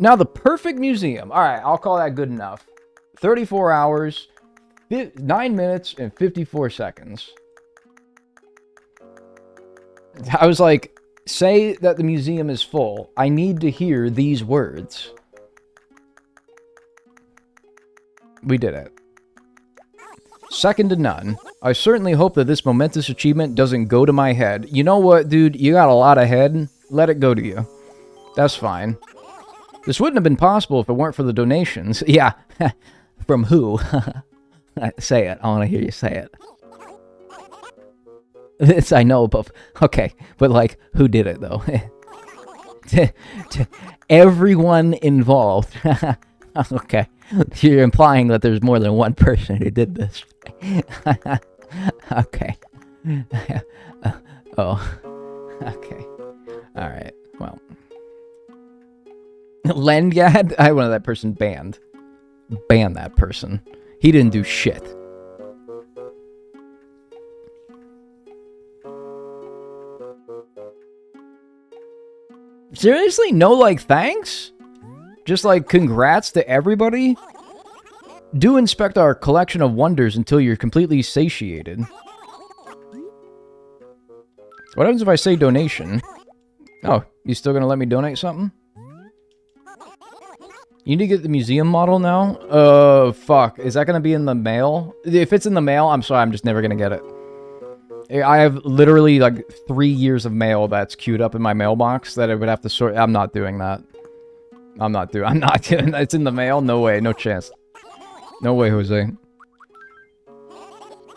Now, the perfect museum. All right, I'll call that good enough. 34 hours, 9 minutes, and 54 seconds. I was like, say that the museum is full. I need to hear these words. We did it. Second to none. I certainly hope that this momentous achievement doesn't go to my head. You know what, dude? You got a lot of head. Let it go to you. That's fine. This wouldn't have been possible if it weren't for the donations. Yeah. From who? Say it. I want to hear you say it. This I know, but... Okay. But, like, who did it, though? Everyone involved. Okay. You're implying that there's more than one person who did this. Okay. Oh. Okay. Alright. Well. Lengad? I wanted that person banned. Ban that person. He didn't do shit. Seriously? No, like, thanks? Just, like, congrats to everybody? Do inspect our collection of wonders until you're completely satiated. What happens if I say donation? Oh, you still gonna let me donate something? You need to get the museum model now? Fuck. Is that gonna be in the mail? If it's in the mail, I'm sorry, I'm just never gonna get it. I have literally, like, 3 years of mail that's queued up in my mailbox that I would have to sort. I'm not doing that. I'm not doing that. It's in the mail? No way. No chance. No way, Jose.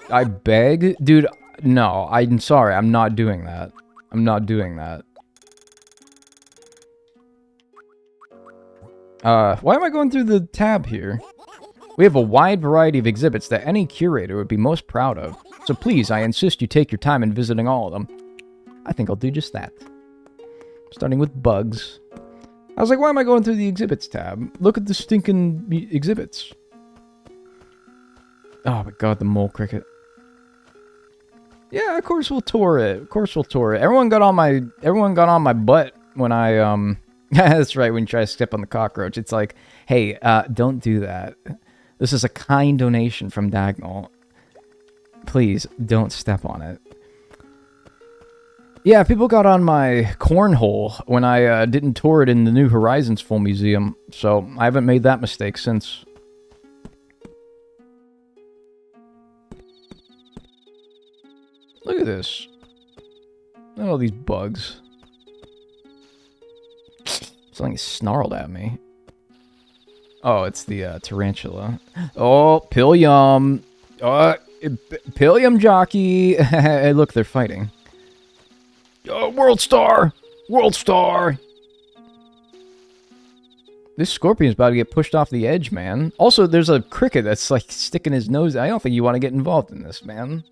I beg? Dude, no. I'm sorry. I'm not doing that. I'm not doing that. Why am I going through the tab here? We have a wide variety of exhibits that any curator would be most proud of. So please, I insist you take your time in visiting all of them. I think I'll do just that. Starting with bugs. I was like, why am I going through the exhibits tab? Look at the stinking exhibits. Oh my god, the mole cricket. Yeah, of course we'll tour it. Of course we'll tour it. Everyone got on my butt when I, that's right, when you try to step on the cockroach. It's like, hey, don't do that. This is a kind donation from Dagnel. Please, don't step on it. Yeah, people got on my cornhole when I didn't tour it in the New Horizons Full Museum, so I haven't made that mistake since. Look at this. Look at all these bugs. Something snarled at me. Oh, it's the tarantula. Oh, Pillium. Oh, Pillium jockey. Hey, look, they're fighting. Oh, World Star! World Star! This scorpion's about to get pushed off the edge, man. Also, there's a cricket that's, like, sticking his nose. I don't think you want to get involved in this, man.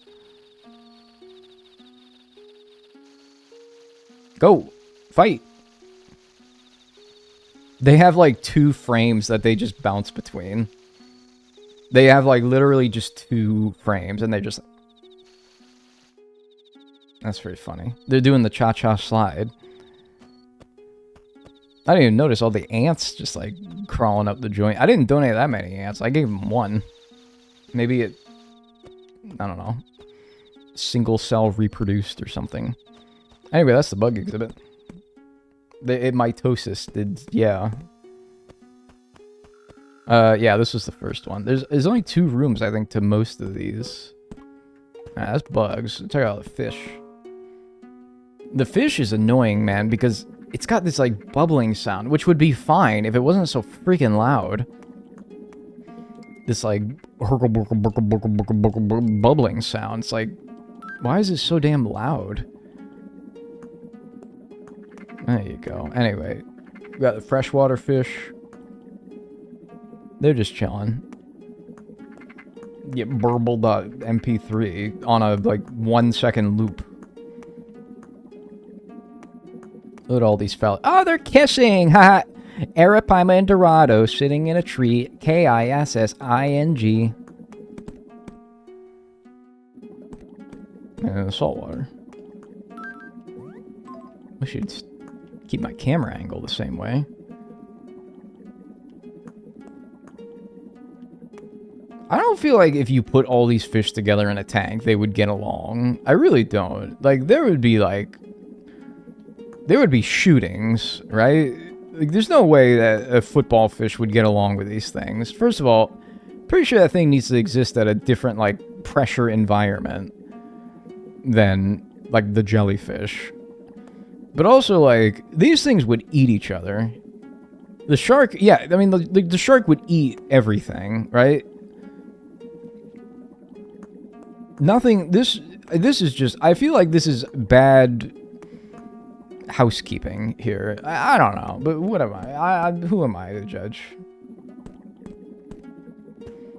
Go! Fight! They have, like, 2 frames that they just bounce between. They have, like, literally just 2 frames, and they just... That's pretty funny. They're doing the cha-cha slide. I didn't even notice all the ants just, like, crawling up the joint. I didn't donate that many ants. I gave them 1. Maybe it... I don't know. Single cell reproduced or something. Anyway, that's the bug exhibit. It mitosis did... Yeah. Yeah, this was the first one. There's only 2 rooms, I think, to most of these. Ah, that's bugs. Check out the fish. The fish is annoying, man, because it's got this, like, bubbling sound, which would be fine if it wasn't so freaking loud. This, like, bubbling sound. It's like, why is it so damn loud? There you go. Anyway, we got the freshwater fish. They're just chilling. Get burble.mp3 on a, like, 1-second loop. Look at all these fellas. Oh, they're kissing! Haha! Arapaima and Dorado sitting in a tree. Kissing. And the saltwater. I should keep my camera angle the same way. I don't feel like if you put all these fish together in a tank, they would get along. I really don't. Like, there would be, like... There would be shootings, right? Like, there's no way that a football fish would get along with these things. First of all, pretty sure that thing needs to exist at a different, like, pressure environment than, like, the jellyfish. But also, like, these things would eat each other. The shark, yeah, I mean, the shark would eat everything, right? Nothing, this is just, I feel like this is bad housekeeping here. I don't know, but what am I? Who am I to judge?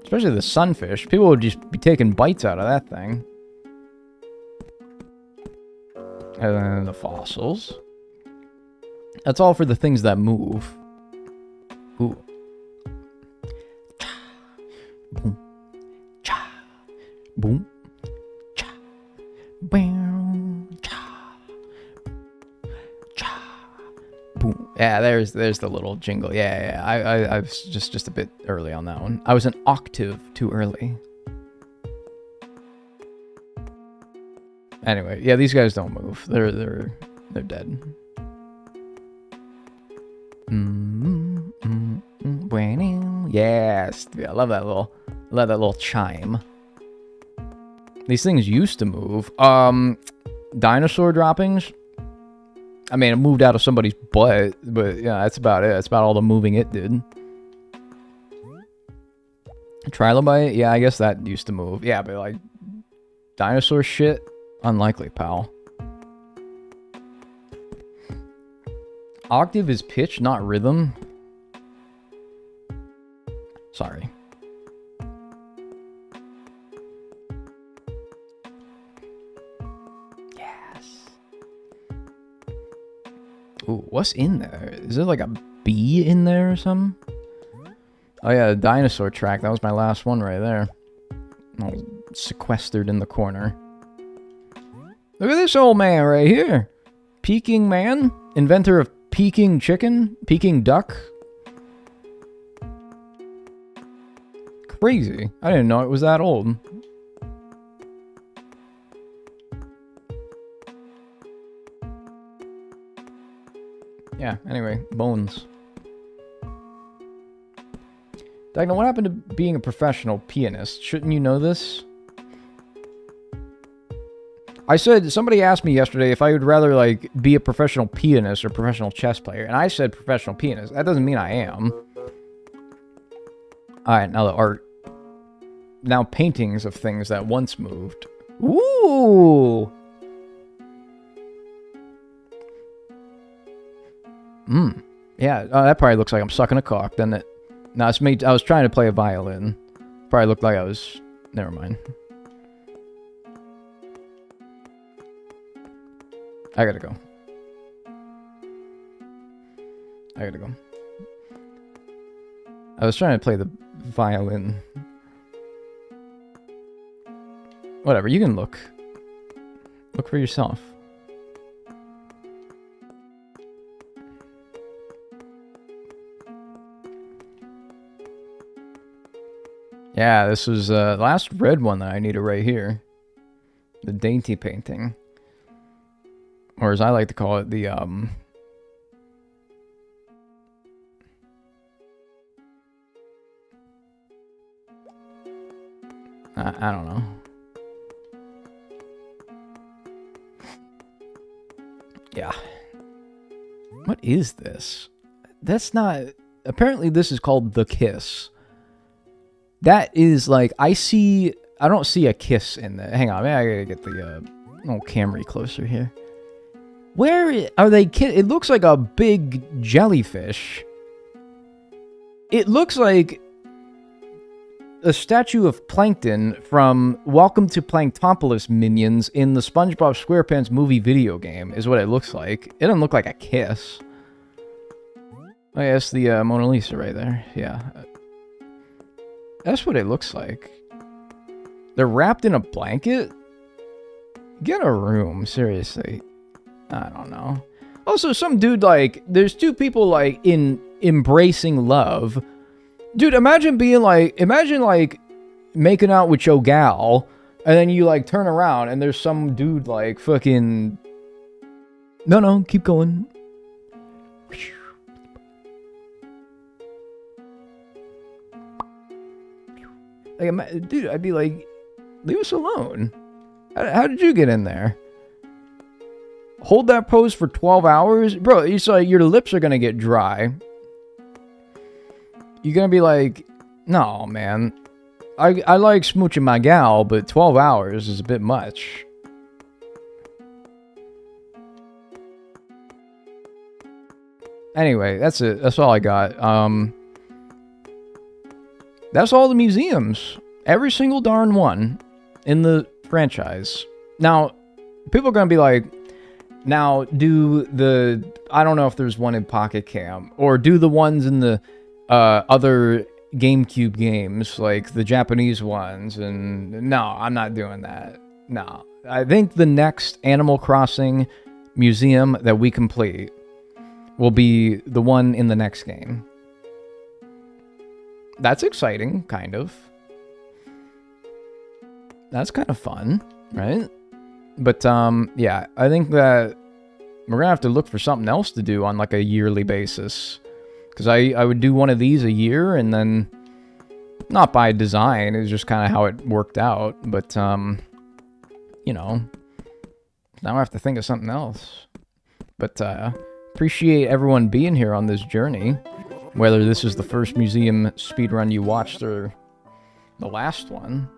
Especially the sunfish. People would just be taking bites out of that thing. And then the fossils. That's all for the things that move. Ooh. Boom. Cha. Boom. Cha. Boom. Cha. Cha. Boom. Yeah, there's the little jingle. Yeah. I was just a bit early on that one. I was an octave too early. Anyway, yeah, these guys don't move. They're dead. Yes, yeah, I love that little chime. These things used to move. Dinosaur droppings. I mean, it moved out of somebody's butt, but yeah, that's about it. That's about all the moving it did. Trilobite, yeah, I guess that used to move. Yeah, but like dinosaur shit. Unlikely, pal. Octave is pitch, not rhythm. Sorry. Yes. Ooh, what's in there? Is there like a bee in there or something? Oh yeah, the dinosaur track. That was my last one right there. All sequestered in the corner. Look at this old man right here. Peking man? Inventor of Peking chicken? Peking duck? Crazy. I didn't know it was that old. Yeah, anyway, bones. Dagnel, what happened to being a professional pianist? Shouldn't you know this? I said, somebody asked me yesterday if I would rather, like, be a professional pianist or professional chess player. And I said professional pianist. That doesn't mean I am. Alright, now the art. Now paintings of things that once moved. Ooh! Yeah, that probably looks like I'm sucking a cock, doesn't it? No, it's me. I was trying to play a violin. Probably looked like I was... Never mind. I gotta go. I was trying to play the violin. Whatever, you can look. Look for yourself. Yeah, this was the last red one that I needed right here. The dainty painting. Or as I like to call it, the, I I don't know. Yeah. What is this? That's not... Apparently this is called The Kiss. That is like... I don't see a kiss in there. Hang on, I gotta get the little Camry closer here. Where are they? It looks like a big jellyfish. It looks like a statue of Plankton from Welcome to Planktopolis Minions in the SpongeBob SquarePants movie video game, is what it looks like. It doesn't look like a kiss. Oh, yeah, that's the Mona Lisa right there. Yeah. That's what it looks like. They're wrapped in a blanket? Get a room, seriously. I don't know. Also, some dude, like, there's two people, like, in embracing love. Dude, imagine, making out with your gal, and then you, like, turn around, and there's some dude, like, fucking... No, keep going. Like, dude, I'd be like, leave us alone. How did you get in there? Hold that pose for 12 hours? Bro, it's like your lips are gonna get dry. You're gonna be like, no, man. I like smooching my gal, but 12 hours is a bit much. Anyway, that's it. That's all I got. That's all the museums. Every single darn one in the franchise. Now, people are gonna be like, now, I don't know if there's one in Pocket Cam, or do the ones in the other GameCube games, like the Japanese ones, and no, I'm not doing that. No. I think the next Animal Crossing museum that we complete will be the one in the next game. That's exciting, kind of. That's kind of fun, right? But, yeah, I think that we're gonna have to look for something else to do on, like, a yearly basis. Because I would do one of these a year, and then... Not by design, it's just kind of how it worked out. But, you know... Now I have to think of something else. But, appreciate everyone being here on this journey. Whether this is the first museum speedrun you watched, or the last one.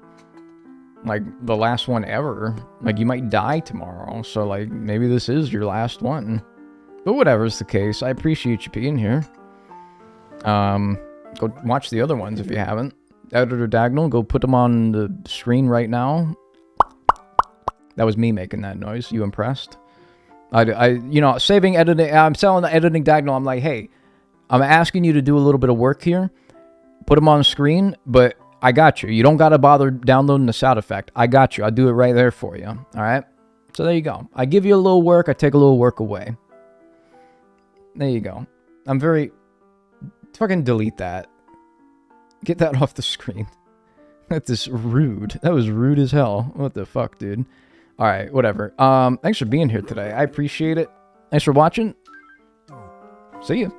Like, the last one ever. Like, you might die tomorrow, so, like, maybe this is your last one. But whatever's the case, I appreciate you being here. Go watch the other ones if you haven't. Editor Dagnel, go put them on the screen right now. That was me making that noise. You impressed? You know, saving editing, I'm selling the editing Dagnel. I'm like, hey, I'm asking you to do a little bit of work here. Put them on the screen, but... I got you. You don't got to bother downloading the sound effect. I got you. I'll do it right there for you. All right? So there you go. I give you a little work. I take a little work away. There you go. I'm very... Fucking delete that. Get that off the screen. That's rude. That was rude as hell. What the fuck, dude? All right, whatever. Thanks for being here today. I appreciate it. Thanks for watching. See ya.